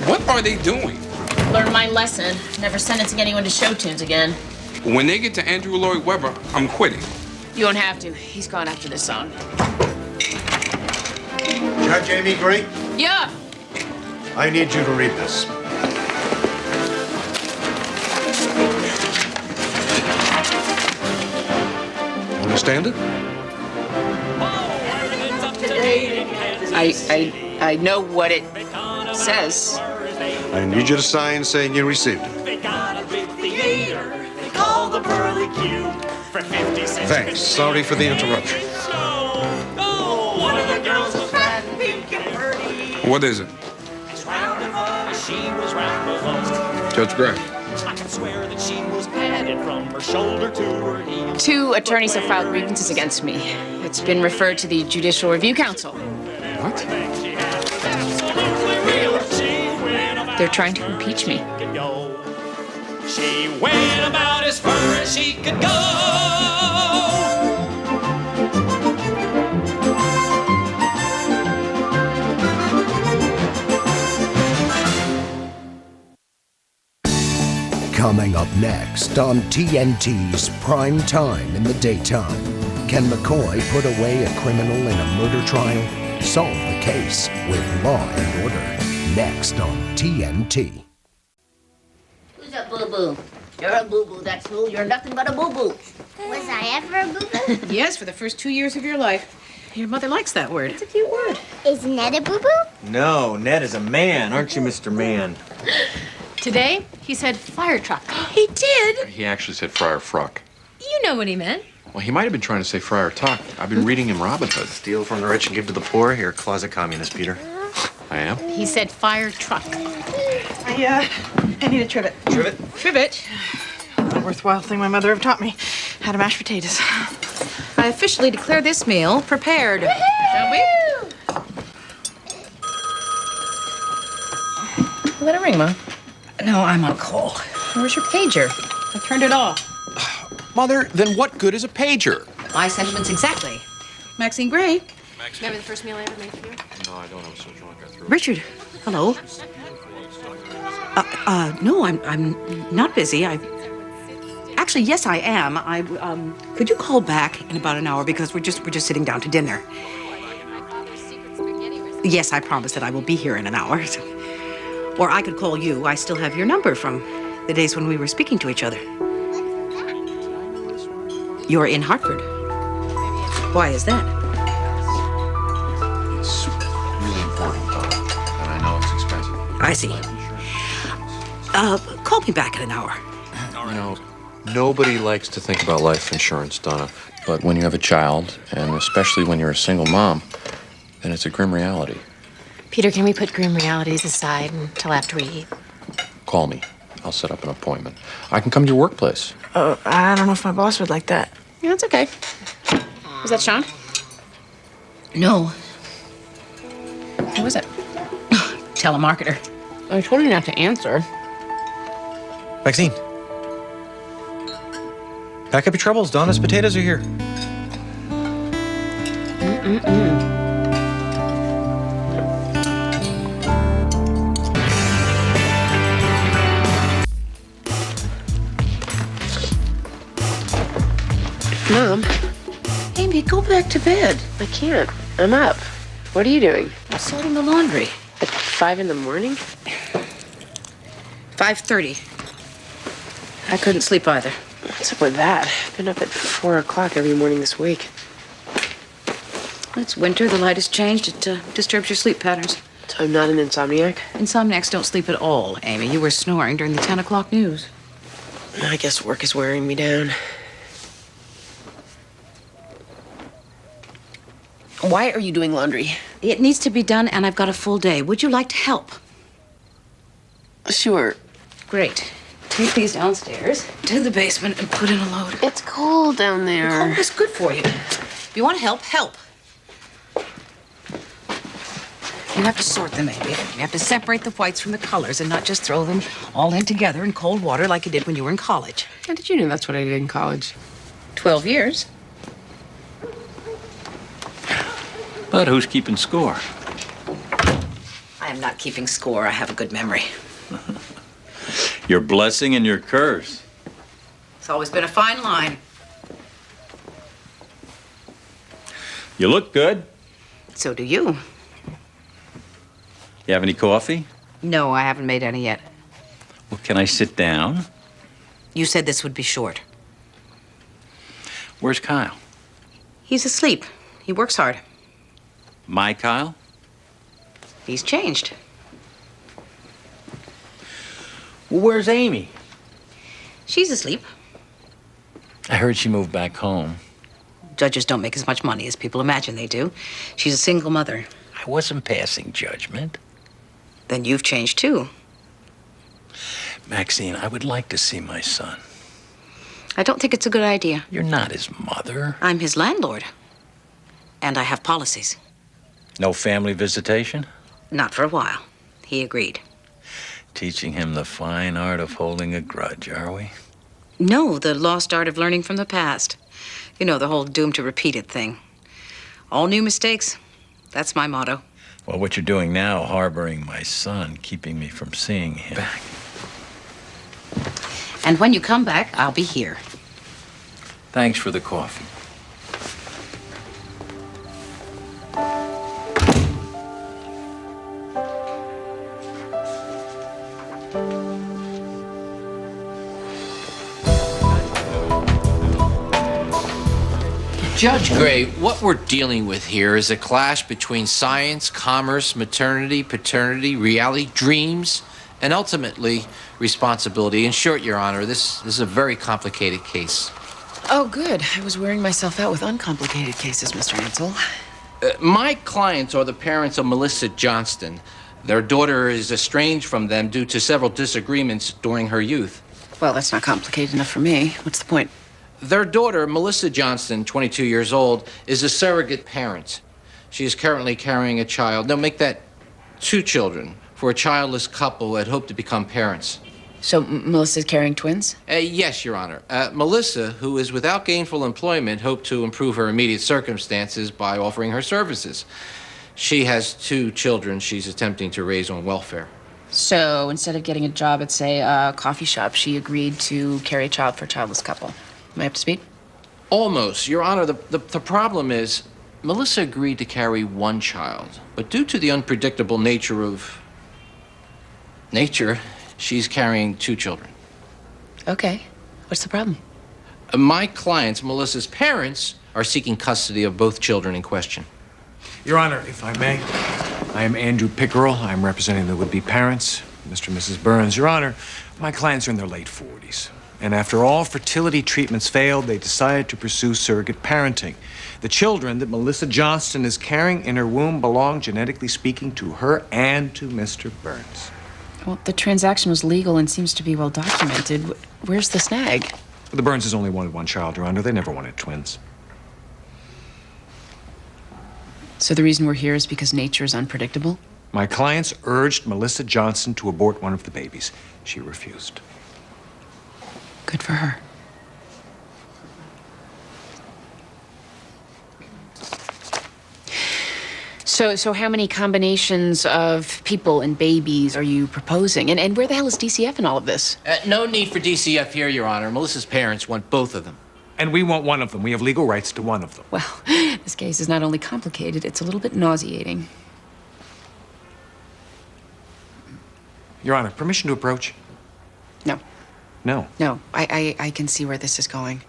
What are they doing? Learn my lesson. Never sentencing anyone to show tunes again. When they get to Andrew Lloyd Webber, I'm quitting. You won't have to. He's gone after this song. Judge Amy Gray, Yeah. I need you to read this. Understand it? I know what it says. I need you to sign saying you received it. Thanks. Sorry for the interruption. What is it? Judge Gray. I can swear that she was padded from her shoulder to her heel. 2 attorneys have filed grievances against me. It's been referred to the Judicial Review Council. What? They're trying to impeach me. She went about as far as she could go. Coming up next on TNT's Prime Time in the Daytime. Can McCoy put away a criminal in a murder trial? Solve the case with Law and Order. Next on TNT. Who's a boo-boo? You're a boo-boo, that's who. You're nothing but a boo-boo. Was I ever a boo-boo? Yes, for the first 2 years of your life. Your mother likes that word. It's a cute word. Is Ned a boo-boo? No, Ned is a man, aren't you, Mr. Man? Today, he said fire truck. He did? He actually said Friar Fruck. You know what he meant. Well, he might have been trying to say Friar Tuck. I've been reading him Robin Hood. Steal from the rich and give to the poor. You're a closet communist, Peter. I am? He said fire truck. I need a trivet. Trivet? Trivet? A worthwhile thing my mother have taught me. How to mash potatoes. I officially declare this meal prepared. Shall we? Let it ring, Ma. No, I'm on call. Where's your pager? I turned it off. Mother, then what good is a pager? My sentiments exactly. Maxine Gray. Remember the first meal I ever made for you? No, I don't. I was so drunk I threw Richard, hello. No, I'm not busy. Actually, yes, I am. Could you call back in about an hour because we're just sitting down to dinner. Yes, I promise that I will be here in an hour. Or I could call you. I still have your number from the days when we were speaking to each other. You're in Hartford. Why is that? It's really important, and I know it's expensive. I see. Call me back in an hour. You know, nobody likes to think about life insurance, Donna. But when you have a child, and especially when you're a single mom, then it's a grim reality. Peter, can we put grim realities aside until after we eat? Call me. I'll set up an appointment. I can come to your workplace. I don't know if my boss would like that. Yeah, that's okay. Was that Sean? No. Who was it? Telemarketer. I told you not to answer. Maxine. Pack up your troubles. Donna's potatoes are here. Mom. Amy, go back to bed. I can't. I'm up. What are you doing? I'm sorting the laundry. At 5 in the morning? 5:30. I couldn't sleep either. What's up with that? I've been up at 4 o'clock every morning this week. It's winter. The light has changed. It disturbs your sleep patterns. So I'm not an insomniac? Insomniacs don't sleep at all, Amy. You were snoring during the 10 o'clock news. I guess work is wearing me down. Why are you doing laundry? It needs to be done, and I've got a full day. Would you like to help? Sure. Great. Take these downstairs to the basement and put in a load. It's cold down there. Cold is good for you. If you want to help, help. You have to sort them, Amy. You have to separate the whites from the colors and not just throw them all in together in cold water like you did when you were in college. How did you know that's what I did in college? 12 years. But who's keeping score? I am not keeping score. I have a good memory. Your blessing and your curse. It's always been a fine line. You look good. So do you. You have any coffee? No, I haven't made any yet. Well, can I sit down? You said this would be short. Where's Kyle? He's asleep. He works hard. My Kyle? He's changed. Well, where's Amy? She's asleep. I heard she moved back home. Judges don't make as much money as people imagine they do. She's a single mother. I wasn't passing judgment. Then you've changed too. Maxine, I would like to see my son. I don't think it's a good idea. You're not his mother. I'm his landlord. And I have policies. No family visitation? Not for a while. He agreed. Teaching him the fine art of holding a grudge, are we? No, the lost art of learning from the past. You know, the whole doomed to repeat it thing. All new mistakes. That's my motto. Well, what you're doing now, harboring my son, keeping me from seeing him back. And when you come back, I'll be here. Thanks for the coffee. Judge Gray, what we're dealing with here is a clash between science, commerce, maternity, paternity, reality, dreams, and ultimately responsibility. In short, Your Honor, this is a very complicated case. Oh, good. I was wearing myself out with uncomplicated cases, Mr. Ansel. My clients are the parents of Melissa Johnston. Their daughter is estranged from them due to several disagreements during her youth. Well, that's not complicated enough for me. What's the point? Their daughter, Melissa Johnston, 22 years old, is a surrogate parent. She is currently carrying a child. No, make that 2 children for a childless couple who had hoped to become parents. So Melissa's carrying twins? Yes, Your Honor. Melissa, who is without gainful employment, hoped to improve her immediate circumstances by offering her services. She has 2 children she's attempting to raise on welfare. So instead of getting a job at, say, a coffee shop, she agreed to carry a child for a childless couple. Am I up to speed? Almost. Your Honor, the problem is Melissa agreed to carry 1 child, but due to the unpredictable nature of nature, she's carrying 2 children. Okay. What's the problem? My clients, Melissa's parents, are seeking custody of both children in question. Your Honor, if I may, I am Andrew Pickerel. I'm representing the would-be parents, Mr. and Mrs. Burns. Your Honor, my clients are in their late 40s. And after all fertility treatments failed, they decided to pursue surrogate parenting. The children that Melissa Johnston is carrying in her womb belong, genetically speaking, to her and to Mr. Burns. Well, the transaction was legal and seems to be well documented. Where's the snag? The Burnses only wanted 1 child, Your Honor. They never wanted twins. So the reason we're here is because nature is unpredictable? My clients urged Melissa Johnston to abort one of the babies. She refused. Good for her. So how many combinations of people and babies are you proposing? And where the hell is DCF in all of this? No need for DCF here, Your Honor. Melissa's parents want both of them. And we want one of them. We have legal rights to one of them. Well, this case is not only complicated, it's a little bit nauseating. Your Honor, permission to approach? No. No. No, I can see where this is going.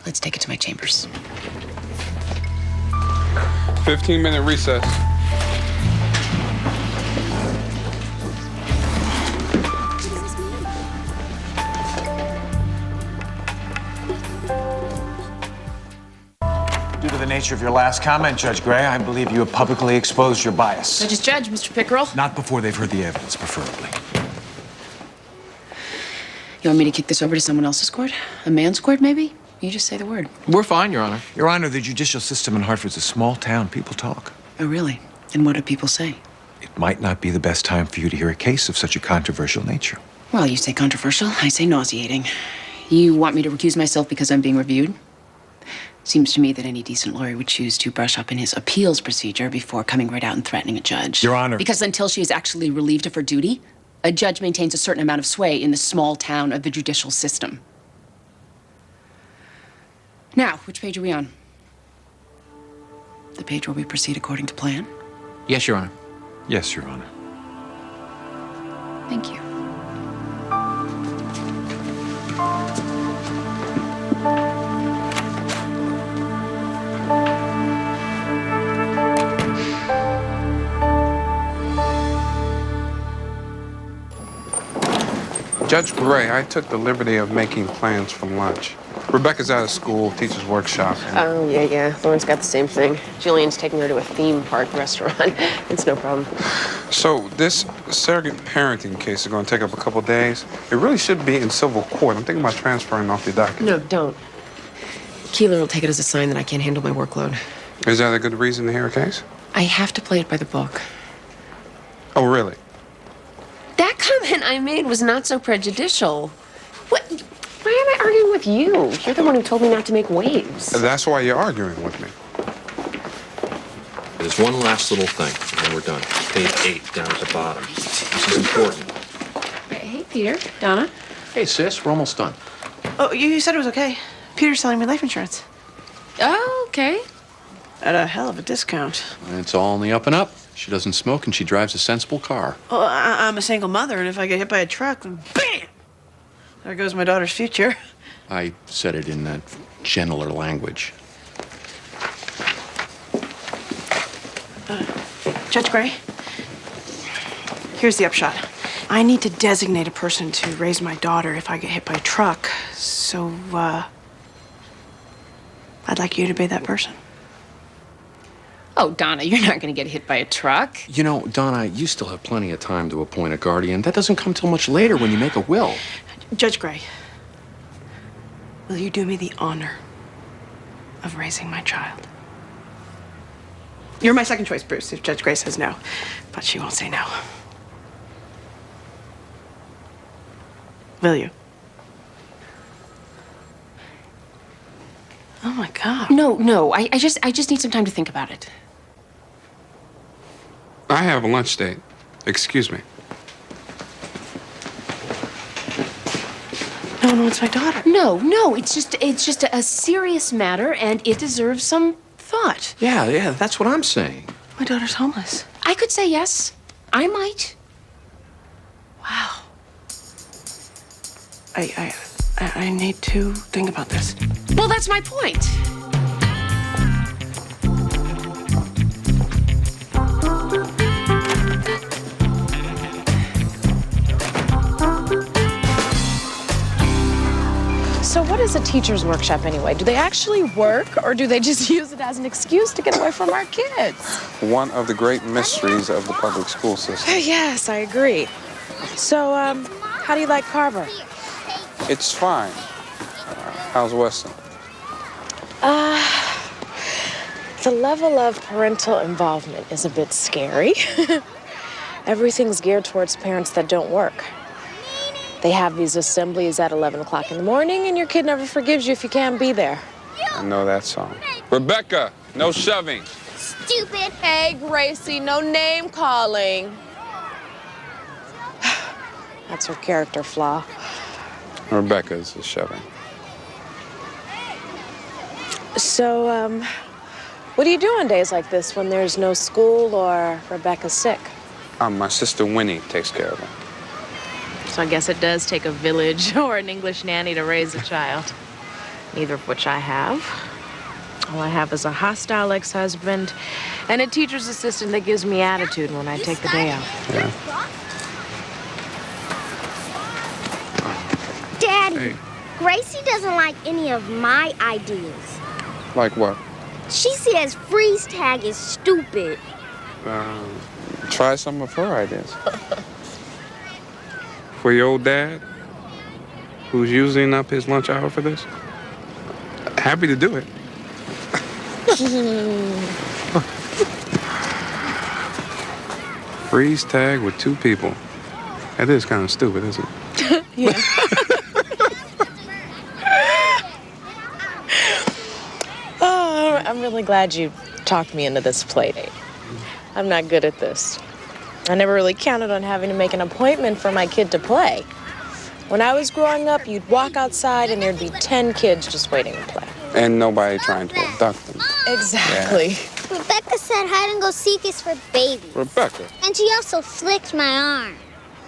Let's take it to my chambers. 15-minute recess. Due to the nature of your last comment, Judge Gray. I believe you have publicly exposed your bias. Judge, Mr. Pickerel. Not before they've heard the evidence, preferably. You want me to kick this over to someone else's court? A man's court, maybe? You just say the word. We're fine, Your Honor. Your Honor, the judicial system in Hartford's a small town. People talk. Oh, really? And what do people say? It might not be the best time for you to hear a case of such a controversial nature. Well, you say controversial, I say nauseating. You want me to recuse myself because I'm being reviewed? Seems to me that any decent lawyer would choose to brush up in his appeals procedure before coming right out and threatening a judge. Your Honor. Because until she is actually relieved of her duty, a judge maintains a certain amount of sway in the small town of the judicial system. Now, which page are we on? The page where we proceed according to plan? Yes, Your Honor. Yes, Your Honor. Thank you. Judge Gray, I took the liberty of making plans for lunch. Rebecca's out of school, teacher's workshop. Oh, yeah. Lauren's got the same thing. Julian's taking her to a theme park restaurant. It's no problem. So this surrogate parenting case is going to take up a couple days. It really should be in civil court. I'm thinking about transferring off your docket. No, don't. Keeler will take it as a sign that I can't handle my workload. Is that a good reason to hear a case? I have to play it by the book. Oh, really? That comment I made was not so prejudicial. What? Why am I arguing with you? You're the one who told me not to make waves. That's why you're arguing with me. There's one last little thing, and then we're done. Page 8, down at the bottom. This is important. Hey, Peter. Donna. Hey, sis, we're almost done. Oh, you said it was okay. Peter's selling me life insurance. Oh, okay. At a hell of a discount. It's all on the up and up. She doesn't smoke and she drives a sensible car. Well, I'm a single mother, and if I get hit by a truck, then bam! There goes my daughter's future. I said it in that gentler language. Judge Gray, here's the upshot. I need to designate a person to raise my daughter if I get hit by a truck. So, I'd like you to be that person. Oh, Donna, you're not going to get hit by a truck. You know, Donna, you still have plenty of time to appoint a guardian. That doesn't come till much later when you make a will. Judge Gray, will you do me the honor of raising my child? You're my second choice, Bruce, if Judge Gray says no. But she won't say no. Will you? Oh, my God. No. I just need some time to think about it. I have a lunch date. Excuse me. No, it's my daughter. No, it's just a serious matter, and it deserves some thought. Yeah, that's what I'm saying. My daughter's homeless. I could say yes. I might. Wow. I need to think about this. Well, that's my point. So what is a teacher's workshop anyway? Do they actually work, or do they just use it as an excuse to get away from our kids? One of the great mysteries of the public school system. Yes, I agree. So, how do you like Carver? It's fine. How's Weston? The level of parental involvement is a bit scary. Everything's geared towards parents that don't work. They have these assemblies at 11 o'clock in the morning, and your kid never forgives you if you can't be there. I know that song. Rebecca, no shoving. Stupid. Hey, Gracie, no name calling. That's her character flaw. Rebecca is a shoving. So, what do you do on days like this when there's no school or Rebecca's sick? My sister Winnie takes care of her. So I guess it does take a village or an English nanny to raise a child. Neither of which I have. All I have is a hostile ex-husband and a teacher's assistant that gives me attitude when I take the day off. Yeah. Daddy, Hey. Gracie doesn't like any of my ideas. Like what? She says freeze tag is stupid. Try some of her ideas. For your old dad, who's using up his lunch hour for this, happy to do it. Freeze tag with 2 people. That is kind of stupid, isn't it? Yeah. Oh, I'm really glad you talked me into this play date. I'm not good at this. I never really counted on having to make an appointment for my kid to play. When I was growing up, you'd walk outside and there'd be 10 kids just waiting to play. And nobody trying to abduct them. Exactly. Rebecca said hide and go seek is for babies. Rebecca, And she also flicked my arm.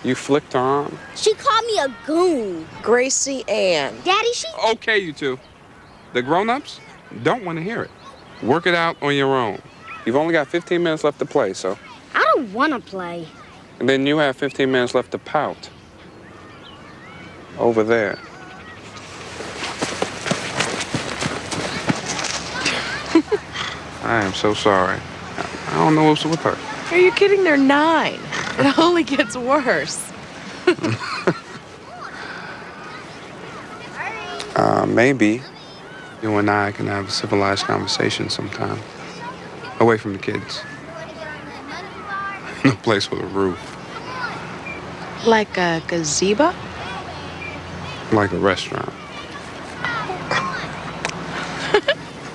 you flicked her arm? She called me a goon. Gracie Ann. Daddy, she... Okay, you two. The grown-ups don't want to hear it. Work it out on your own. You've only got 15 minutes left to play, so... I don't want to play. And then you have 15 minutes left to pout. Over there. I am so sorry. I don't know what's with her. Are you kidding? They're 9. It only gets worse. Maybe you and I can have a civilized conversation sometime. Away from the kids. No place with a roof. Like a gazebo? Like a restaurant.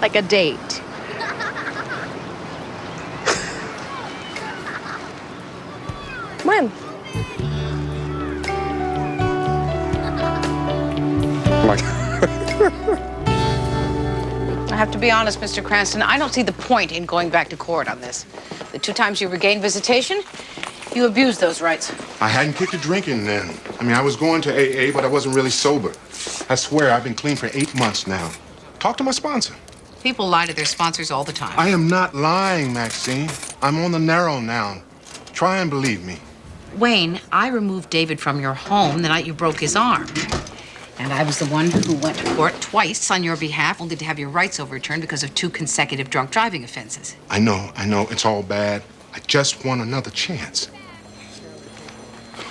Like a date. When? Like... I have to be honest, Mr. Cranston, I don't see the point in going back to court on this. The 2 times you regained visitation, you abused those rights. I hadn't kicked a drinking then. I mean, I was going to AA, but I wasn't really sober. I swear, I've been clean for 8 months now. Talk to my sponsor. People lie to their sponsors all the time. I am not lying, Maxine. I'm on the narrow now. Try and believe me. Wayne, I removed David from your home the night you broke his arm. And I was the one who went to court twice on your behalf, only to have your rights overturned because of 2 consecutive drunk driving offenses. I know. It's all bad. I just want another chance.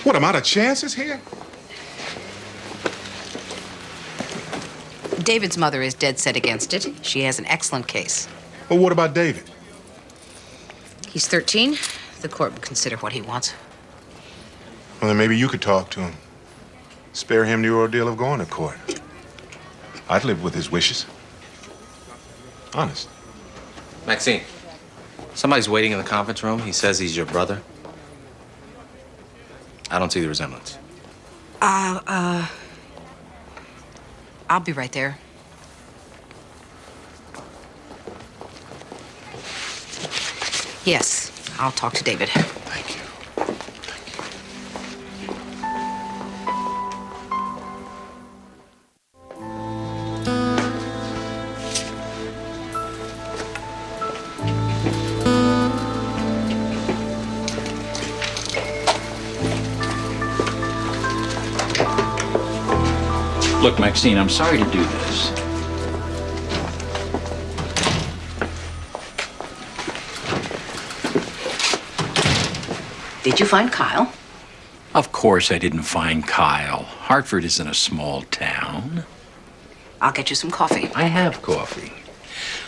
What, I'm out of chances here? David's mother is dead set against it. She has an excellent case. Well, what about David? He's 13. The court will consider what he wants. Well, then maybe you could talk to him. Spare him the ordeal of going to court. I'd live with his wishes. Honest. Maxine, somebody's waiting in the conference room. He says he's your brother. I don't see the resemblance. I'll be right there. Yes, I'll talk to David. Thank you. Look, Maxine, I'm sorry to do this. Did you find Kyle? Of course I didn't find Kyle. Hartford isn't a small town. I'll get you some coffee. I have coffee.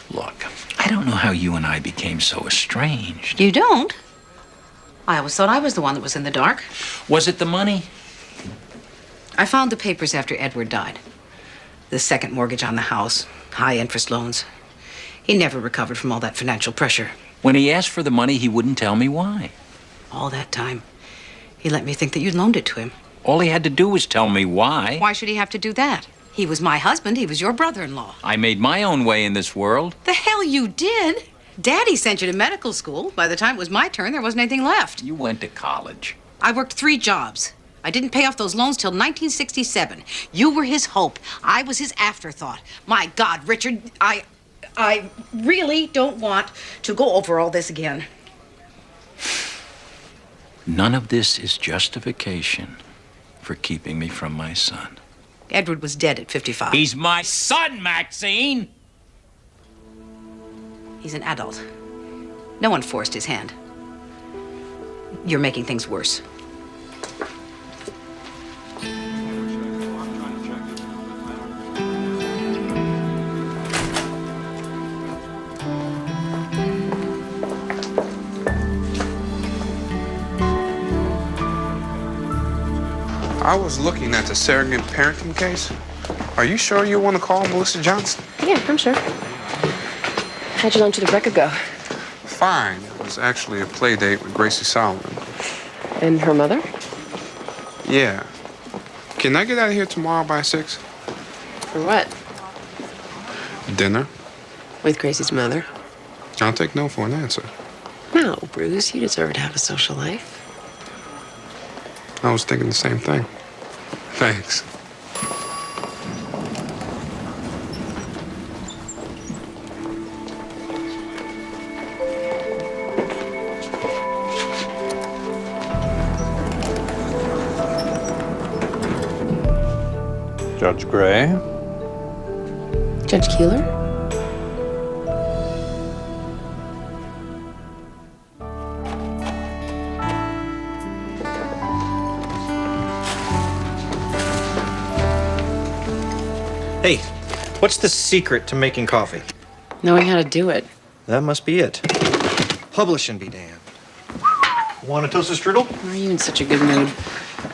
Look, I don't know how you and I became so estranged. You don't? I always thought I was the one that was in the dark. Was it the money? I found the papers after Edward died. The second mortgage on the house, high interest loans. He never recovered from all that financial pressure. When he asked for the money, he wouldn't tell me why. All that time, he let me think that you'd loaned it to him. All he had to do was tell me why. Why should he have to do that? He was my husband. He was your brother-in-law. I made my own way in this world. The hell you did? Daddy sent you to medical school. By the time it was my turn, there wasn't anything left. You went to college. I worked 3 jobs. I didn't pay off those loans till 1967. You were his hope. I was his afterthought. My God, Richard, I really don't want to go over all this again. None of this is justification for keeping me from my son. Edward was dead at 55. He's my son, Maxine! He's an adult. No one forced his hand. You're making things worse. I was looking at the surrogate parenting case. Are you sure you want to call Melissa Johnson? Yeah, I'm sure. How'd your lunch with Rebecca go? Fine. It was actually a play date with Gracie Solomon. And her mother? Yeah. Can I get out of here tomorrow by 6? For what? Dinner? With Gracie's mother? I'll take no for an answer. No, Bruce, you deserve to have a social life. I was thinking the same thing. Thanks. Judge Gray. Judge Keeler? Hey, what's the secret to making coffee? Knowing how to do it. That must be it. Publishing be damned. Want a toasted strudel? Why are you in such a good mood?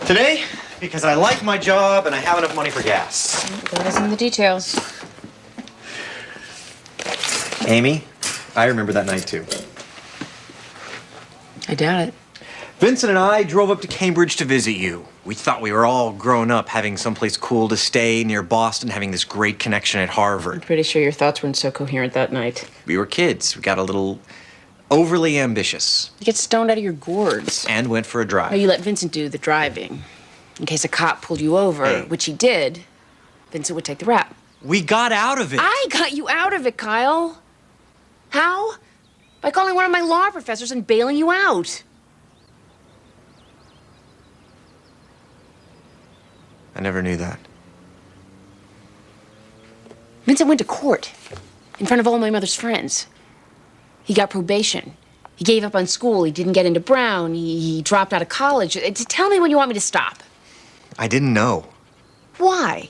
Today, because I like my job and I have enough money for gas. That is in the details. Amy, I remember that night too. I doubt it. Vincent and I drove up to Cambridge to visit you. We thought we were all grown up, having someplace cool to stay near Boston, having this great connection at Harvard. I'm pretty sure your thoughts weren't so coherent that night. We were kids. We got a little overly ambitious. You get stoned out of your gourds. And went for a drive. No, you let Vincent do the driving. In case a cop pulled you over, which he did, Vincent would take the rap. We got out of it. I got you out of it, Kyle. How? By calling one of my law professors and bailing you out. I never knew that. Vincent went to court in front of all my mother's friends. He got probation. He gave up on school. He didn't get into Brown. He dropped out of college. Tell me when you want me to stop. I didn't know. Why?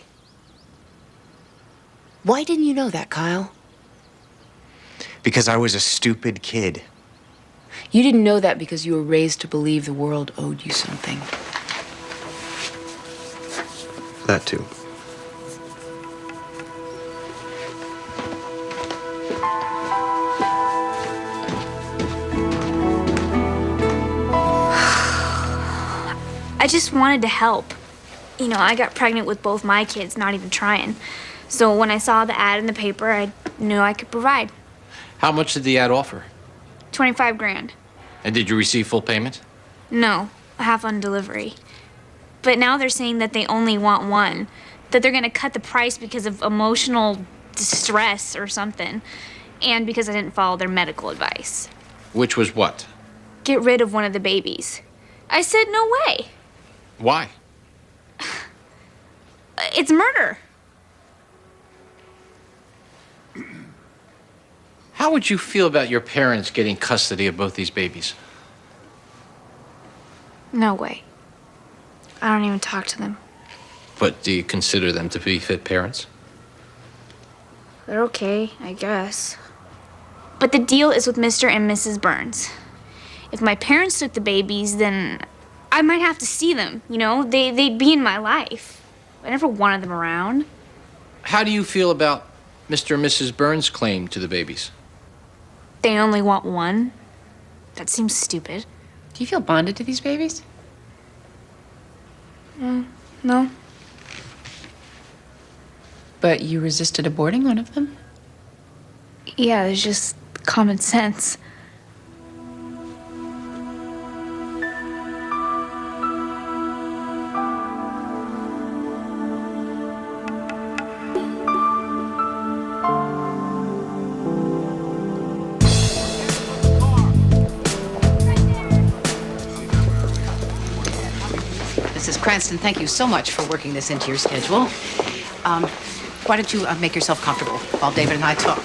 Why didn't you know that, Kyle? Because I was a stupid kid. You didn't know that because you were raised to believe the world owed you something. That too. I just wanted to help. You know, I got pregnant with both my kids, not even trying. So when I saw the ad in the paper, I knew I could provide. How much did the ad offer? 25 grand. And did you receive full payment? No, half on delivery. But now they're saying that they only want one, that they're gonna cut the price because of emotional distress or something, and because I didn't follow their medical advice. Which was what? Get rid of one of the babies. I said, no way. Why? It's murder. How would you feel about your parents getting custody of both these babies? No way. I don't even talk to them. But do you consider them to be fit parents? They're okay, I guess. But the deal is with Mr. and Mrs. Burns. If my parents took the babies, then I might have to see them, you know? They'd be in my life. I never wanted them around. How do you feel about Mr. and Mrs. Burns' claim to the babies? They only want one. That seems stupid. Do you feel bonded to these babies? No. But you resisted aborting one of them? Yeah, it's just common sense. Mrs. Cranston, thank you so much for working this into your schedule. Why don't you make yourself comfortable while David and I talk?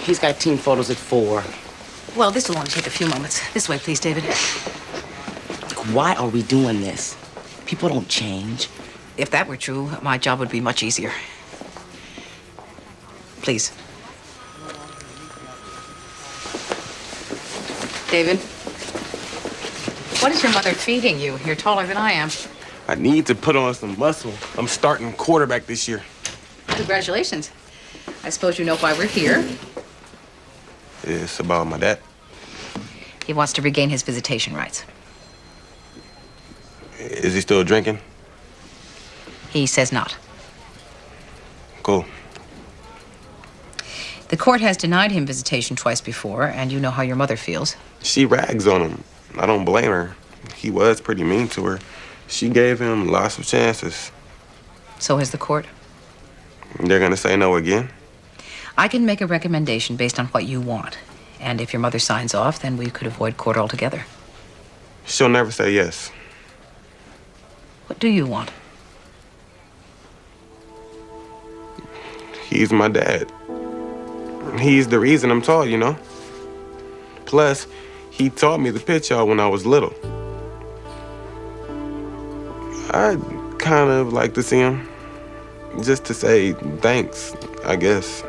He's got team photos at 4. Well, this will only take a few moments. This way, please, David. Why are we doing this? People don't change. If that were true, my job would be much easier. Please. David, what is your mother feeding you? You're taller than I am. I need to put on some muscle. I'm starting quarterback this year. Congratulations. I suppose you know why we're here. It's about my dad. He wants to regain his visitation rights. Is he still drinking? He says not. Cool. The court has denied him visitation twice before, and you know how your mother feels. She rags on him. I don't blame her. He was pretty mean to her. She gave him lots of chances. So has the court. They're gonna say no again? I can make a recommendation based on what you want. And if your mother signs off, then we could avoid court altogether. She'll never say yes. What do you want? He's my dad. He's the reason I'm tall, you know? Plus, he taught me the pitch y'all when I was little. I'd kind of like to see him. Just to say thanks, I guess.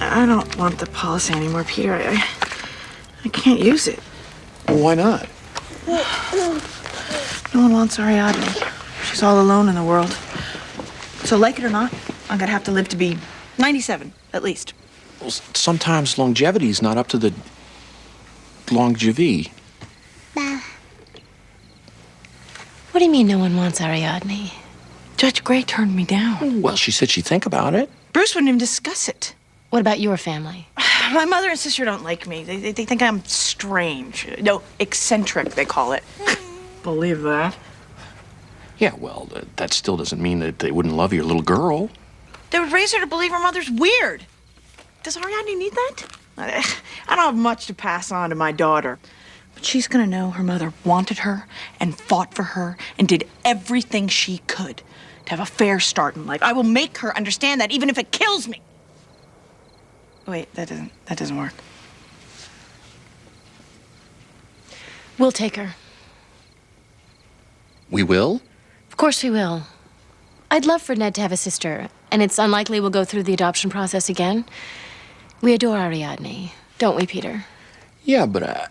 I don't want the policy anymore, Peter. I can't use it. Well, why not? No one wants Ariadne. She's all alone in the world. So, like it or not, I'm gonna have to live to be 97, at least. Well, sometimes longevity is not up to the longevity. What do you mean no one wants Ariadne? Judge Gray turned me down. Well, she said she'd think about it. Bruce wouldn't even discuss it. What about your family? My mother and sister don't like me. They think I'm strange. No, eccentric, they call it. Believe that. Yeah, well, that still doesn't mean that they wouldn't love your little girl. They would raise her to believe her mother's weird. Does Ariadne need that? I don't have much to pass on to my daughter. But she's gonna know her mother wanted her and fought for her and did everything she could to have a fair start in life. I will make her understand that, even if it kills me. Wait, that doesn't work. We'll take her. We will? Of course we will. I'd love for Ned to have a sister, and it's unlikely we'll go through the adoption process again. We adore Ariadne, don't we, Peter? Yeah, but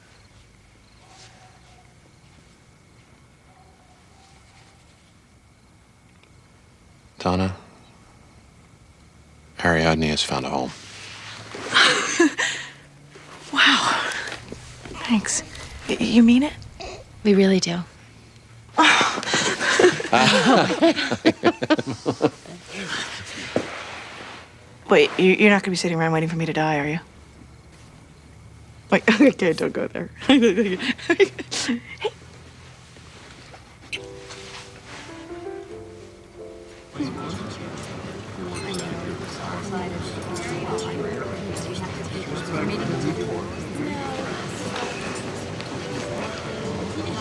Donna, Ariadne has found a home. Wow. Thanks. You mean it? We really do. Wait, you're not gonna be sitting around waiting for me to die, are you? Wait, okay, don't go there. Hey.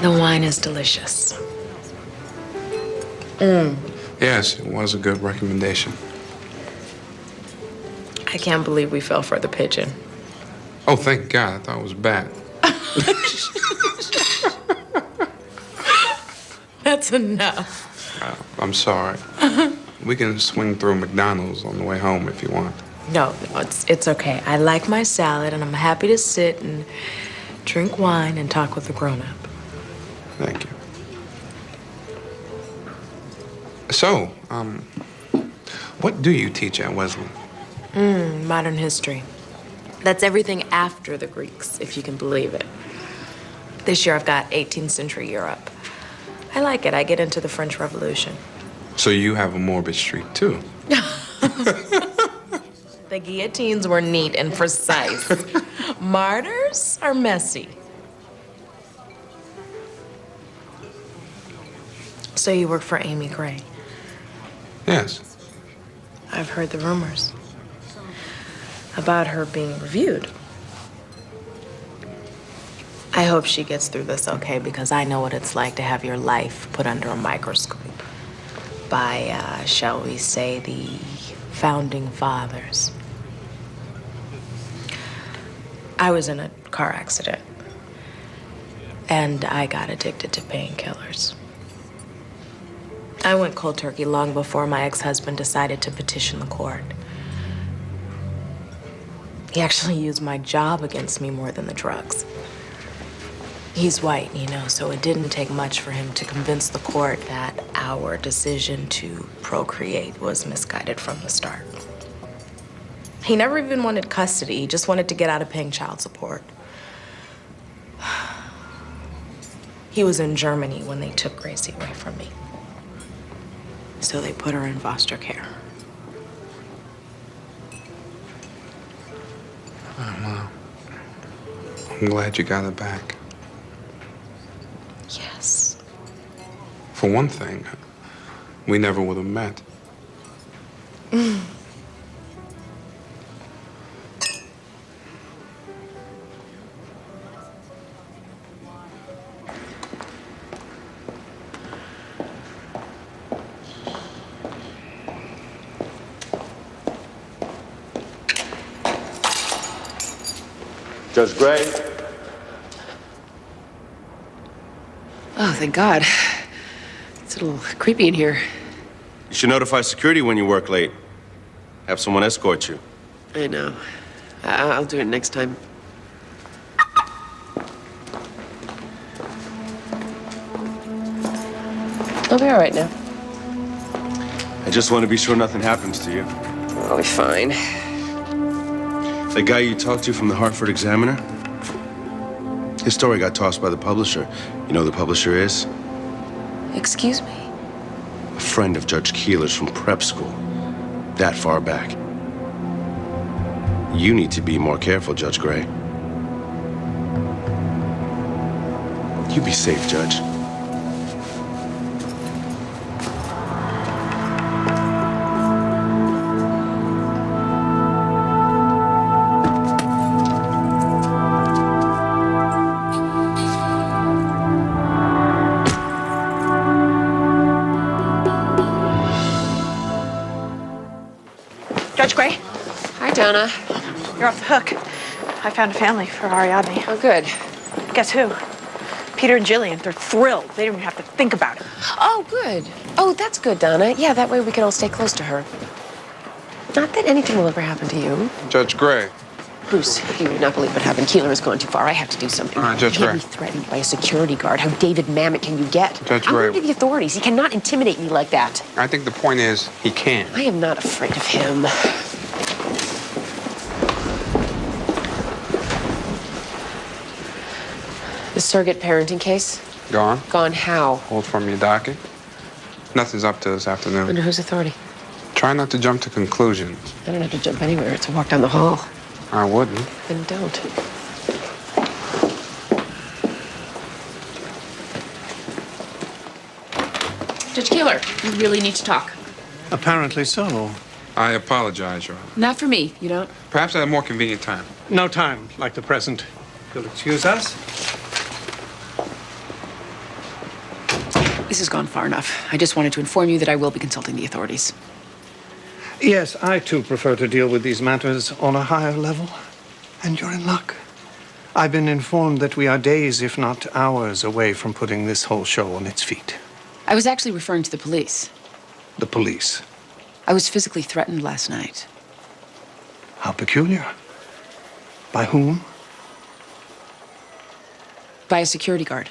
The wine is delicious. Yes, it was a good recommendation. I can't believe we fell for the pigeon. Oh, thank God. I thought it was bad. That's enough. I'm sorry. We can swing through McDonald's on the way home if you want. No, it's okay. I like my salad, and I'm happy to sit and drink wine and talk with a grown-up. Thank you. So, what do you teach at Wesley? Modern history. That's everything after the Greeks, if you can believe it. This year I've got 18th century Europe. I like it. I get into the French Revolution. So you have a morbid streak, too. The guillotines were neat and precise. Martyrs are messy. So you work for Amy Gray? Yes. I've heard the rumors about her being reviewed. I hope she gets through this okay, because I know what it's like to have your life put under a microscope by, shall we say, the founding fathers. I was in a car accident, and I got addicted to painkillers. I went cold turkey long before my ex-husband decided to petition the court. He actually used my job against me more than the drugs. He's white, you know, so it didn't take much for him to convince the court that our decision to procreate was misguided from the start. He never even wanted custody. He just wanted to get out of paying child support. He was in Germany when they took Gracie away from me. So they put her in foster care. Well, I'm glad you got her back. Yes. For one thing, we never would have met. Judge Gray? Oh, thank God. It's a little creepy in here. You should notify security when you work late. Have someone escort you. I know. I'll do it next time. I'll be all right now. I just want to be sure nothing happens to you. I'll be fine. The guy you talked to from the Hartford Examiner? His story got tossed by the publisher. You know who the publisher is? Excuse me? A friend of Judge Keeler's from prep school. That far back. You need to be more careful, Judge Gray. You be safe, Judge. Judge Gray? Hi, Donna. You're off the hook. I found a family for Ariadne. Oh, good. Guess who? Peter and Jillian. They're thrilled. They don't even have to think about it. Oh, good. Oh, that's good, Donna. Yeah, that way we can all stay close to her. Not that anything will ever happen to you. Judge Gray. Bruce, you would not believe what happened. Keeler has gone too far. I have to do something. Judge You Gray. can't be threatened by a security guard. How David Mamet can you get? Judge I'm Gray. going to the authorities. He cannot intimidate me like that. I think the point is, he can. I am not afraid of him. The surrogate parenting case? Gone? Gone how? Hold from your docket. Nothing's up to this afternoon. Under whose authority? Try not to jump to conclusions. I don't have to jump anywhere. It's a walk down the hall. I wouldn't. Then don't. Judge Keeler, we really need to talk. Apparently so. I apologize, Your Honor. Not for me, you don't? Perhaps at a more convenient time. No time like the present. You'll excuse us? This has gone far enough. I just wanted to inform you that I will be consulting the authorities. Yes, I too prefer to deal with these matters on a higher level. And you're in luck. I've been informed that we are days, if not hours, away from putting this whole show on its feet. I was actually referring to the police. The police. I was physically threatened last night. How peculiar. By whom? By a security guard.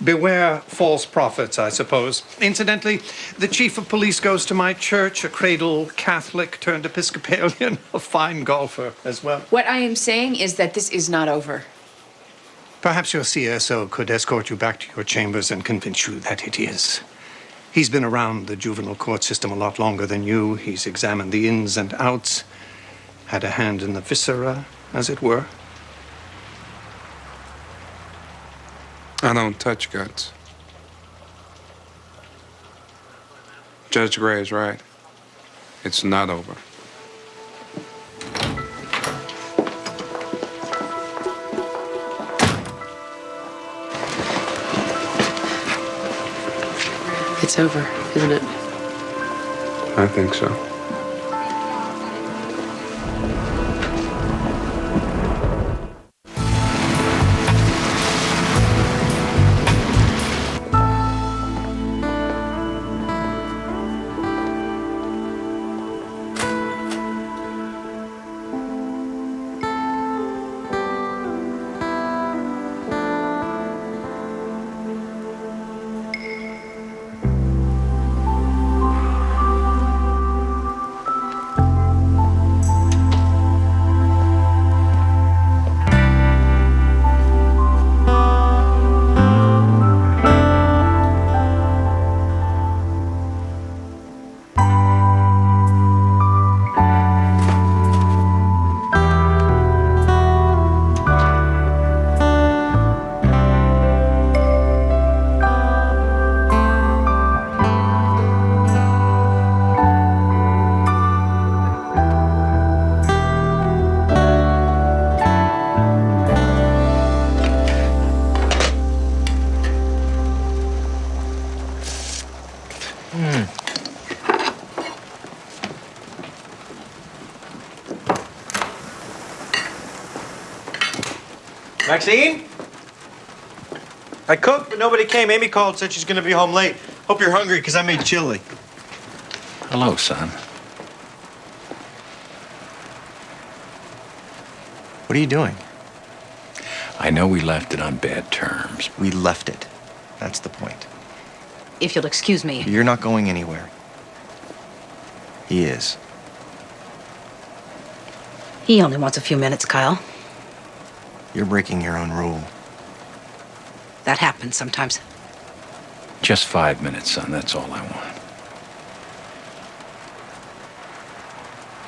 Beware false prophets, I suppose. Incidentally, the chief of police goes to my church, a cradle Catholic turned Episcopalian, a fine golfer as well. What I am saying is that this is not over. Perhaps your CSO could escort you back to your chambers and convince you that it is. He's been around the juvenile court system a lot longer than you. He's examined the ins and outs, had a hand in the viscera, as it were. I don't touch guts. Judge Gray is right. It's not over. It's over, isn't it? I think so. Maxine? I cooked, but nobody came. Amy called, said she's gonna be home late. Hope you're hungry, because I made chili. Hello, son. What are you doing? I know we left it on bad terms. We left it. That's the point. If you'll excuse me. You're not going anywhere. He is. He only wants a few minutes, Kyle. You're breaking your own rule. That happens sometimes. Just 5 minutes, son. That's all I want.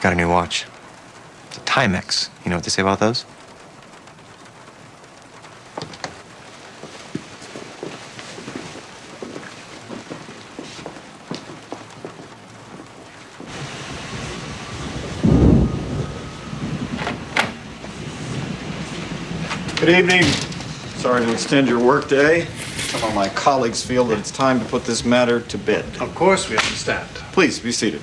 Got a new watch. It's a Timex. You know what they say about those? Good evening. Sorry to extend your workday. Some of my colleagues feel that it's time to put this matter to bed. Of course, we understand. Please be seated.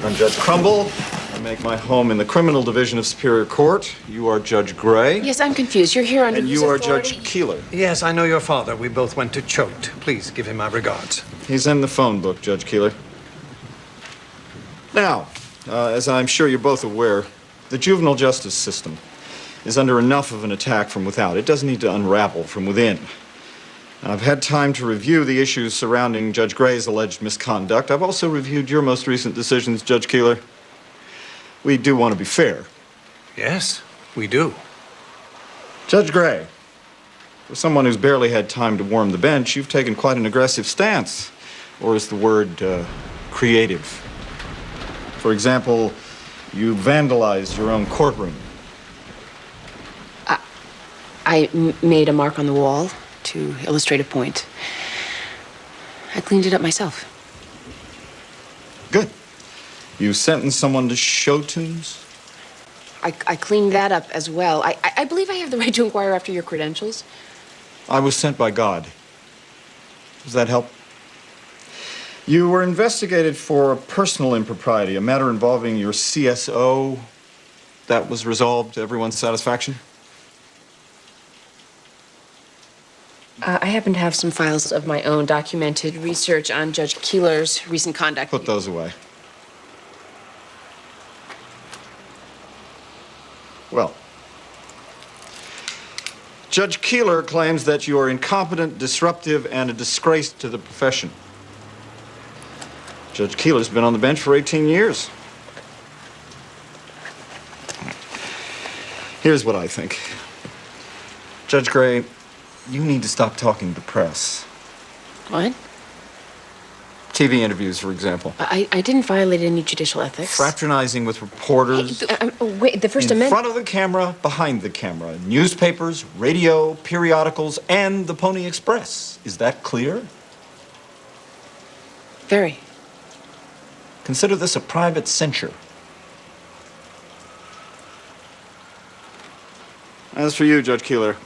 I'm Judge Crumble. I make my home in the Criminal Division of Superior Court. You are Judge Gray. Yes, I'm confused. You're here under And whose you are authority? Judge Keeler. Yes, I know your father. We both went to Choate. Please give him my regards. He's in the phone book, Judge Keeler. Now, as I'm sure you're both aware, the juvenile justice system is under enough of an attack from without. It doesn't need to unravel from within. I've had time to review the issues surrounding Judge Gray's alleged misconduct. I've also reviewed your most recent decisions, Judge Keeler. We do want to be fair. Yes, we do. Judge Gray, for someone who's barely had time to warm the bench, you've taken quite an aggressive stance. Or is the word creative? For example, you vandalized your own courtroom. I made a mark on the wall to illustrate a point. I cleaned it up myself. Good. You sentenced someone to show tunes? I cleaned that up as well. I believe I have the right to inquire after your credentials. I was sent by God. Does that help? You were investigated for a personal impropriety, a matter involving your CSO. That was resolved to everyone's satisfaction? I happen to have some files of my own documented research on Judge Keeler's recent conduct. Put those away. Well, Judge Keeler claims that you are incompetent, disruptive, and a disgrace to the profession. Judge Keeler's been on the bench for 18 years. Here's what I think. Judge Gray, you need to stop talking to the press. What? TV interviews, for example. I didn't violate any judicial ethics. Fraternizing with reporters. Wait, the First in Amendment. front of the camera, behind the camera. Newspapers, radio, periodicals, and the Pony Express. Is that clear? Very. Consider this a private censure. As for you, Judge Keeler,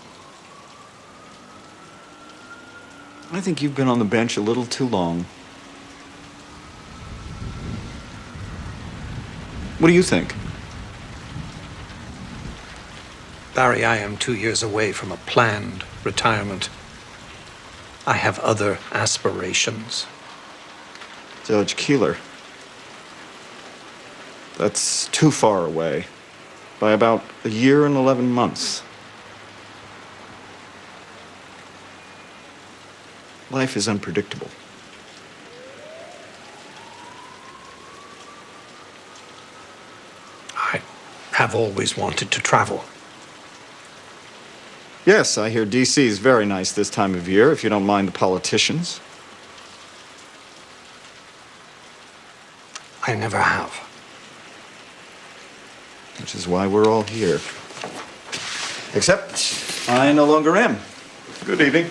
I think you've been on the bench a little too long. What do you think? Barry, I am 2 years away from a planned retirement. I have other aspirations. Judge Keeler, that's too far away. By about a year and 11 months. Life is unpredictable. I have always wanted to travel. Yes, I hear D.C. is very nice this time of year, if you don't mind the politicians. I never have. Which is why we're all here. Except I no longer am. Good evening.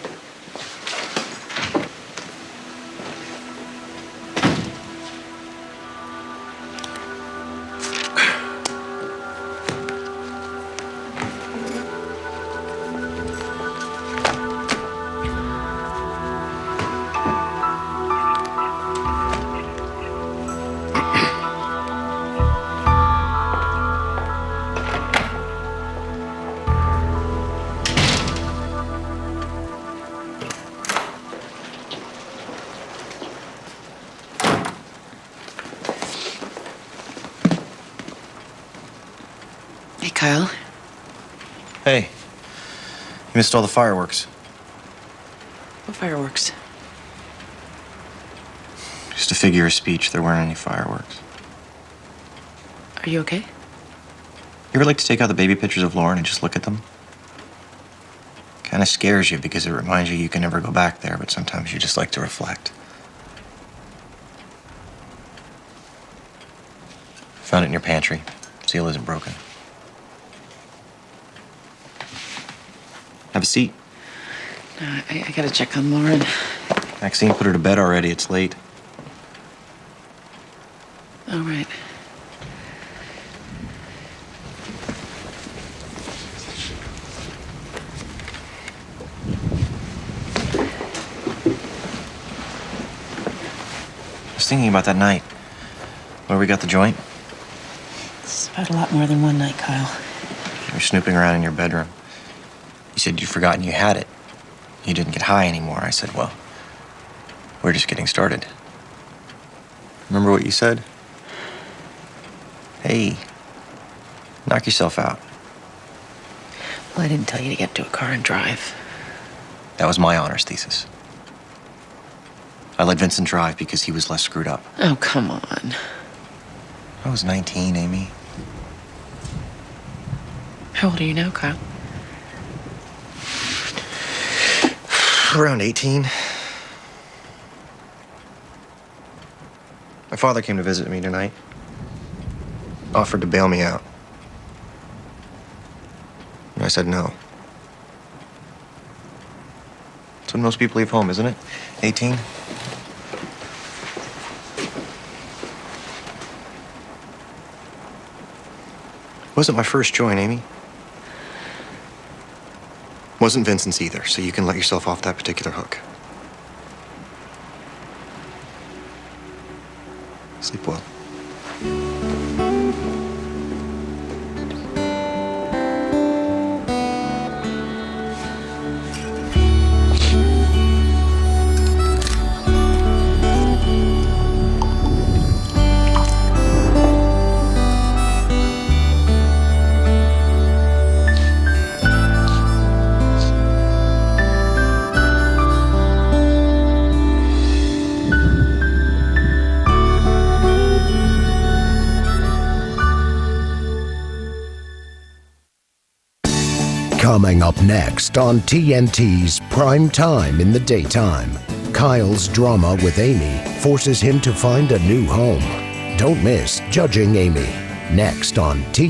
Hey, Kyle. Hey, you missed all the fireworks. What fireworks? Just a figure of speech. There weren't any fireworks. Are you okay? You ever like to take out the baby pictures of Lauren and just look at them? Kind of scares you because it reminds you can never go back there, but sometimes you just like to reflect. Found it in your pantry. Seal isn't broken. Have a seat. No, I gotta check on Lauren. Maxine put her to bed already. It's late. All right. I was thinking about that night where we got the joint. It's about a lot more than one night, Kyle. You were snooping around in your bedroom. You said you'd forgotten you had it. You didn't get high anymore. I said, well, we're just getting started. Remember what you said? Hey, knock yourself out. Well, I didn't tell you to get into a car and drive. That was my honors thesis. I let Vincent drive because he was less screwed up. Oh, come on. I was 19, Amy. How old are you now, Kyle? Around 18. My father came to visit me tonight. Offered to bail me out. And I said no. That's when most people leave home, isn't it? 18? It wasn't my first joint, Amy. Wasn't Vincent's either, so you can let yourself off that particular hook. Sleep well. Coming up next on TNT's Prime Time in the Daytime, Kyle's drama with Amy forces him to find a new home. Don't miss Judging Amy, next on TNT.